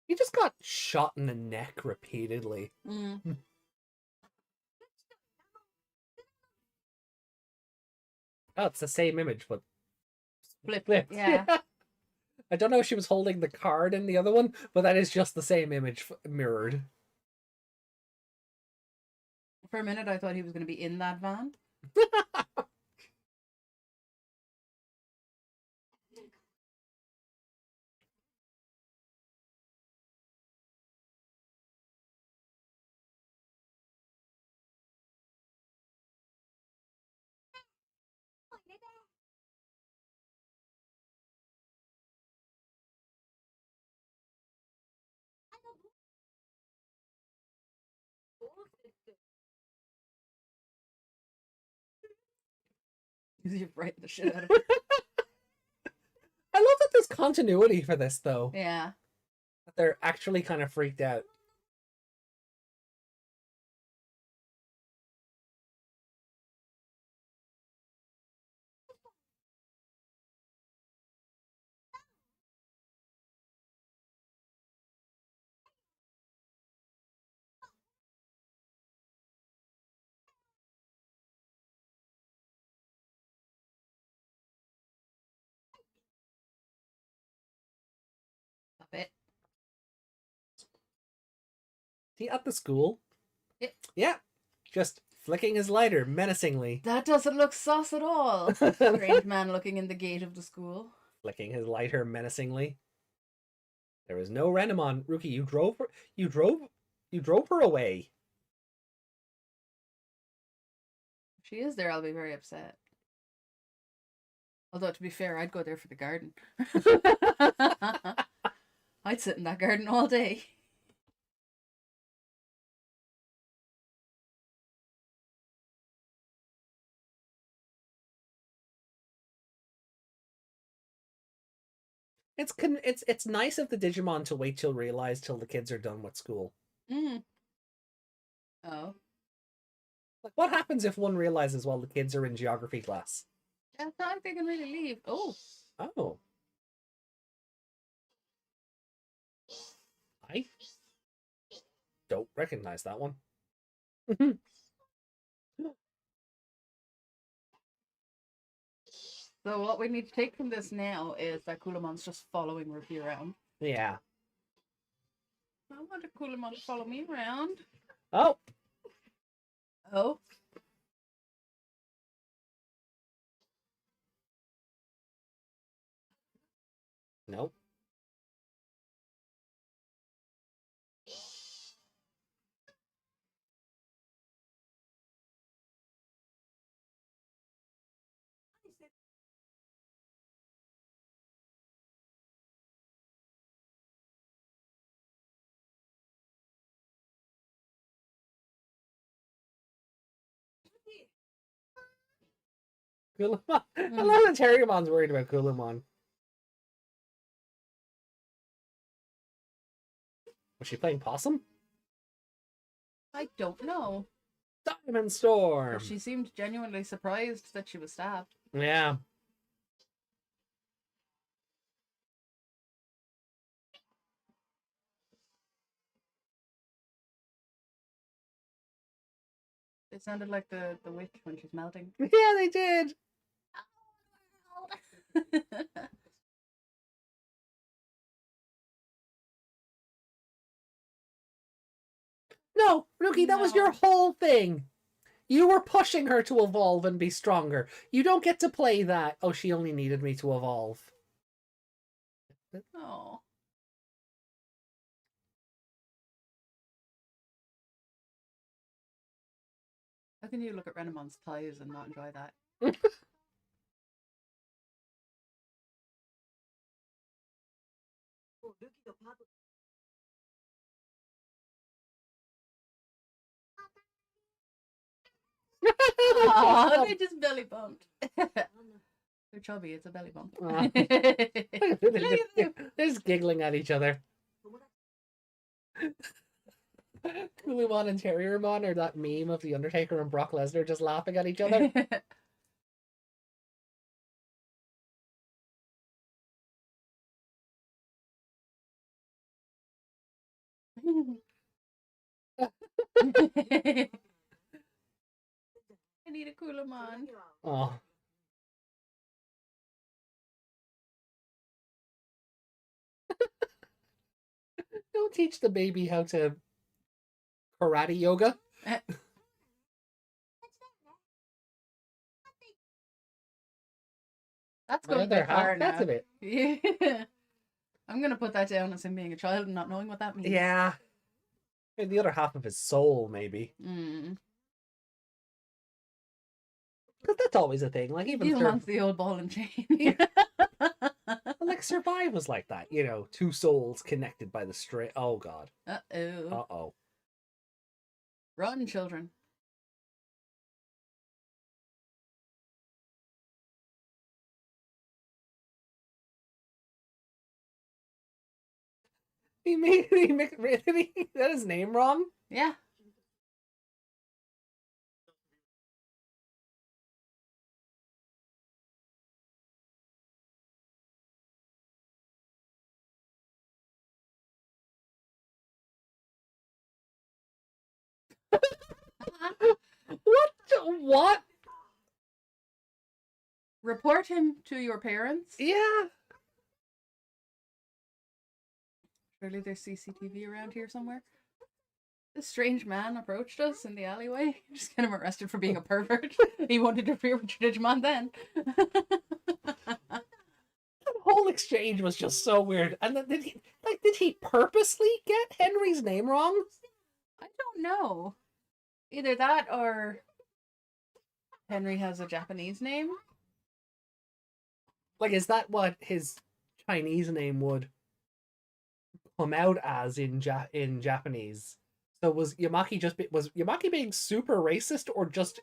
He just got shot in the neck repeatedly. Mm. Oh, it's the same image, but flipped. Yeah. I don't know if she was holding the card in the other one, but that is just the same image mirrored. For a minute, I thought he was going to be in that van. You're right the shit out of it. I love that there's continuity for this, though. Yeah. They're actually kind of freaked out. A bit. He at the school? Yep. Yeah. Just flicking his lighter menacingly. That doesn't look sus at all. Strange man looking in the gate of the school. Flicking his lighter menacingly. There was no Renamon. Ruki, you drove her away. If she is there, I'll be very upset. Although, to be fair, I'd go there for the garden. I'd sit in that garden all day. It's nice of the Digimon to wait till realize till the kids are done with school. Mm. Oh. Like, what happens if one realizes while the kids are in geography class? I thought they can really leave. Oh. Oh. I don't recognize that one. So what we need to take from this now is that Kulamon's just following Ruki around. Yeah. I want a Kulamon to follow me around. Oh. Oh. Nope. Kulamon. I love that Terriermon's worried about Kulamon. Was she playing possum? I don't know. Diamond Storm. But she seemed genuinely surprised that she was stabbed. Yeah. It sounded like the witch when she's melting. Yeah, they did. No, Ruki, that was your whole thing. You were pushing her to evolve and be stronger. You don't get to play that. Oh, she only needed me to evolve. Oh. How can you look at Renamon's thighs and not enjoy that? Oh, they just belly bumped. They're chubby. It's a belly bump. They're just giggling at each other. Kulumon and Terriermon are that meme of the Undertaker and Brock Lesnar just laughing at each other. I need a Kulumon. Oh. Don't teach the baby how to karate yoga. That's going a bit far now. That's a bit. Yeah. I'm gonna put that down as him being a child and not knowing what that means. Yeah. The other half of his soul, maybe. Because that's always a thing. Like even wants the old ball and chain. Like Survive was like that, you know, two souls connected by the string. Oh god. Uh-oh. Run, children. He made that his name wrong? Yeah. What? Report him to your parents? Yeah. Surely there's CCTV around here somewhere. This strange man approached us in the alleyway. Just get him arrested for being a pervert. He won't interfere with your Digimon then. That whole exchange was just so weird. And then did he purposely get Henry's name wrong? I don't know. Either that or Henry has a Japanese name. Like, is that what his Chinese name would come out as in Japanese? So was Yamaki being super racist or just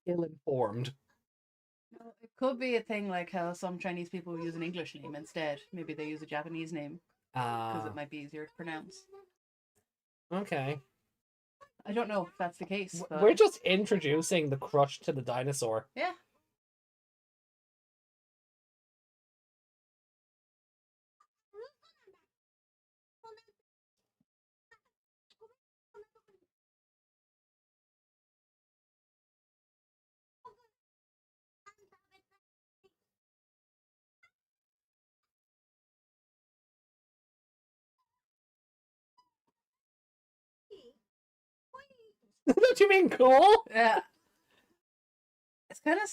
ill-informed? No, it could be a thing like how some Chinese people use an English name instead. Maybe they use a Japanese name because it might be easier to pronounce. Okay. I don't know if that's the case. But... We're just introducing the crush to the dinosaur. Yeah. Don't you mean cool? Yeah. It's kind of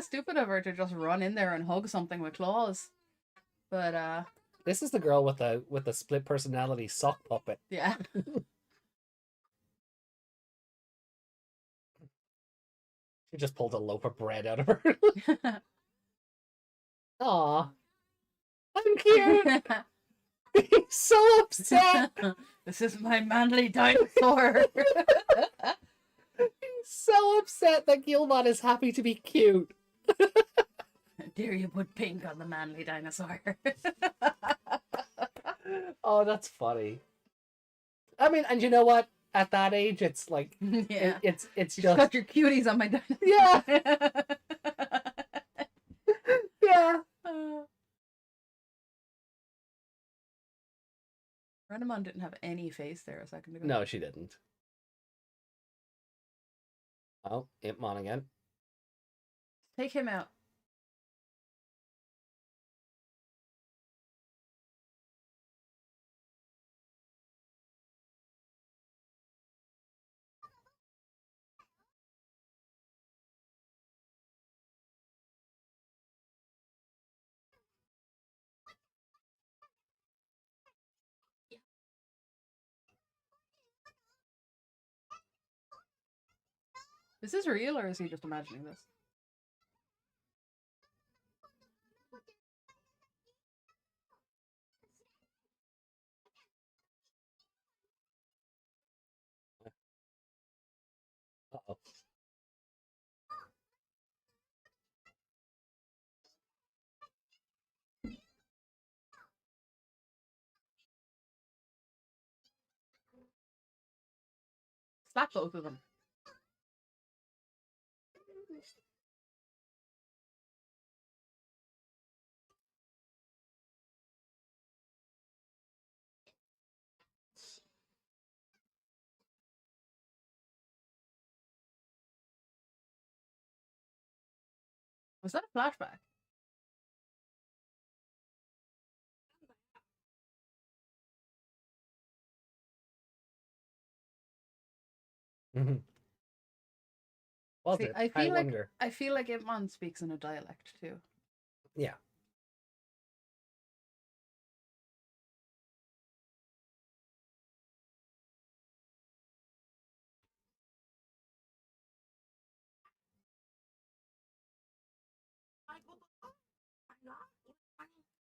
stupid of her to just run in there and hug something with claws. But this is the girl with the split personality sock puppet. Yeah. She just pulled a loaf of bread out of her. Aw. I'm cute. He's so upset. This is my manly dinosaur. He's so upset that Gilmon is happy to be cute. Dare you put pink on the manly dinosaur? Oh, that's funny. I mean, and you know what? At that age, it's like, yeah, it's just got your cuties on my dinosaur. Yeah. Yeah. Renamon didn't have any face there a second ago. No, she didn't. Oh, Impmon again. Take him out. Is this real or is he just imagining this? Uh-oh. slap both of them. Was that a flashback? Was it? I wonder. I feel like Ipman speaks in a dialect too. Yeah.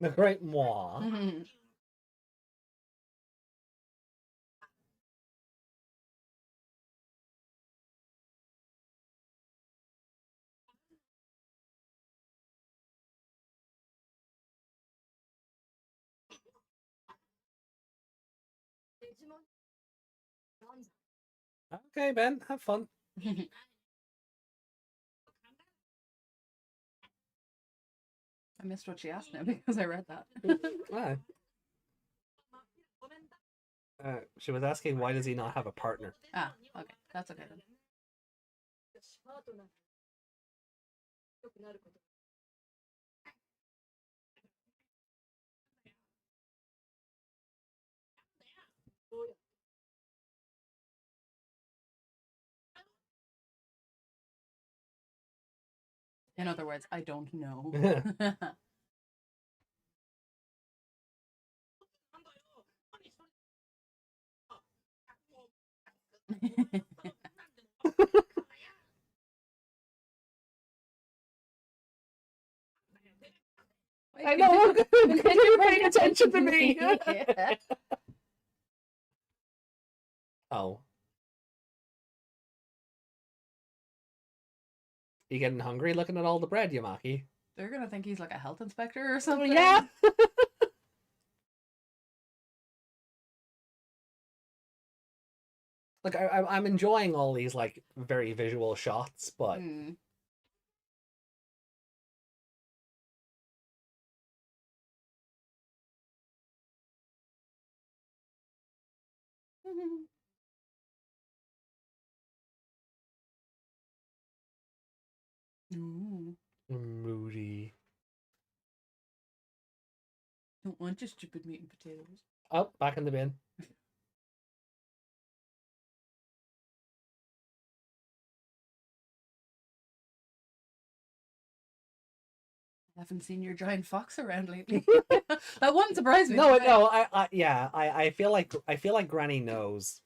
The great moi. Okay, Ben, have fun. I missed what she asked now because I read that. She was asking why does he not have a partner? Ah, okay. That's okay then. In other words, I don't know. I know. Continue paying attention to me. Yeah. Oh. You getting hungry looking at all the bread, Yamaki? They're gonna think he's like a health inspector or something. Yeah. Like I'm enjoying all these like very visual shots, but moody. Don't want your stupid meat and potatoes. Oh, back in the bin. I haven't seen your giant fox around lately. That wouldn't surprise me. No, no, I feel like Granny knows.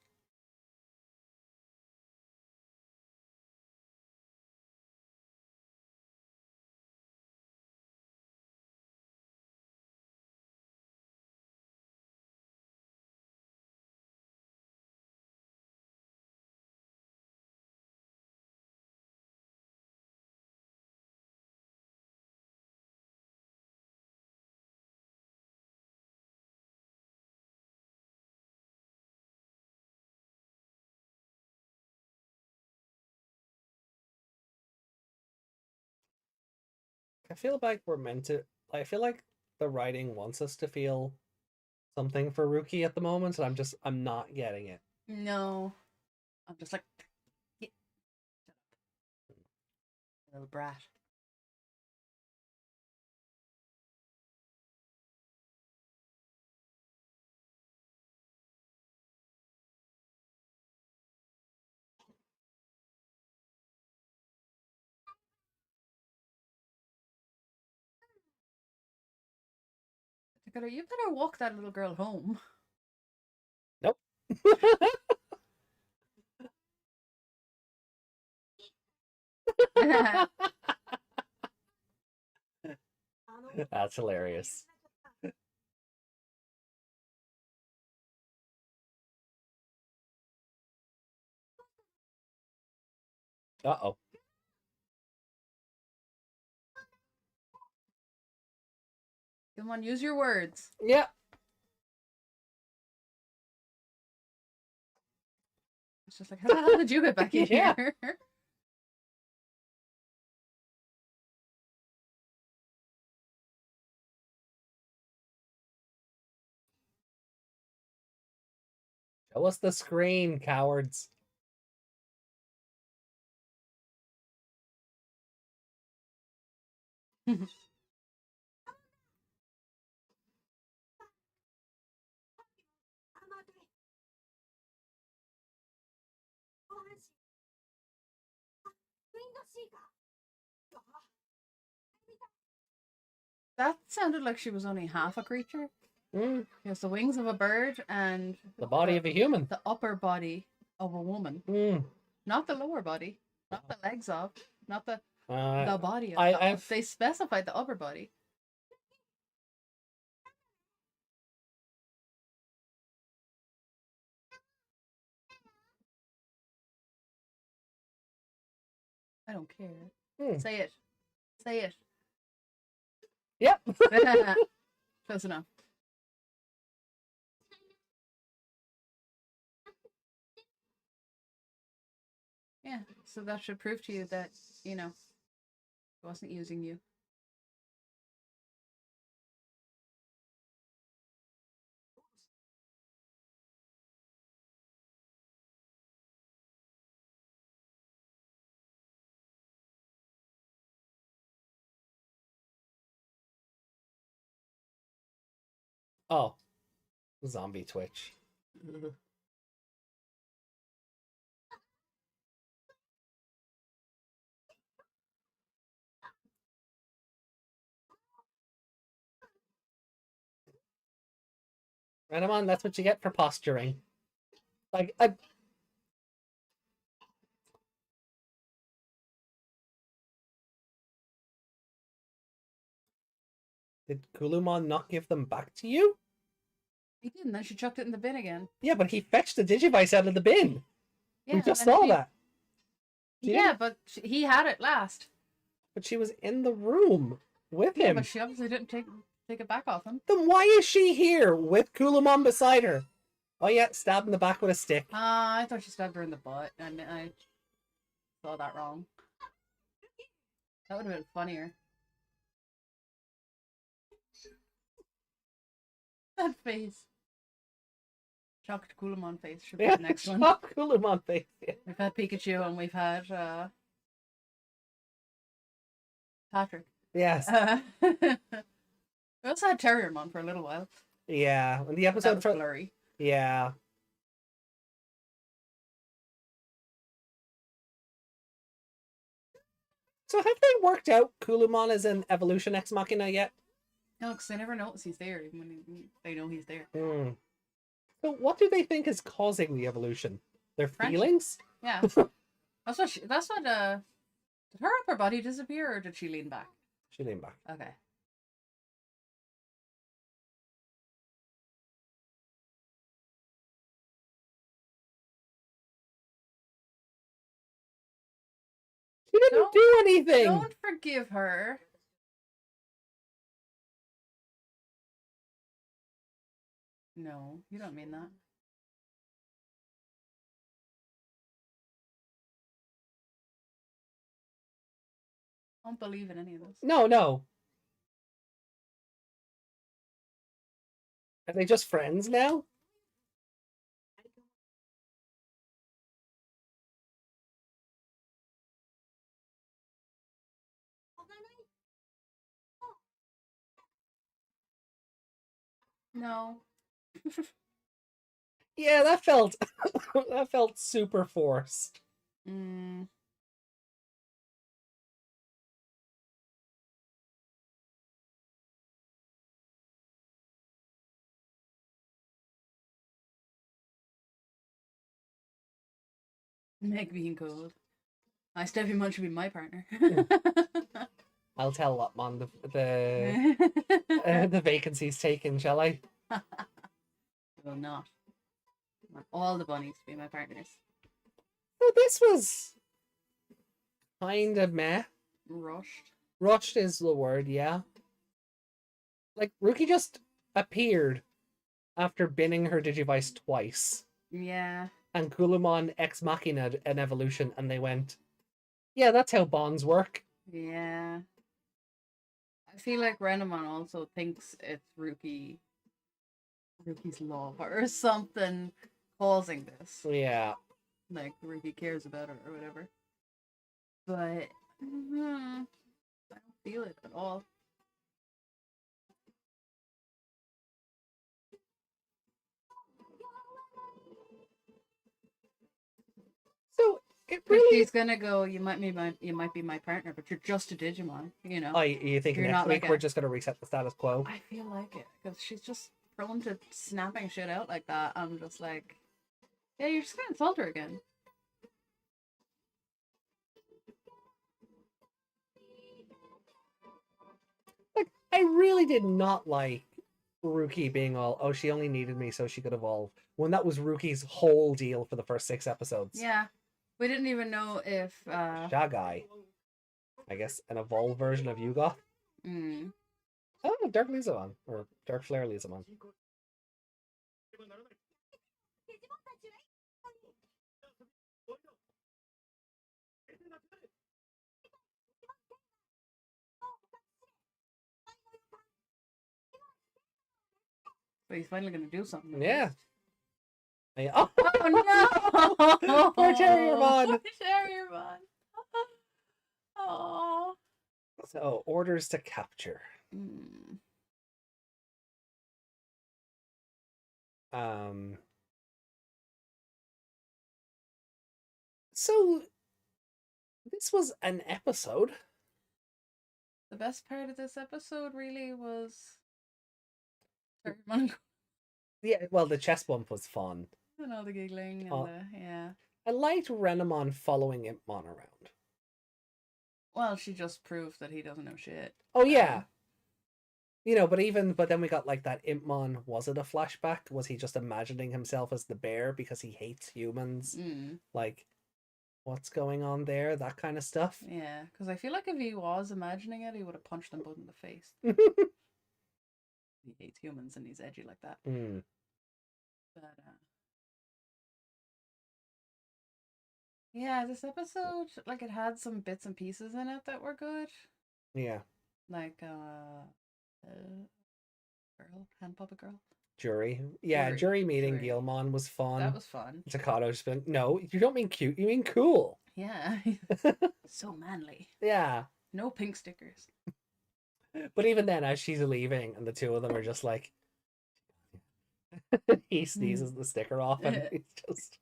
I feel like we're meant to. I feel like the writing wants us to feel something for Ruki at the moment, and I'm not getting it. No, I'm just like, yeah. Shut up, little brat. You better walk that little girl home. Nope. That's hilarious. Uh-oh. Come on, use your words. Yeah. It's just like, how the hell did you get back in Yeah. here? Show us the screen, cowards. That sounded like she was only half a creature. Mm. She has the wings of a bird and The body of a human. The upper body of a woman. Mm. Not the lower body. Not the legs of. Not the body of. They specified the upper body. I don't care. Say it. Say it. Yep. Close enough. Yeah, so that should prove to you that, you know, he wasn't using you. Oh. Zombie Twitch. Renamon, that's what you get for posturing. Like, did Kulumon not give them back to you? He didn't, then she chucked it in the bin again. Yeah, but he fetched the Digivice out of the bin. Yeah, we just saw that. Yeah, but he had it last. But she was in the room with him. But she obviously didn't take it back off him. Then why is she here with Kulumon beside her? Oh yeah, stab in the back with a stick. I thought she stabbed her in the butt. I saw that wrong. That would have been funnier. That face. Shocked Kulumon face should be the next one. Shocked Kulumon face. Yeah. We've had Pikachu and we've had Patrick. Yes. We also had Terriermon for a little while. Yeah, when the episode was blurry. Yeah. So have they worked out Kulumon as an evolution ex machina yet? No, because they never notice he's there, even when they know he's there. So what do they think is causing the evolution? Their feelings? Yeah. That's what did her upper body disappear, or did she lean back? She leaned back. Okay. She didn't do anything! Don't forgive her. No, you don't mean that. I don't believe in any of this. No. Are they just friends now? No. Yeah, that felt that felt super forced. Meg being cold. I Stevie should be my partner. I'll tell Lopmon the vacancy's taken, shall I? I will not. I want all the bunnies to be my partners. So this was kind of meh. Rushed. Rushed is the word, yeah. Like, Ruki just appeared after binning her Digivice twice. Yeah. and Gulamon Ex Machina an evolution, and they went, yeah, that's how bonds work. Yeah. I feel like Renamon also thinks it's Ruki's love or something causing this. Yeah. Like Ruki cares about her or whatever. But I don't feel it at all. So it really she's gonna go, you might be my partner, but you're just a Digimon, you know. you think you're next not week like we're just gonna reset the status quo? I feel like it, because she's just prone to snapping shit out like that. I'm just like, yeah, you're just gonna insult her again. Like, I really did not like Ruki being all, oh, she only needed me so she could evolve, when that was Ruki's whole deal for the first 6 episodes. Yeah. We didn't even know if Shagai. I guess an evolved version of Yugoth. Oh, Dark Lizamon. Or Dark Flare Lizamon. But he's finally gonna do something. Yeah. Oh no! Poor Terriermon! Poor Terriermon! Oh. So, orders to capture. So this was an episode. The best part of this episode really was yeah, well, the chest bump was fun. And all the giggling and yeah. I liked Renamon following Impmon around. Well, she just proved that he doesn't know shit. Oh yeah. You know, but then we got like that Impmon, was it a flashback? Was he just imagining himself as the bear because he hates humans? Like, what's going on there? That kind of stuff. Yeah, because I feel like if he was imagining it, he would have punched them both in the face. He hates humans and he's edgy like that. But yeah, this episode, like, it had some bits and pieces in it that were good. Yeah. Like hand puppet girl. Jury. Yeah, Jury meeting Guilmon was fun. That was fun. Takato just been, no, you don't mean cute, you mean cool. Yeah. So manly. Yeah. No pink stickers. But even then, as she's leaving, and the two of them are just like, he sneezes the sticker off, and he's just,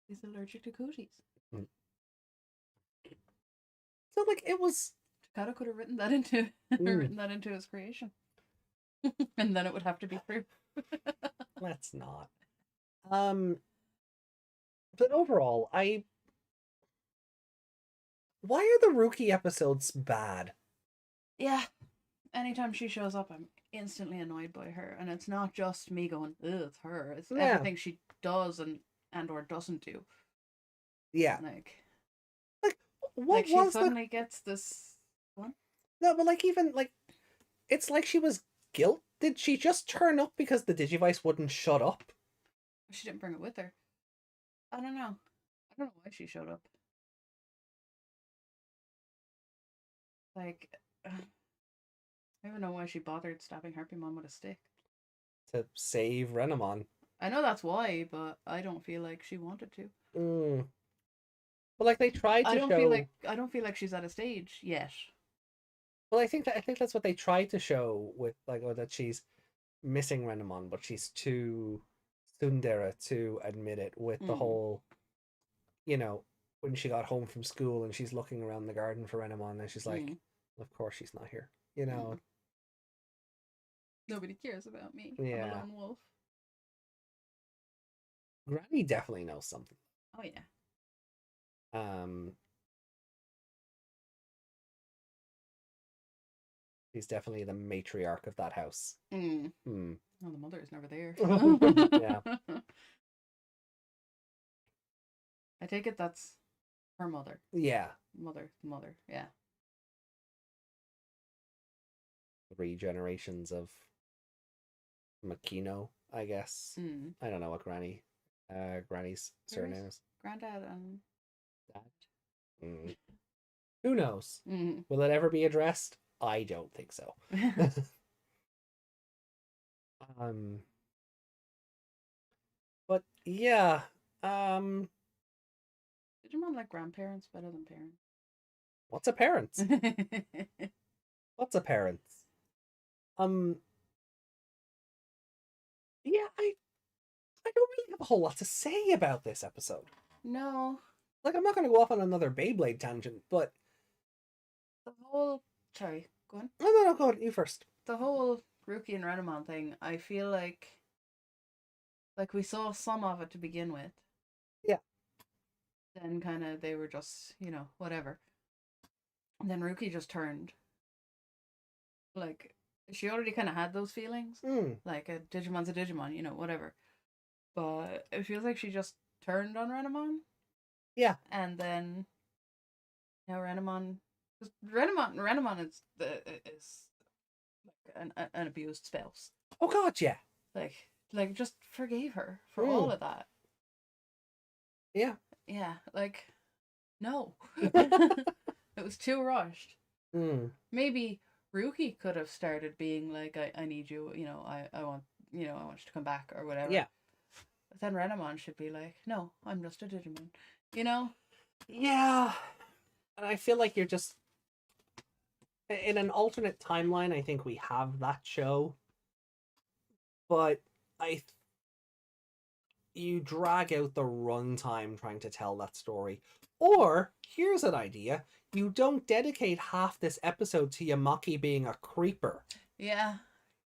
he's allergic to cooties. So, like, it was. Takato could have written that into his creation, and then it would have to be true. Let's not. But overall, why are the Ruki episodes bad? Yeah. Anytime she shows up, I'm instantly annoyed by her. And it's not just me going, ugh, it's her. It's everything she does and or doesn't do. Yeah. Like what she suddenly gets this one? No, but like, even like, it's like she was guilt. Did she just turn up because the Digivice wouldn't shut up? She didn't bring it with her. I don't know. I don't know why she showed up. Like, I don't even know why she bothered stabbing Harpymon with a stick. To save Renamon. I know that's why, but I don't feel like she wanted to. But like, they tried to show. I don't feel like she's at a stage yet. Well, I think that's what they tried to show with, like, oh, that she's missing Renamon, but she's too tsundere to admit it, with the whole, you know, when she got home from school and she's looking around the garden for Renamon, and she's like, of course she's not here, you know. Nobody cares about me. Yeah. I'm a lone wolf. Granny definitely knows something. Oh yeah. He's definitely the matriarch of that house. Oh, the mother is never there. Yeah. I take it that's her mother. Yeah. Mother, yeah. 3 generations of Makino. I guess. I don't know what Granny's surname is. Granddad and Dad. Who knows? Will it ever be addressed? I don't think so. But yeah, Digimon like grandparents better than parents. What's a parent? What's a parent? Yeah, I don't really have a whole lot to say about this episode. No. Like, I'm not going to go off on another Beyblade tangent, but the whole... Sorry, go on. No, go on, you first. The whole Ruki and Renamon thing, I feel like we saw some of it to begin with. Yeah. Then kind of they were just, whatever. And then Ruki just turned. Like, she already kind of had those feelings. Like, a Digimon's a Digimon, whatever. But it feels like she just turned on Renamon. Yeah. And then now Renamon is like an abused spouse. Oh God, yeah. Like just forgave her for all of that. Yeah. Yeah, like no. It was too rushed. Maybe Ruki could have started being like, I need you, I want you to come back or whatever. Yeah. But then Renamon should be like, no, I'm just a Digimon. Yeah. And I feel like you're just in an alternate timeline. I think we have that show, but you drag out the runtime trying to tell that story. Or here's an idea: you don't dedicate half this episode to Yamaki being a creeper. Yeah.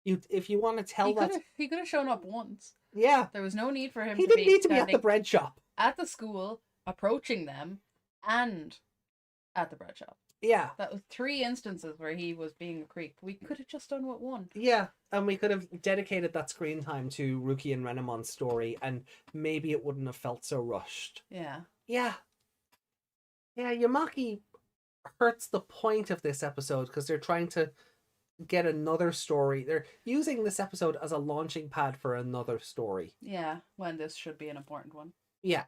If you want to tell he could have shown up once. Yeah. There was no need for him. He didn't need to be at the bread shop, at the school, approaching them, and at the bread shop. Yeah. That was 3 instances where he was being a creep. We could have just done with 1. Yeah, and we could have dedicated that screen time to Ruki and Renamon's story, and maybe it wouldn't have felt so rushed. Yeah. Yeah. Yeah, Yamaki hurts the point of this episode because they're trying to get another story. They're using this episode as a launching pad for another story. Yeah, when this should be an important one. Yeah.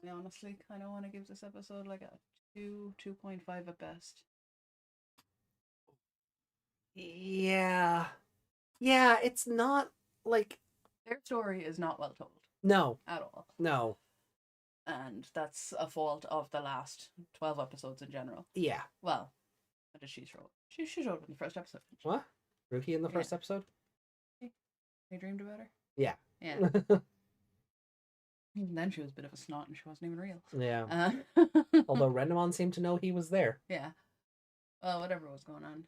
I honestly kind of want to give this episode like a 2.5 at best. Yeah. Yeah, it's not like... Their story is not well told. No. At all. No. And that's a fault of the last 12 episodes in general. Yeah. Well, what did she show? She showed up in the first episode. What? Ruki in the first episode? You dreamed about her? Yeah. Yeah. Even then she was a bit of a snot and she wasn't even real. Yeah. Although Renamon seemed to know he was there. Yeah. Well, whatever was going on.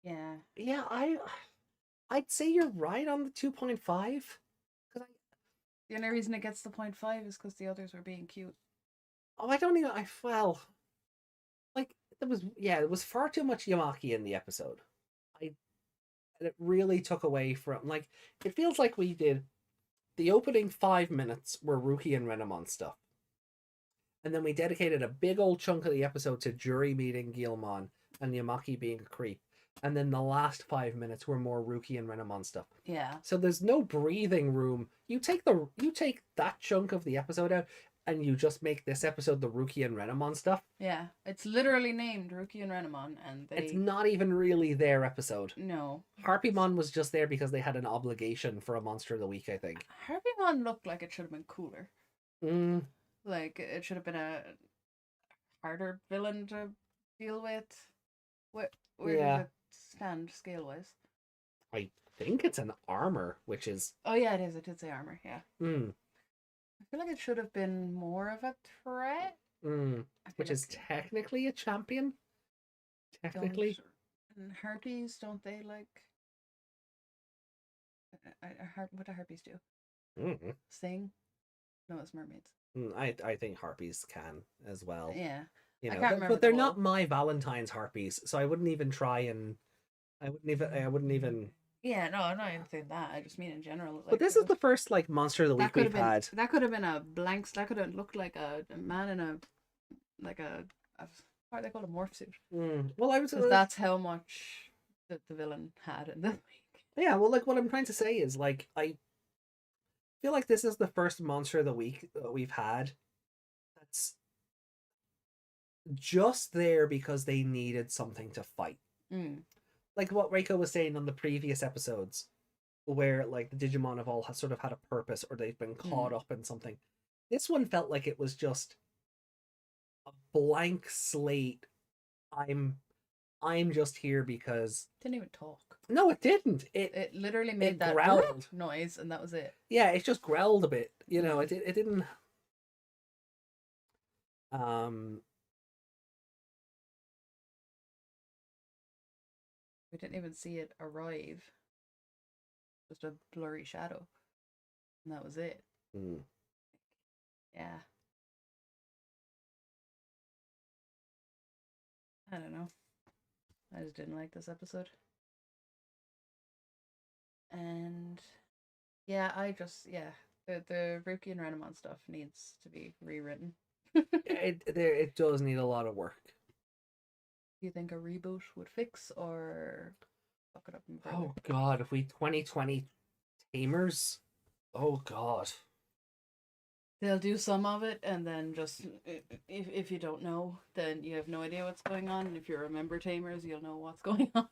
Yeah. Yeah, I'd say you're right on the 2.5. The only reason it gets the 0.5 is because the others were being cute. Oh, it was far too much Yamaki in the episode. It really took away from, like, it feels like we did the opening 5 minutes were Ruki and Renamon stuff. And then we dedicated a big old chunk of the episode to Jury meeting Guilmon and Yamaki being a creep. And then the last 5 minutes were more Ruki and Renamon stuff. Yeah. So there's no breathing room. You take that chunk of the episode out and you just make this episode the Ruki and Renamon stuff. Yeah. It's literally named Ruki and Renamon, and it's not even really their episode. No. Harpymon was just there because they had an obligation for a Monster of the Week, I think. Harpymon looked like it should have been cooler. Like, it should have been a harder villain to deal with. Where did it stand scale-wise? I think it's an armor, which is... Oh, yeah, it is. It did say armor, yeah. I feel like it should have been more of a threat. Which is technically a champion. Technically. And harpies, don't they like... what do harpies do? Sing? No, it's mermaids. I think harpies can as well. Yeah. I can't remember, but they're not my Valentine's harpies, so I wouldn't even try and... I wouldn't even... Yeah, no, I'm not even saying that. I just mean in general. Like, but this is the first, like, Monster of the Week we've had. That could have been a blank... That could have looked like a man in a Why are they called a morph suit? Well, I was because that's how much the villain had in this week. Yeah, well, like what I'm trying to say is like I feel like this is the first monster of the week that we've had that's just there because they needed something to fight. Like what Reiko was saying on the previous episodes, where like the Digimon have all sort of had a purpose or they've been caught up in something. This one felt like it was just a blank slate. I'm just here because didn't even talk. No, it didn't. It literally made that growled noise, and that was it. Yeah, it just growled a bit. You know, it didn't. We didn't even see it arrive. Just a blurry shadow, and that was it. Yeah. I don't know. I just didn't like this episode. And yeah, the Ruki and Renamon stuff needs to be rewritten. It does need a lot of work. Do you think a reboot would fix or fuck it up and further? Oh god, if we 2020 Tamers, oh god. They'll do some of it, and then just if you don't know, then you have no idea what's going on. And if you remember Tamers, you'll know what's going on.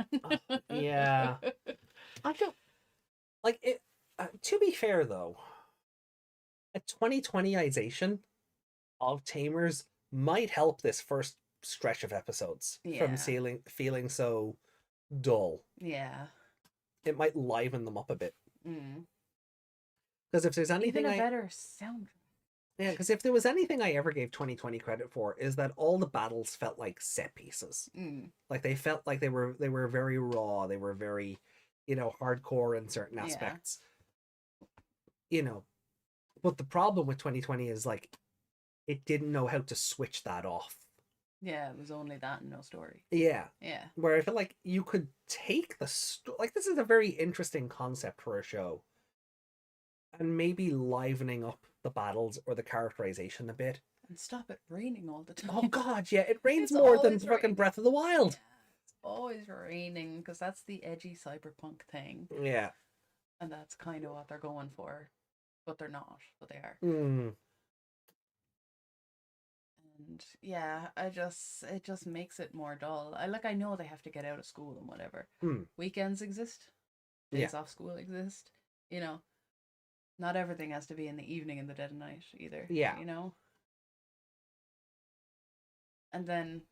Yeah, I don't like it. To be fair, though, a 2020ization of Tamers might help this first stretch of episodes from feeling so dull. Yeah, it might liven them up a bit. Because if there's anything, even a better sound. Yeah, because if there was anything I ever gave 2020 credit for, is that all the battles felt like set pieces. Like they felt like they were very raw. They were very, hardcore in certain aspects. But the problem with 2020 is like it didn't know how to switch that off. Yeah, it was only that and no story. Yeah. Yeah. Where I feel like you could take the like this is a very interesting concept for a show. And maybe livening up the battles or the characterization a bit. And stop it raining all the time. Oh god, yeah, it rains more than fucking Breath of the Wild. Yeah, it's always raining because that's the edgy cyberpunk thing. Yeah. And that's kind of what they're going for. But they're not, but they are. And yeah, it just makes it more dull. I know they have to get out of school and whatever. Weekends exist. Days off school exist. Not everything has to be in the evening in the dead of night either. Yeah. And then,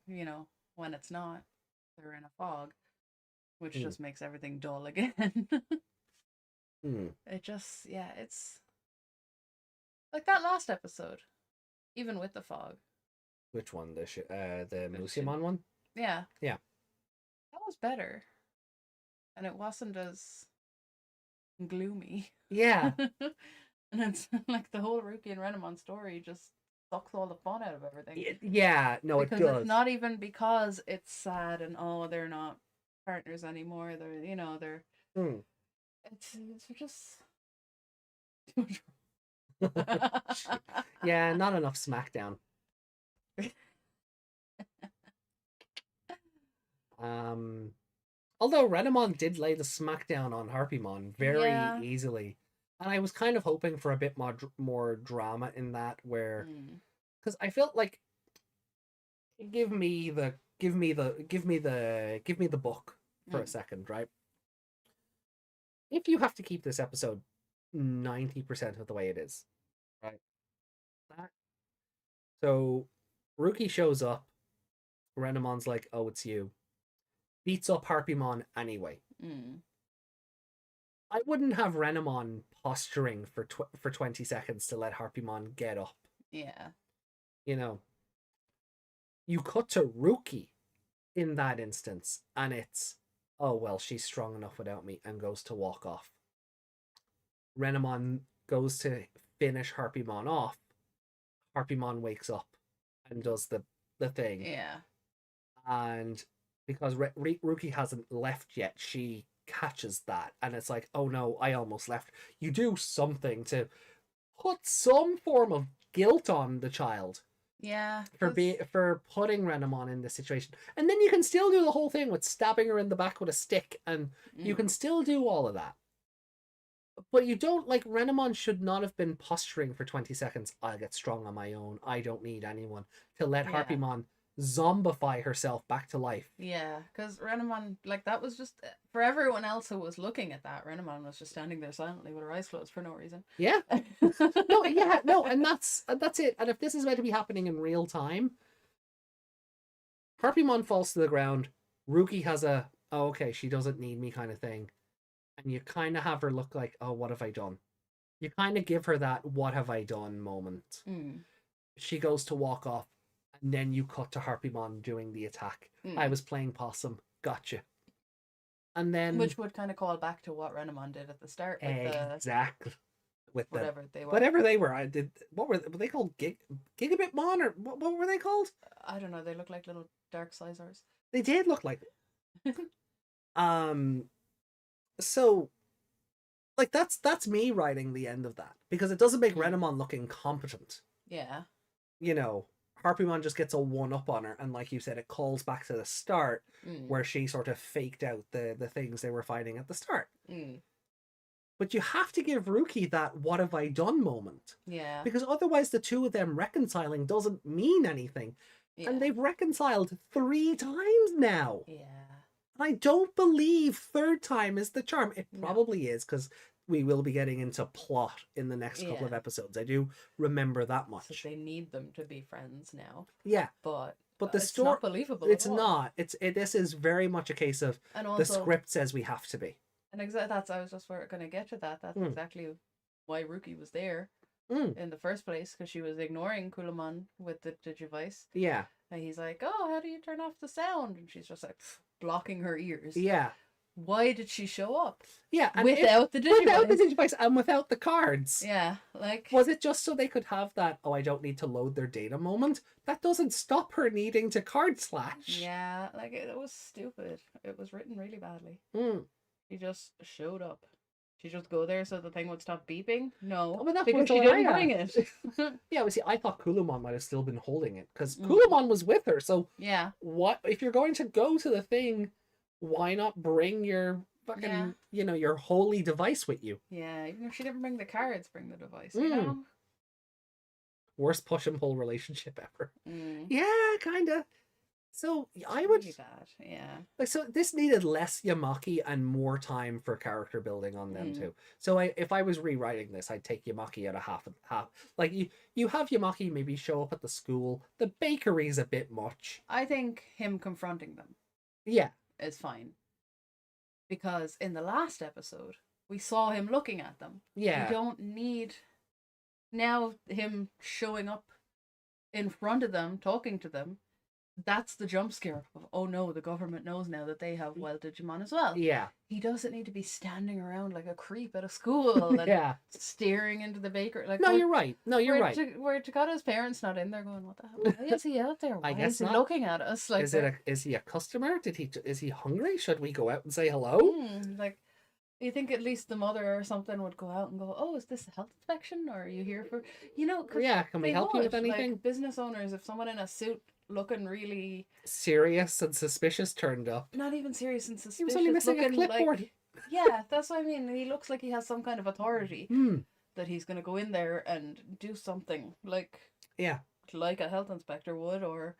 when it's not, they're in a fog, which just makes everything dull again. It just, it's like that last episode, even with the fog. Which one? The Musimon one? Yeah. Yeah. That was better. And it wasn't as gloomy. Yeah. And it's like the whole Ruki and Renamon story just sucks all the fun out of everything. Yeah, no, because it does. It's not even because it's sad and they're not partners anymore. They're they're it's just yeah, not enough SmackDown. Although Renamon did lay the smackdown on Harpymon very easily, and I was kind of hoping for a bit more drama in that, where because I felt like give me the book for a second, right? If you have to keep this episode 90% of the way it is, right? So Ruki shows up, Renamon's like, "Oh, it's you." Beats up Harpymon anyway. I wouldn't have Renamon posturing for 20 seconds to let Harpymon get up. Yeah. You cut to Ruki in that instance, and it's, oh, well, she's strong enough without me, and goes to walk off. Renamon goes to finish Harpymon off. Harpymon wakes up and does the thing. Yeah. And because Ruki hasn't left yet, she catches that, and it's like, oh no, I almost left. You do something to put some form of guilt on the child. Yeah. For putting Renamon in this situation. And then you can still do the whole thing with stabbing her in the back with a stick, and you can still do all of that. But you don't, like, Renamon should not have been posturing for 20 seconds. I'll get strong on my own. I don't need anyone. To let Harpymon zombify herself back to life. Yeah, because Renamon, like, that was just, for everyone else who was looking at that, Renamon was just standing there silently with her eyes closed for no reason. Yeah. And that's it. And if this is meant to be happening in real time, Harpymon falls to the ground. Ruki has a, oh, okay, she doesn't need me kind of thing. And you kind of have her look like, oh, what have I done? You kind of give her that what have I done moment. She goes to walk off. And then you cut to Harpymon doing the attack. I was playing possum. Gotcha. And then... Which would kind of call back to what Renamon did at the start. With exactly. With whatever they were. Whatever they were. What were they called? Gigabitmon? Or what were they called? I don't know. They look like little dark sizers. They did look like... So... Like, that's me writing the end of that. Because it doesn't make Renamon look incompetent. Yeah. You know... Harpymon just gets a one-up on her, and like you said, it calls back to the start where she sort of faked out the things they were fighting at the start. But you have to give Ruki that what have I done moment. Yeah. Because otherwise the two of them reconciling doesn't mean anything. Yeah. And they've reconciled 3 times now. Yeah. And I don't believe third time is the charm. It probably is, because we will be getting into plot in the next couple of episodes. I do remember that much. So they need them to be friends now. Yeah. But the it's story, not believable. It's not. This is very much a case of and also, the script says we have to be. And that's I was just going to get to that. That's exactly why Ruki was there in the first place, because she was ignoring Kulamon with the Digivice. Yeah. And he's like, "Oh, how do you turn off the sound?" And she's just like blocking her ears. Yeah. Why did she show up? Yeah, and without the Digivice and without the cards. Yeah, like, was it just so they could have that? Oh, I don't need to load their data moment. That doesn't stop her needing to card slash. Yeah, like it was stupid. It was written really badly. She just showed up. She just go there so the thing would stop beeping. No, because she didn't bring it. Yeah, well, see, I thought Kulamon might have still been holding it because Kulamon was with her. So yeah, what if you're going to go to the thing? Why not bring your fucking, your holy device with you? Yeah, even if she didn't bring the cards, bring the device, you know? Worst push and pull relationship ever. Yeah, kind of. So I would... Really bad, yeah. Like, so this needed less Yamaki and more time for character building on them too. So if I was rewriting this, I'd take Yamaki out of half. Like, you have Yamaki maybe show up at the school. The bakery's a bit much. I think him confronting them. Yeah. Is fine, because in the last episode we saw him looking at them. Yeah, we don't need now him showing up in front of them, talking to them. That's the jump scare of, oh no, the government knows now that they have wild Digimon as well. Yeah, he doesn't need to be standing around like a creep at a school and staring into the bakery. Like, no, you're right. No, you're right. Where Takata's parents not in there going, what the hell? Why is he out there? Why is he looking at us? Like, is he a customer? Is he hungry? Should we go out and say hello? Like, you think at least the mother or something would go out and go, oh, is this a health inspection, or are you here for, can we help you with anything? Like, business owners, if someone in a suit looking really serious and suspicious turned up. Not even serious and suspicious. He was only missing a clipboard. Like, yeah, that's what I mean. He looks like he has some kind of authority that he's going to go in there and do something like a health inspector would, or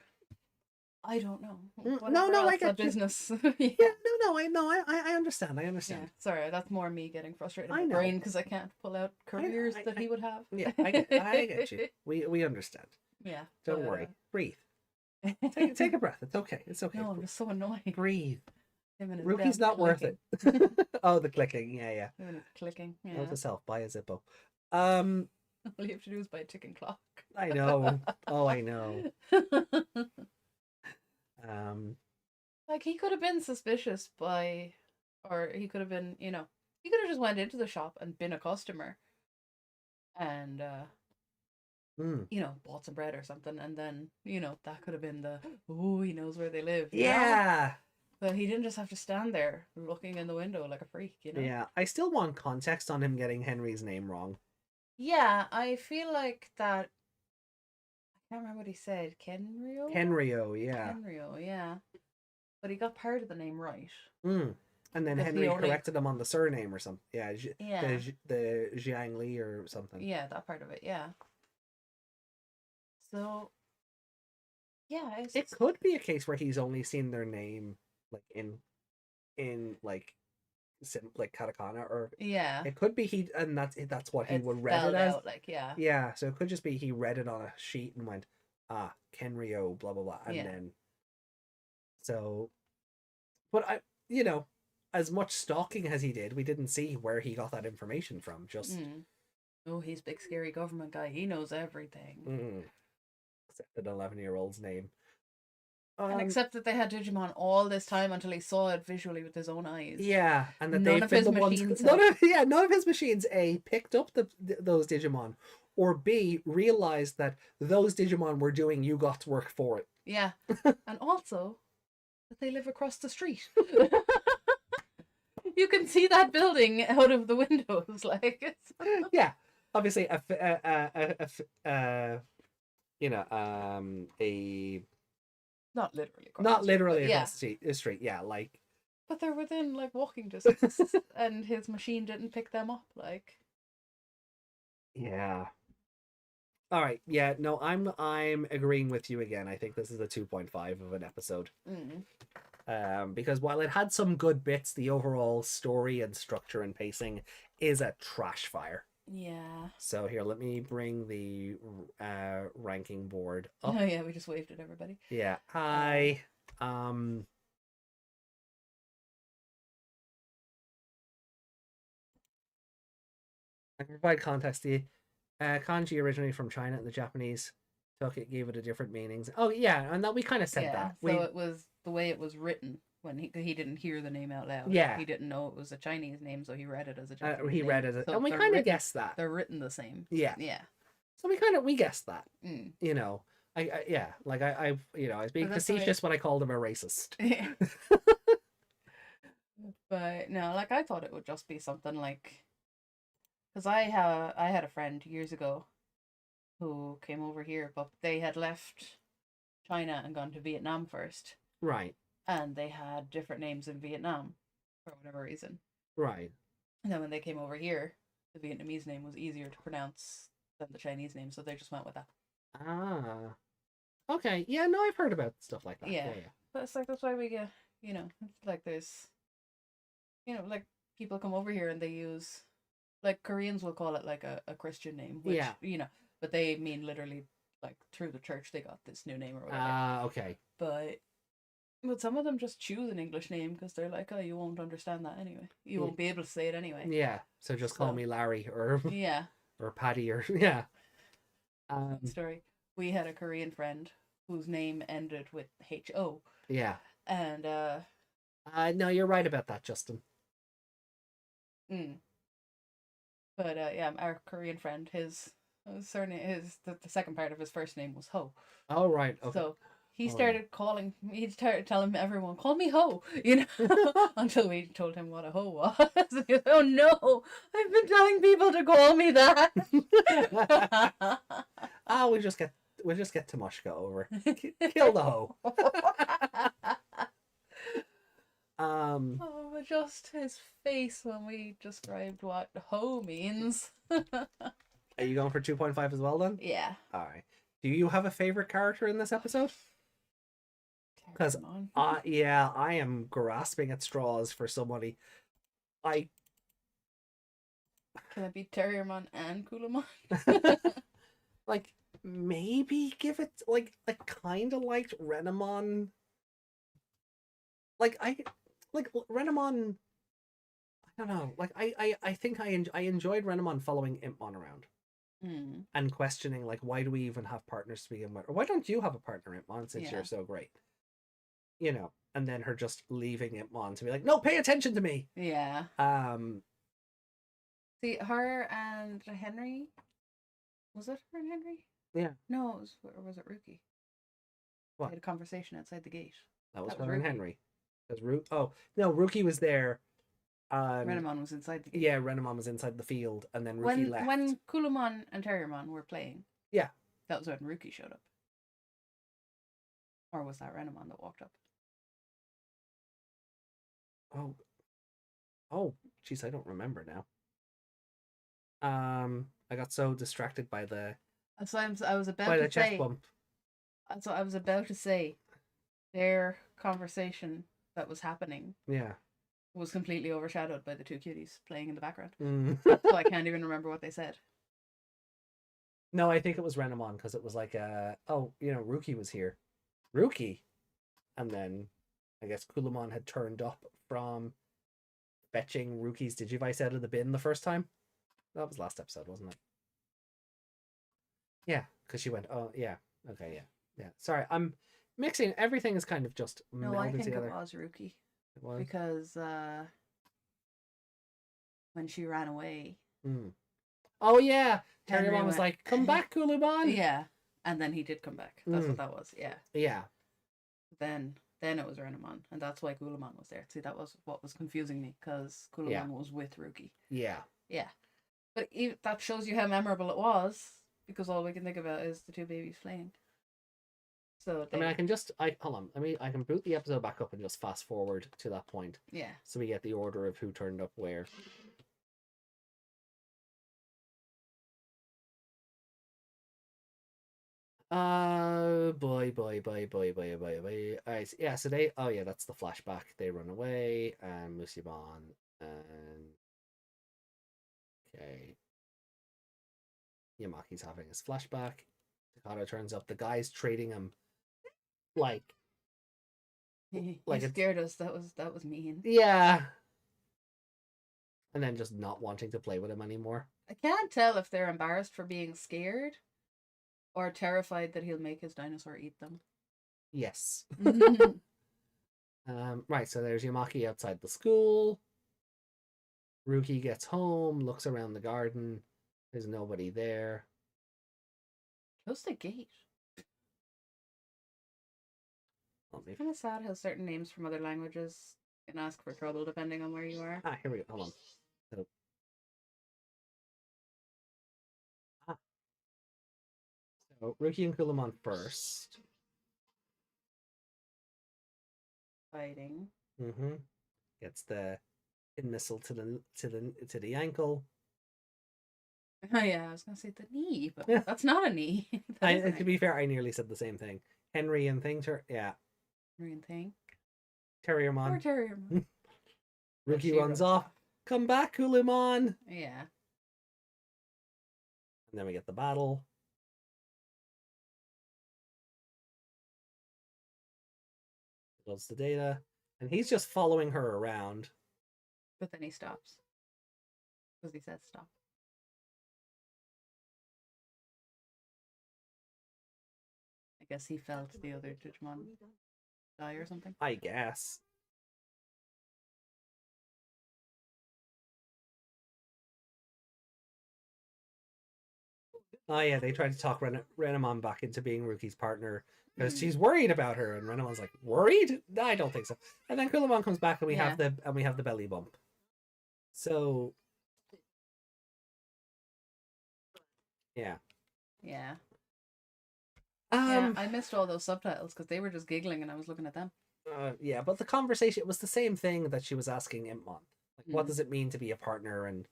I don't know. No, I get business. I understand. Yeah, sorry, that's more me getting frustrated in my brain because I can't pull out careers that he would have. Yeah, I get you. We understand. Yeah, don't worry. Breathe. Take a breath. It's okay. It's okay. No, I'm just so annoyed. Breathe. Ruki's not worth it. Oh, the clicking. Yeah. Clicking. Yeah. Note to self. Buy a Zippo. All you have to do is buy a ticking clock. I know. Oh, I know. Like, he could have been suspicious or he could have been, he could have just went into the shop and been a customer and bought some bread or something, and then that could have been he knows where they live. Yeah. But he didn't just have to stand there looking in the window like a freak. Yeah, I still want context on him getting Henry's name wrong. Yeah, I feel like that. can't remember what he said. Kenryo? Kenryo, yeah. Kenryo, yeah. But he got part of the name right. Mm. And then Henry corrected him on the surname or something. Yeah, the Jiang Li or something. Yeah, that part of it, yeah. So, yeah. It could be a case where he's only seen their name like in like katakana, or it could be that's what he would read it as. Out, like, yeah, so it could just be he read it on a sheet and went Kenryo blah blah blah, and then so, but as much stalking as he did, we didn't see where he got that information from. Just oh, he's big scary government guy, he knows everything, except an 11-year-old's name. And except that they had Digimon all this time until he saw it visually with his own eyes. Yeah, and that none of his machines. None of his machines A picked up those Digimon, or B realized that those Digimon were doing UGOT's work for it. Yeah, and also that they live across the street. You can see that building out of the windows, like. Yeah, obviously a not literally across the street, yeah, like. But they're within like walking distance, and his machine didn't pick them up, like. Yeah. All right. Yeah. No, I'm agreeing with you again. I think this is a 2.5 of an episode. Because while it had some good bits, the overall story and structure and pacing is a trash fire. Yeah. So here, let me bring the ranking board up. Oh yeah, we just waved at everybody. Yeah. Hi. I can provide context. The kanji originally from China, and the Japanese took it, gave it a different meanings. Oh yeah, and that we kind of said that. So it was the way it was written when he didn't hear the name out loud. Yeah, he didn't know it was a Chinese name, so he read it as a Japanese name. Read it, and we kind of guessed that they're written the same. Yeah, yeah. So we guessed that. You know, I was being facetious when I called him a racist. But no, like I thought it would just be something like. Because I had a friend years ago who came over here, but they had left China and gone to Vietnam first. Right. And they had different names in Vietnam for whatever reason. Right. And then when they came over here, the Vietnamese name was easier to pronounce than the Chinese name, so they just went with that. Ah. Okay. Yeah, no, I've heard about stuff like that. Yeah. But it's like, that's why we get, like there's, like people come over here and they use... Like Koreans will call it like a Christian name, which, but they mean literally like through the church they got this new name or whatever. Ah, okay. But some of them just choose an English name because they're like, oh, you won't understand that anyway. You won't be able to say it anyway. Yeah, so just call me Larry or or Patty or Story. We had a Korean friend whose name ended with H-O. Yeah. And no, you're right about that, Justin. But our Korean friend, his surname, the second part of his first name was Ho. Oh right, okay. So he started telling everyone, "Call me Ho," until we told him what a Ho was. He was, oh no, I've been telling people to call me that. We'll just get Tomoshka over. Kill the Ho. Just his face when we described what ho means. Are you going for 2.5 as well then? Yeah. All right. Do you have a favorite character in this episode? Because I am grasping at straws for somebody. Can it be Terriermon and Kulamon? Like maybe give it like I kind of liked Renamon. Like Renamon, I don't know. Like I think I enjoyed Renamon following Impmon around, and questioning like, why do we even have partners to begin with, or why don't you have a partner, Impmon, since you're so great, and then her just leaving Impmon to be like, no, pay attention to me. Yeah. See, her and Henry. Was it her and Henry? Yeah. No, or was it Ruki? What? They had a conversation outside the gate. That was her and Henry. Ruki was there. Renamon was inside the gate. Yeah, Renamon was inside the field, and then Ruki left. When Kulamon and Terriermon were playing. Yeah. That was when Ruki showed up. Or was that Renamon that walked up? Oh, jeez, I don't remember now. I got so distracted by the I was about to chest say. bump. So I was about to say, their conversation that was happening. Yeah. Was completely overshadowed by the two cuties playing in the background. So I can't even remember what they said. No, I think it was Renamon because it was like, Ruki was here. Ruki! And then I guess Kulamon had turned up from fetching Ruki's Digivice out of the bin the first time. That was last episode, wasn't it? Yeah, because she went, oh, yeah. Okay, yeah. Yeah. Sorry, I'm mixing. Everything is kind of just No, I think together. it was Ruki. It was? Because when she ran away... Oh, yeah. Terriermon was like, come back, Kulamon! Yeah. And then he did come back. That's what that was, yeah. Yeah. Then it was Renamon, and that's why Kulamon was there. See, that was what was confusing me, because Kulamon was with Ruki. Yeah. Yeah. But that shows you how memorable it was, because all we can think about is the two babies playing. So I mean, hold on. I can boot the episode back up and just fast forward to that point. Yeah. So we get the order of who turned up where. Boy. Alright, yeah, so that's the flashback. They run away, and Musibon, and okay. Yamaki's having his flashback. Takata turns up. The guy's trading him like he scared us. That was mean. Yeah. And then just not wanting to play with him anymore. I can't tell if they're embarrassed for being scared or terrified that he'll make his dinosaur eat them. Yes. Right, so there's Yamaki outside the school. Ruki gets home, looks around the garden. There's nobody there. Close the gate. It's kind of sad how certain names from other languages can ask for trouble depending on where you are. Here we go. Hold on. So Ruki and Kulamon first. Fighting. Gets the pin missile to the ankle. Oh yeah, I was gonna say the knee, but that's not a knee. To be fair, I nearly said the same thing. Henry and Thing, yeah. Henry and Thing. Terriermon. Poor Terriermon. Ruki runs off. Come back, Kulamon. Yeah. And then we get the battle. Builds the data, and he's just following her around. But then he stops. Because he says stop. I guess he felt the other Digimon die or something. I guess. Oh yeah, they tried to talk Renamon back into being Ruki's partner because she's worried about her, and Renamon's like, worried? No, I don't think so. And then Kulamon comes back, and we have the belly bump. So yeah. Yeah. I missed all those subtitles because they were just giggling and I was looking at them. Yeah, but the conversation, it was the same thing that she was asking Impmon. Like, what does it mean to be a partner, and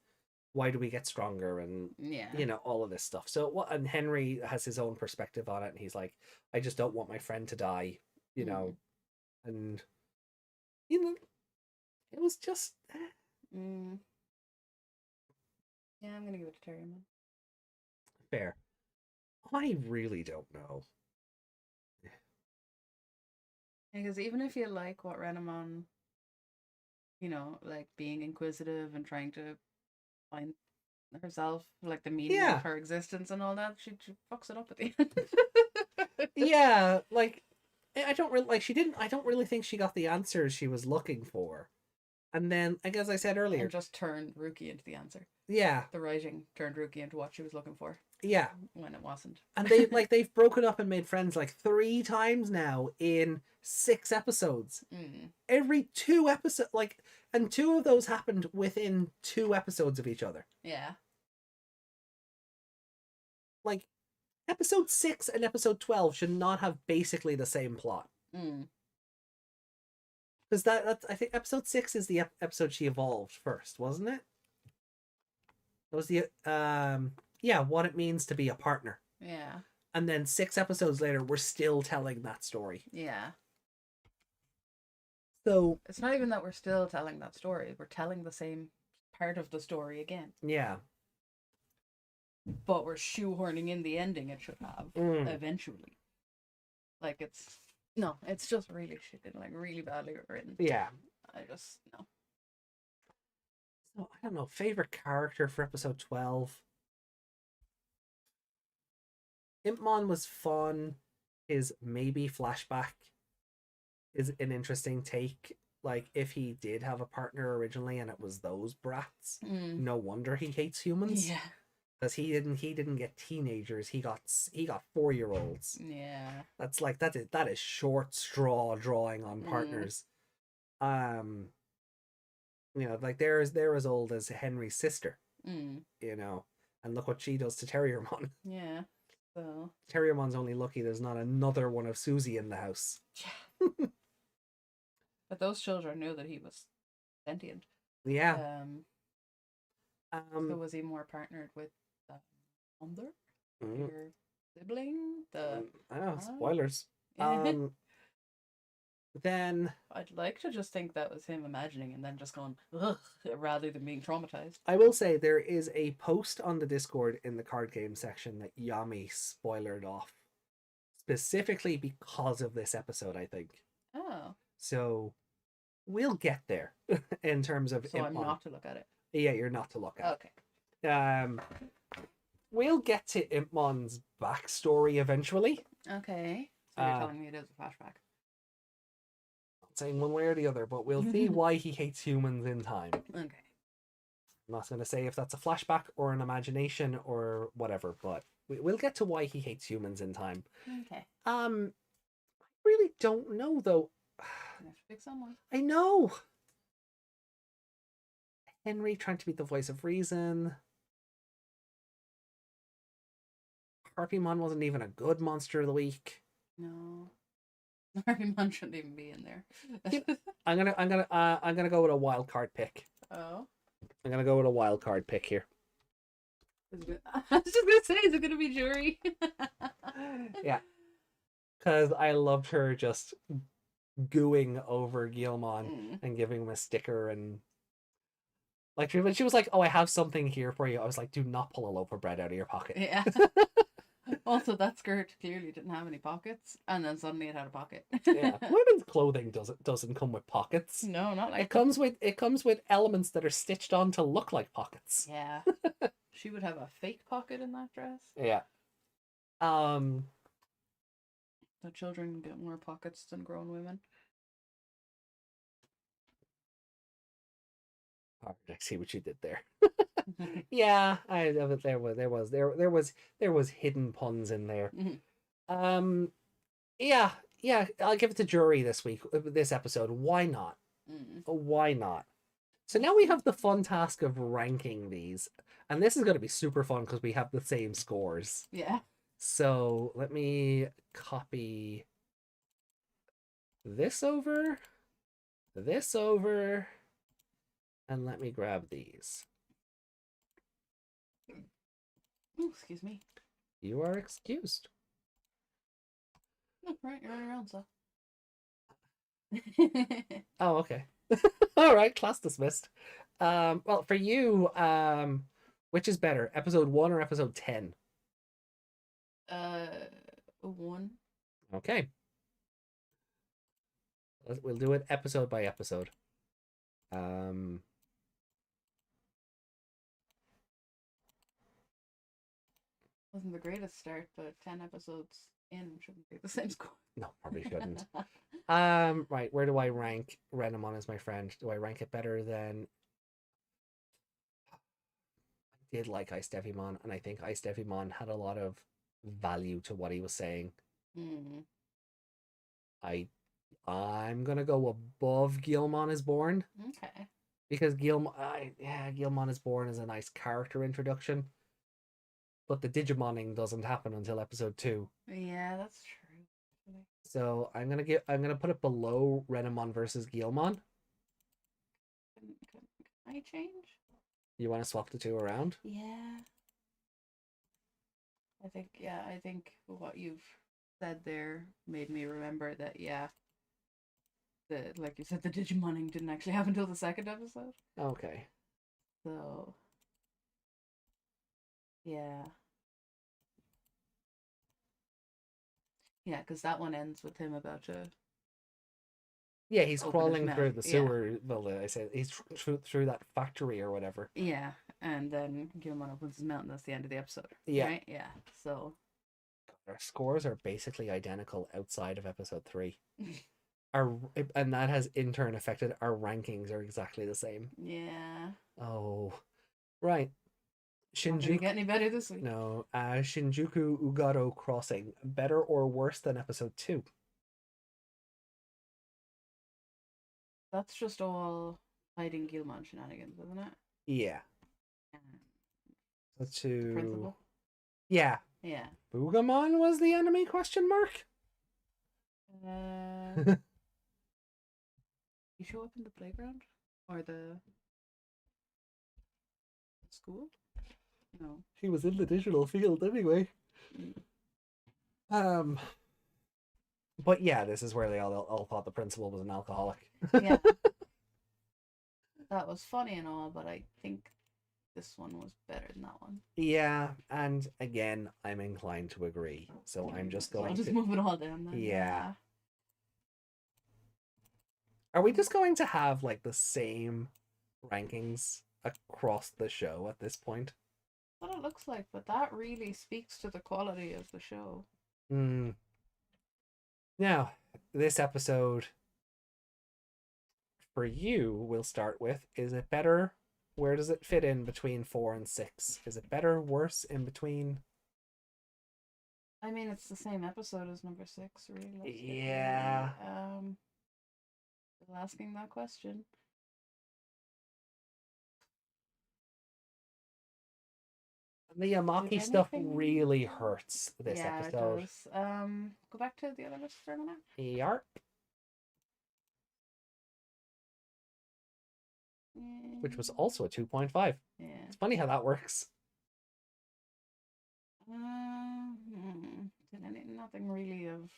why do we get stronger, and all of this stuff. So and Henry has his own perspective on it, and he's like, I just don't want my friend to die, and it was just Yeah, I'm gonna give it to Terriermon. Fair. I really don't know. Because even if you like what Renamon, like being inquisitive and trying to find herself, like the meaning of her existence and all that, she fucks it up at the end. Yeah, like I don't really think she got the answers she was looking for. And then, I guess I said earlier, and just turned Ruki into the answer. Yeah, the writing turned Ruki into what she was looking for. Yeah, when it wasn't. And they've broken up and made friends like 3 times now in 6 episodes. Every 2 episodes, and 2 of those happened within 2 episodes of each other. Yeah. Episode 6 and episode 12 should not have basically the same plot. Because that's, I think episode 6 is the episode she evolved first, wasn't it? It was the yeah, what it means to be a partner. Yeah. And then 6 episodes later, we're still telling that story. Yeah. So it's not even that we're still telling that story. We're telling the same part of the story again. Yeah. But we're shoehorning in the ending it should have eventually. Like it's just really shitty, like really badly written. Yeah. I just no. So I don't know. Favorite character for episode 12. Impmon was fun. His maybe flashback is an interesting take. Like if he did have a partner originally and it was those brats, no wonder he hates humans. Yeah. Because he didn't get teenagers. He got 4-year-olds. Yeah. That's like that is short straw drawing on partners. You know, like they're as old as Henry's sister. You know, and look what she does to Terriermon. Yeah. So Terriermon's only lucky there's not another one of Susie in the house. Yeah. But those children knew that he was sentient. Yeah. So was he more partnered with the mother? Your sibling? I know, spoilers. Then I'd like to just think that was him imagining and then just going, ugh, rather than being traumatized. I will say there is a post on the Discord in the card game section that Yami spoilered off specifically because of this episode, I think. Oh. So we'll get there in terms of So Impmon. I'm not to look at it. Yeah, you're not to look at. Okay. We'll get to Impmon's backstory eventually. Okay. So you're telling me it is a flashback. Not saying one way or the other, but we'll see why he hates humans in time. Okay. I'm not going to say if that's a flashback or an imagination or whatever, but we'll get to why he hates humans in time. Okay. I really don't know though. You have to pick someone. I know. Henry trying to be the voice of reason. Harpymon wasn't even a good monster of the week. No. Harpymon shouldn't even be in there. I'm gonna go with a wild card pick. Oh. I'm gonna go with a wild card pick here. I was just gonna say, is it gonna be Jury? Yeah. Because I loved her just gooing over Guilmon and giving him a sticker and like when she was like, "Oh, I have something here for you." I was like, "Do not pull a loaf of bread out of your pocket." Yeah. Also, that skirt clearly didn't have any pockets, and then suddenly it had a pocket. Yeah, women's clothing doesn't come with pockets. No, not like it comes with elements that are stitched on to look like pockets. Yeah. She would have a fake pocket in that dress. Yeah. The children get more pockets than grown women. I see what you did there. Yeah, there was hidden puns in there. Yeah, I'll give it to Jury this episode. Why not? Why not? So now we have the fun task of ranking these, and this is going to be super fun because we have the same scores. Yeah. So let me copy this over, and let me grab these. Oh, excuse me. You are excused. Oh, right, you're on your own, so. Oh, okay. All right, class dismissed. Well, for you, which is better, episode 1 or episode 10? 1. Okay. We'll do it episode by episode. Wasn't the greatest start, but 10 episodes in shouldn't be the same score. No, probably shouldn't. Right, where do I rank Renamon as my friend? Do I rank it better than... I did like Ice Devimon, and I think Ice Devimon had a lot of value to what he was saying. I'm gonna go above Guilmon is Born. Okay. Because Guilmon is Born is a nice character introduction. but the Digimoning doesn't happen until episode 2. Yeah, that's true. So I'm gonna put it below Renamon versus Guilmon. Can I change? You want to swap the two around? Yeah. I think what you've said there made me remember that, like you said, the Digimoning didn't actually happen until the second episode. Okay. So, yeah. Yeah, because that one ends with him about to. Yeah, he's crawling through the sewer. Yeah. Well, I said he's through that factory or whatever. Yeah, and then Guilmon opens his mouth, and that's the end of the episode. Yeah. Right? Yeah. So. Our scores are basically identical outside of episode 3. And that has in turn affected our rankings are exactly the same. Yeah. Oh, right. Shinjuku. Not get any better this week. No. Shinjuku Ugaro Crossing, better or worse than episode 2? That's just all hiding Guilmon shenanigans, isn't it? Yeah. So to principal. Yeah. Yeah. Boogamon was the enemy? Question mark. You show up in the playground or the school? No. He was in the digital field anyway. But yeah, this is where they all thought the principal was an alcoholic. Yeah. That was funny and all, but I think this one was better than that one. Yeah, and again, I'm inclined to agree. So I'm just going I'll just move it all down then. Yeah. Are we just going to have like the same rankings across the show at this point? What it looks like, but that really speaks to the quality of the show. Now, this episode for you, we'll start with, is it better? Where does it fit in between 4 and 6? Is it better, worse, in between? I mean, it's the same episode as number 6, really. Yeah. Still asking that question. The Yamaki stuff really hurts this episode. It does. Go back to the other list for a minute. Yarp. Which was also a 2.5. Yeah. It's funny how that works. Nothing really of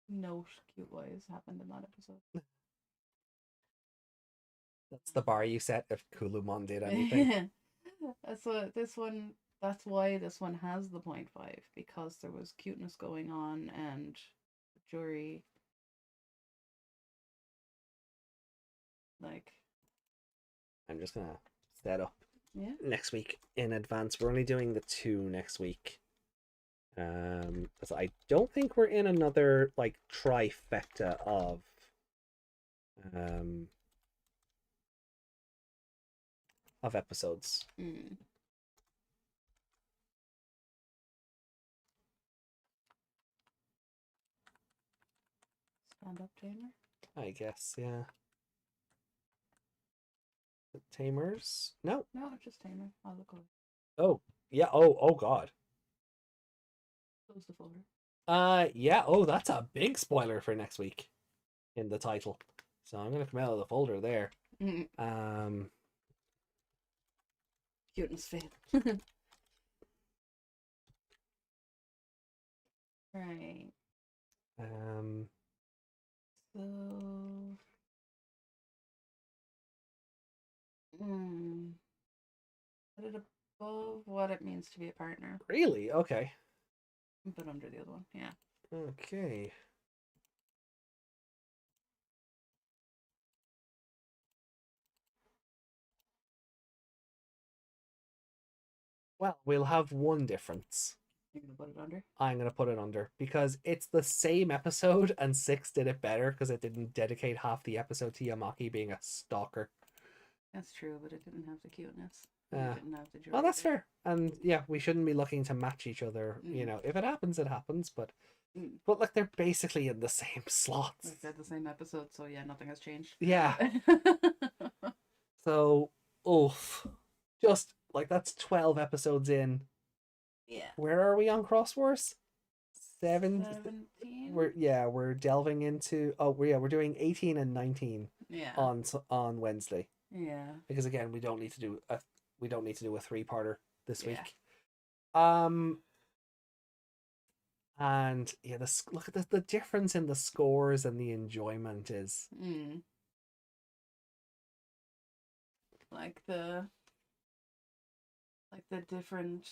note cute-wise happened in that episode. That's the bar you set if Kulumon did anything. That's why this one has the 0.5, because there was cuteness going on and the jury I'm just gonna set up next week in advance. We're only doing the 2 next week. So I don't think we're in another like trifecta of episodes. Stand up Tamer? I guess, yeah. Tamers? No. No, just Tamer. I'll look over. Oh, yeah. Oh God. Close the folder. Yeah. Oh, that's a big spoiler for next week in the title. So I'm gonna come out of the folder there. Cuteness fail. Right. So. Put it above what it means to be a partner. Really? Okay. But under the other one, yeah. Okay. Well, we'll have one difference. You're going to put it under? I'm going to put it under because it's the same episode and 6 did it better because it didn't dedicate half the episode to Yamaki being a stalker. That's true, but it didn't have the cuteness. Well, that's fair. And yeah, we shouldn't be looking to match each other. You know, if it happens, it happens. But like they're basically in the same slots. Like they're the same episode, so yeah, nothing has changed. Yeah. So, just like that's 12 episodes in. Yeah. Where are we on Cross Wars? 17. We're delving into. We're doing 18 and 19. Yeah. On Wednesday. Yeah. Because again, we don't need to do a 3-parter this Yeah. week. And yeah, look at the difference in the scores and the enjoyment is. Like the different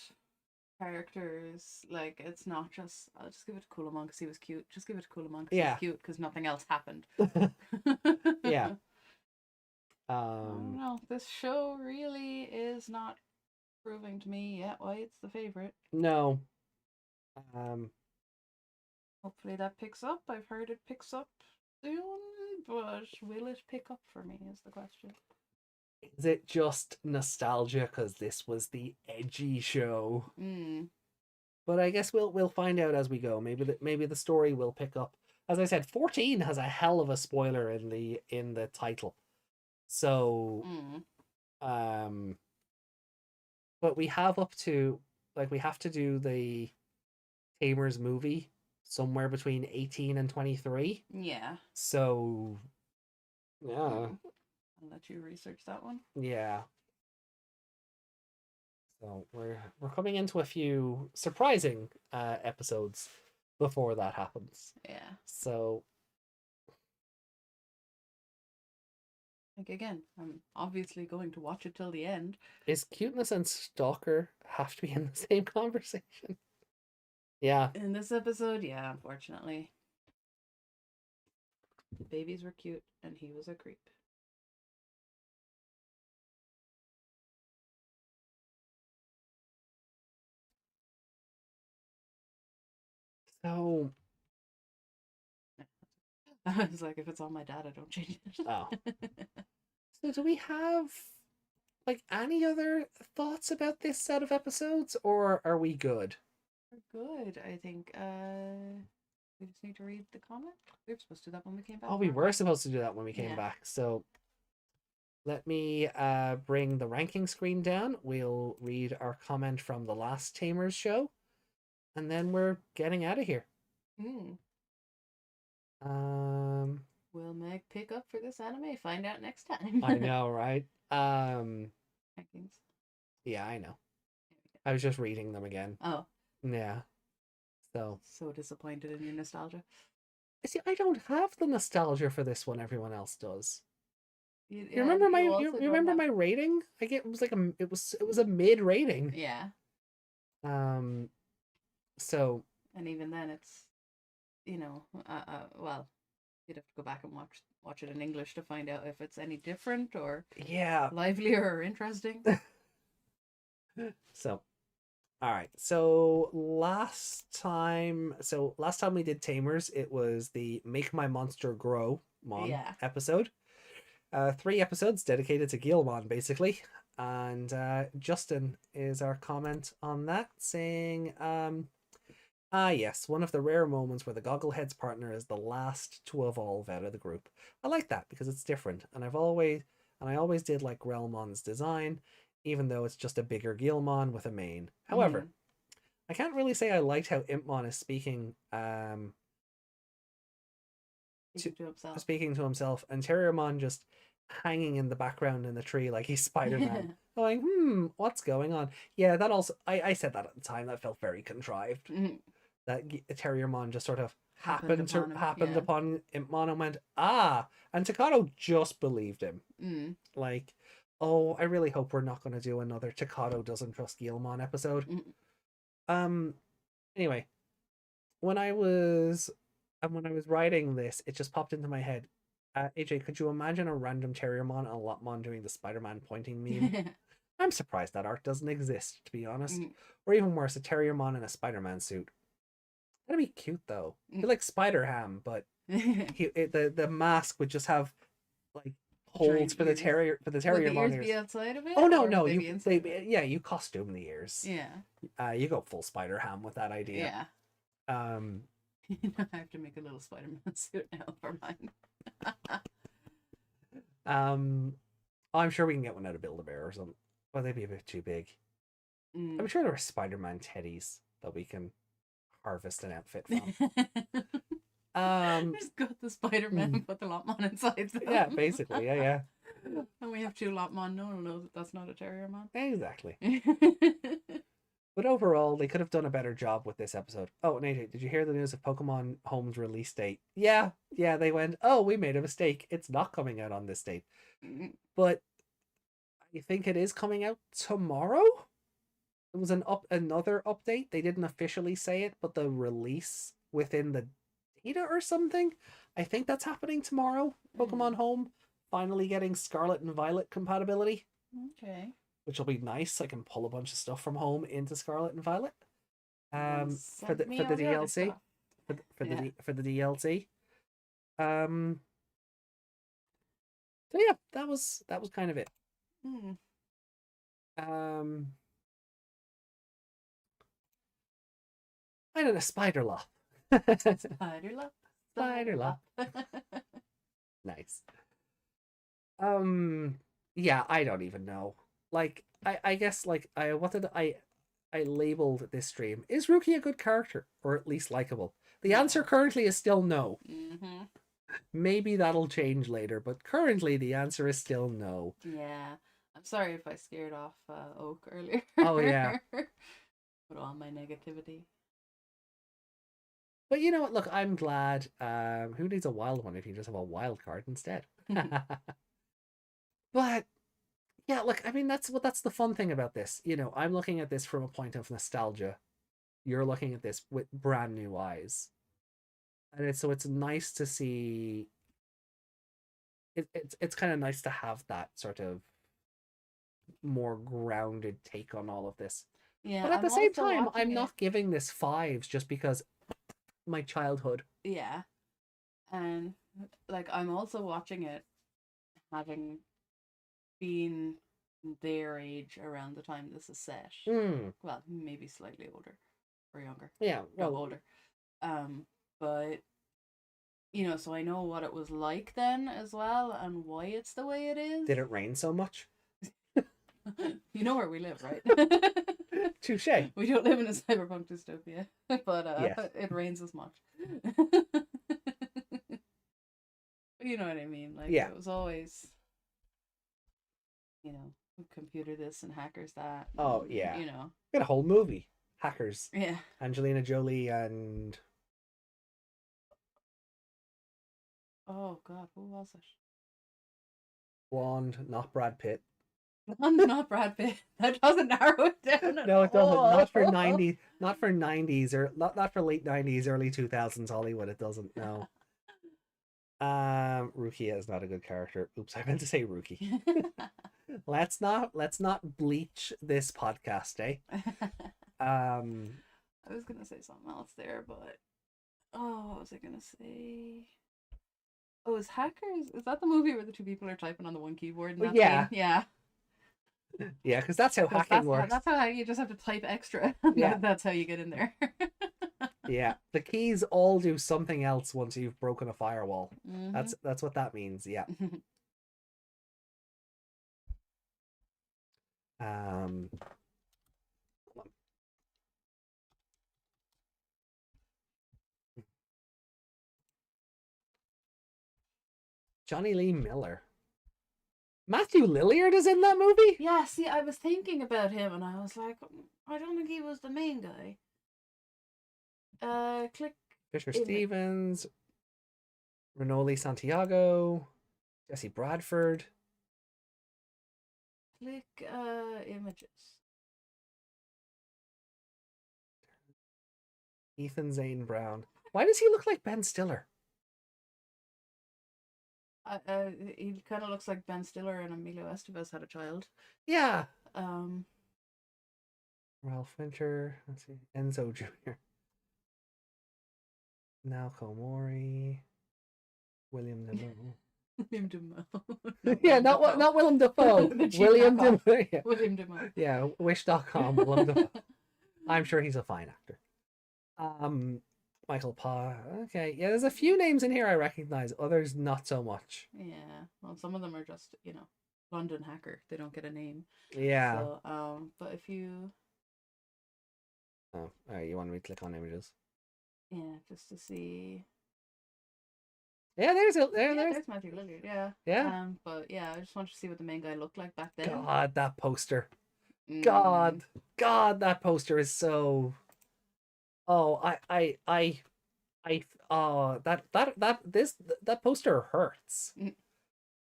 characters, like it's not just I'll just give it to Kulamon because he was cute. Just give it to Kulamon because he's cute because nothing else happened. Yeah. I don't know. This show really is not proving to me yet why it's the favorite. No. Hopefully that picks up. I've heard it picks up soon, but will it pick up for me is the question. Is it just nostalgia because this was the edgy show? But I guess we'll find out as we go. Maybe the story will pick up. As I said, 14 has a hell of a spoiler in the title. So but we have up to we have to do the Tamers movie somewhere between 18 and 23. Yeah. So yeah. I'll let you research that one. Yeah. So we're coming into a few surprising episodes before that happens. Yeah. So again, I'm obviously going to watch it till the end. Is cuteness and stalker have to be in the same conversation? Yeah. In this episode, yeah, unfortunately. The babies were cute and he was a creep. So I was like, if it's on my data, don't change it. Oh. So do we have any other thoughts about this set of episodes, or are we good? We're good, I think. We just need to read the comment. We were supposed to do that when we came back. Oh, we were supposed to do that when we came back. So let me bring the ranking screen down. We'll read our comment from the last Tamers show, and then we're getting out of here. Will Meg pick up for this anime? Find out next time. I know, right? Rankings. Yeah, I know. I was just reading them again. Oh. Yeah. So disappointed in your nostalgia. See, I don't have the nostalgia for this one everyone else does. You remember my rating? It was a mid rating. Yeah. So. And even then, it's, well, you'd have to go back and watch it in English to find out if it's any different or livelier or interesting. So, all right. So last time we did Tamers, it was the Make My Monster Grow episode. 3 episodes dedicated to Guilmon, basically. And Justin is our comment on that, saying, yes, one of the rare moments where the Gogglehead's partner is the last to evolve out of the group. I like that because it's different, and I always did like Grelmon's design, even though it's just a bigger Guilmon with a mane. However, I can't really say I liked how Impmon is speaking to himself, and Terriermon just hanging in the background in the tree like he's Spider-Man. Going, what's going on? Yeah, that also I said that at the time. That felt very contrived. That Terriermon just sort of happened upon Impmon and went, and Takato just believed him. Like, oh, I really hope we're not going to do another Takato doesn't trust Guilmon episode. Anyway, when I was writing this, it just popped into my head. AJ, could you imagine a random Terriermon and a Lopmon doing the Spider-Man pointing meme? I'm surprised that art doesn't exist, to be honest. Or even worse, a Terriermon in a Spider-Man suit. That'd be cute though. Be like Spider-Ham, but the mask would just have like holes for the Terriermon. Would the ears be outside of it? Oh no, you costume the ears. Yeah. You go full Spider-Ham with that idea. Yeah. I have to make a little Spider-Man suit now for mine. I'm sure we can get one out of Build-A-Bear or something. Well, they'd be a bit too big. I'm sure there are Spider-Man teddies that we can harvest an outfit from. Just got the Spider-Man and put the Lopmon inside them. Yeah, basically, yeah. And we have 2 Lopmon. No one knows that that's not a Terrier man. Exactly. But overall, they could have done a better job with this episode. Oh, Nate, did you hear the news of Pokemon Home's release date? Yeah, they went, oh, we made a mistake. It's not coming out on this date. But I think it is coming out tomorrow? It was another update. They didn't officially say it, but the release within the data or something. I think that's happening tomorrow. Pokemon Home finally getting Scarlet and Violet compatibility. Okay. Which will be nice. I can pull a bunch of stuff from Home into Scarlet and Violet. For the DLC. For the DLC. So yeah, that was kind of it. I don't know, Spider-Lop. Spider-Lop. Nice. Yeah, I don't even know. Like, I guess, like, I labeled this stream. Is Ruki a good character? Or at least likable? The answer currently is still no. Maybe that'll change later, but currently the answer is still no. Yeah. I'm sorry if I scared off Oak earlier. Oh, yeah. With all my negativity. But you know what? Look, I'm glad. Who needs a wild one if you just have a wild card instead? But yeah, look, I mean, that's the fun thing about this. You know, I'm looking at this from a point of nostalgia. You're looking at this with brand new eyes. And it's nice to see. It's kind of nice to have that sort of more grounded take on all of this. Yeah. But at the same time, I'm not giving this 5s just because my childhood. Yeah. And like, I'm also watching it having been their age around the time this is set. Well, maybe slightly older or younger. Yeah, well, older. But you know, so I know what it was like then as well, and why it's the way it is. Did it rain so much? You know where we live, right? Touche. We don't live in a cyberpunk dystopia, but yes. It rains as much. You know what I mean? Like, yeah. It was always, you know, computer this and hackers that. Oh, and, yeah. You know. We had a whole movie. Hackers. Yeah. Angelina Jolie and... Oh, God, who was it? Blonde, not Brad Pitt. Not Brad Pitt. That doesn't narrow it down at No, it doesn't. all. Not for 90s. Not for 90s or not for late 90s, early 2000s Hollywood. It doesn't. No. Ruki is not a good character. Oops, I meant to say Ruki. Let's not bleach this podcast, eh? I was gonna say something else there, but what was I gonna say? Oh, is Hackers? Is that the movie where the 2 people are typing on the one keyboard? And yeah. Yeah. Yeah, because that's how hacking works. That's how you just have to type extra. Yeah. That's how you get in there. Yeah, the keys all do something else once you've broken a firewall. That's what that means. Yeah. Johnny Lee Miller. Matthew Lillard is in that movie? Yeah, see, I was thinking about him and I was like, I don't think he was the main guy. Click. Fisher Stevens, Renoli Santiago, Jesse Bradford. Click images. Ethan Zane Brown. Why does he look like Ben Stiller? He kind of looks like Ben Stiller and Emilio Estevez had a child. Yeah. Ralph Winter. Let's see. Enzo Jr. Naoko Mori. William Defoe. William Defoe. Yeah, not Willem Dafoe. William Defoe. Yeah. William Defoe. Yeah, Wish.com. Willem Dafoe. I'm sure he's a fine actor. Michael Parr. Okay, yeah, there's a few names in here I recognize. Others not so much. Yeah, well, some of them are just, you know, London hacker. They don't get a name. Yeah. So, but if you Oh, alright, you want me to click on images? Yeah, just to see. Yeah, there's Matthew Lillard. Yeah. Yeah. But yeah, I just wanted to see what the main guy looked like back then. God, that poster. God, that poster is so. Oh, that poster hurts.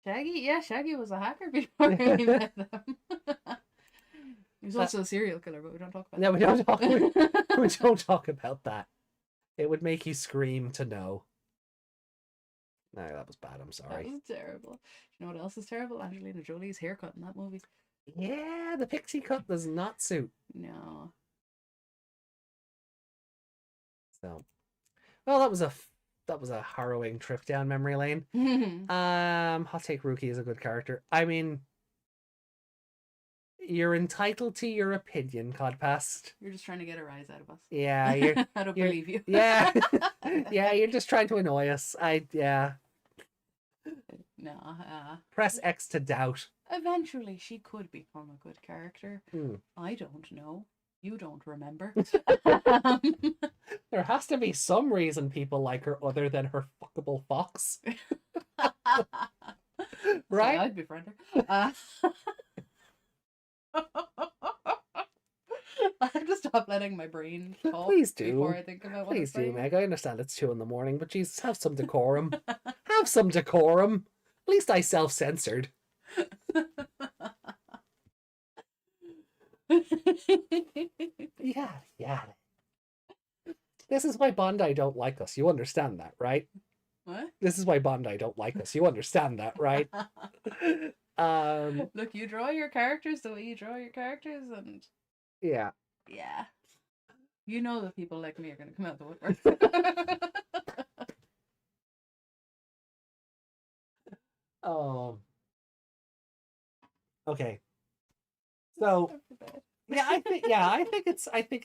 Shaggy was a hacker before he met them. He was also a serial killer, but we don't talk about that. No, we don't talk. We don't talk about that. It would make you scream to know. No, that was bad. I'm sorry. That was terrible. You know what else is terrible? Angelina Jolie's haircut in that movie. Yeah, the pixie cut does not suit. No. So, well, that was a harrowing trip down memory lane. I'll take Ruki as a good character. I mean, you're entitled to your opinion, Codpast. You're just trying to get a rise out of us. Yeah, I don't believe you. Yeah, yeah, you're just trying to annoy us. No. Press X to doubt. Eventually, she could become a good character. I don't know. You don't remember. There has to be some reason people like her other than her fuckable fox. Right? So I'd befriend her. I have to stop letting my brain talk. Please do. Before I think about what Please do, saying. Meg. I understand it's 2 a.m, but Jesus, have some decorum. Have some decorum. At least I self-censored. Yeah. This is why Bondi don't like us. You understand that, right? What? This is why Bondi don't like us. You understand that, right? Look, you draw your characters the way you draw your characters, and yeah. You know that people like me are going to come out the woodwork. Okay. So I think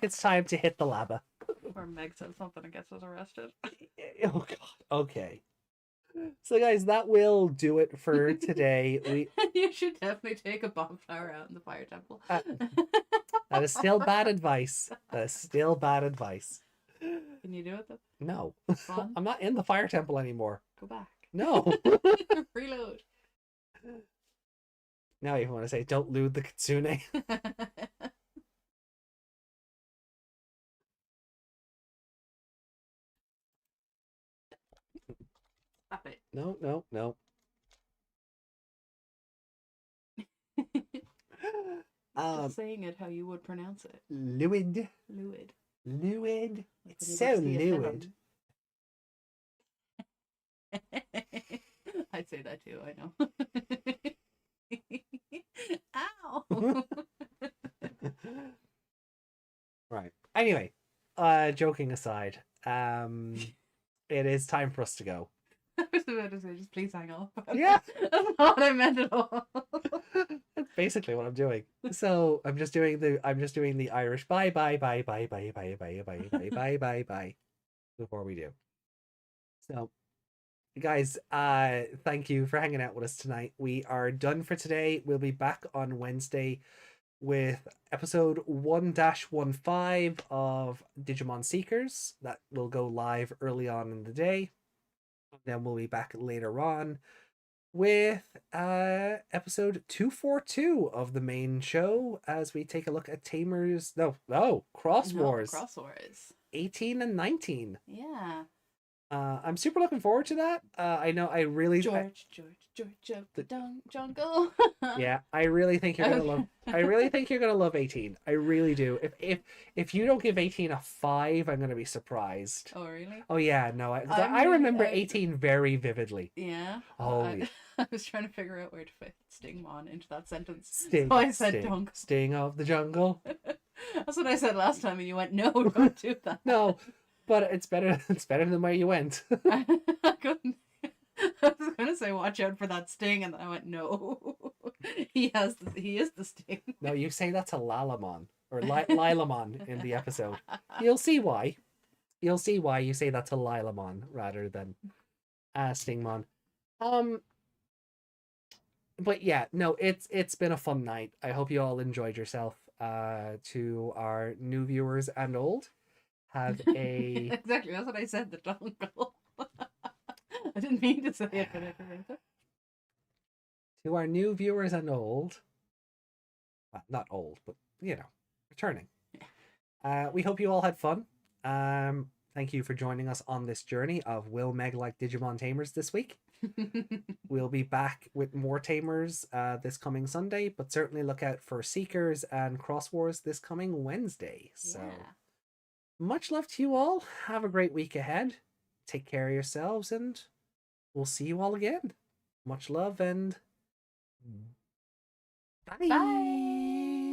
it's time to hit the lava. Or Meg says something and gets us arrested. Oh God. Okay. So guys, that will do it for today. You should definitely take a bomb flower out in the fire temple. That is still bad advice. Can you do it though? No. Fun? I'm not in the fire temple anymore. Go back. No. Reload. Now you want to say, don't loot the kitsune. Stop it. No. Just saying it how you would pronounce it. Luid. It's so luid. I'd say that too, I know. Ow! Right. Anyway, joking aside, it is time for us to go. I was about to say, just please hang up. Yeah. That's not what I meant at all. That's basically what I'm doing. So I'm just doing the Irish bye before we do. So guys, thank you for hanging out with us tonight. We are done for today. We'll be back on Wednesday with episode 1-15 of Digimon Seekers. That will go live early on in the day. Then we'll be back later on with episode 242 of the main show as we take a look at Tamers. Cross Wars. 18 and 19. Yeah. I'm super looking forward to that. I know I really George of the jungle. Yeah, I really think you're gonna love 18. I really do. If you don't give 18 a 5, I'm gonna be surprised. Oh really? Oh yeah, no. I remember 18 very vividly. Yeah. Oh I was trying to figure out where to fit Stingmon into that sentence. So I said dunk. Sting of the jungle. That's what I said last time, and you went, no, don't do that. No. But it's better than where you went. I couldn't. I was gonna say watch out for that sting, and then I went, no. He is the sting. No, you say that to Lalamon or Lilamon in the episode. You'll see why. You say that to Lilamon rather than Stingmon. But yeah, no, it's been a fun night. I hope you all enjoyed yourself. to our new viewers and old. Have a exactly. That's what I said. The dongle. I didn't mean to say it, but I did. To our new viewers and old, well, not old, but returning. We hope you all had fun. Thank you for joining us on this journey of Will Meg like Digimon Tamers this week. We'll be back with more Tamers this coming Sunday, but certainly look out for Seekers and Cross Wars this coming Wednesday. So much love to you all. Have a great week ahead. Take care of yourselves, and we'll see you all again. Much love, and bye. Bye.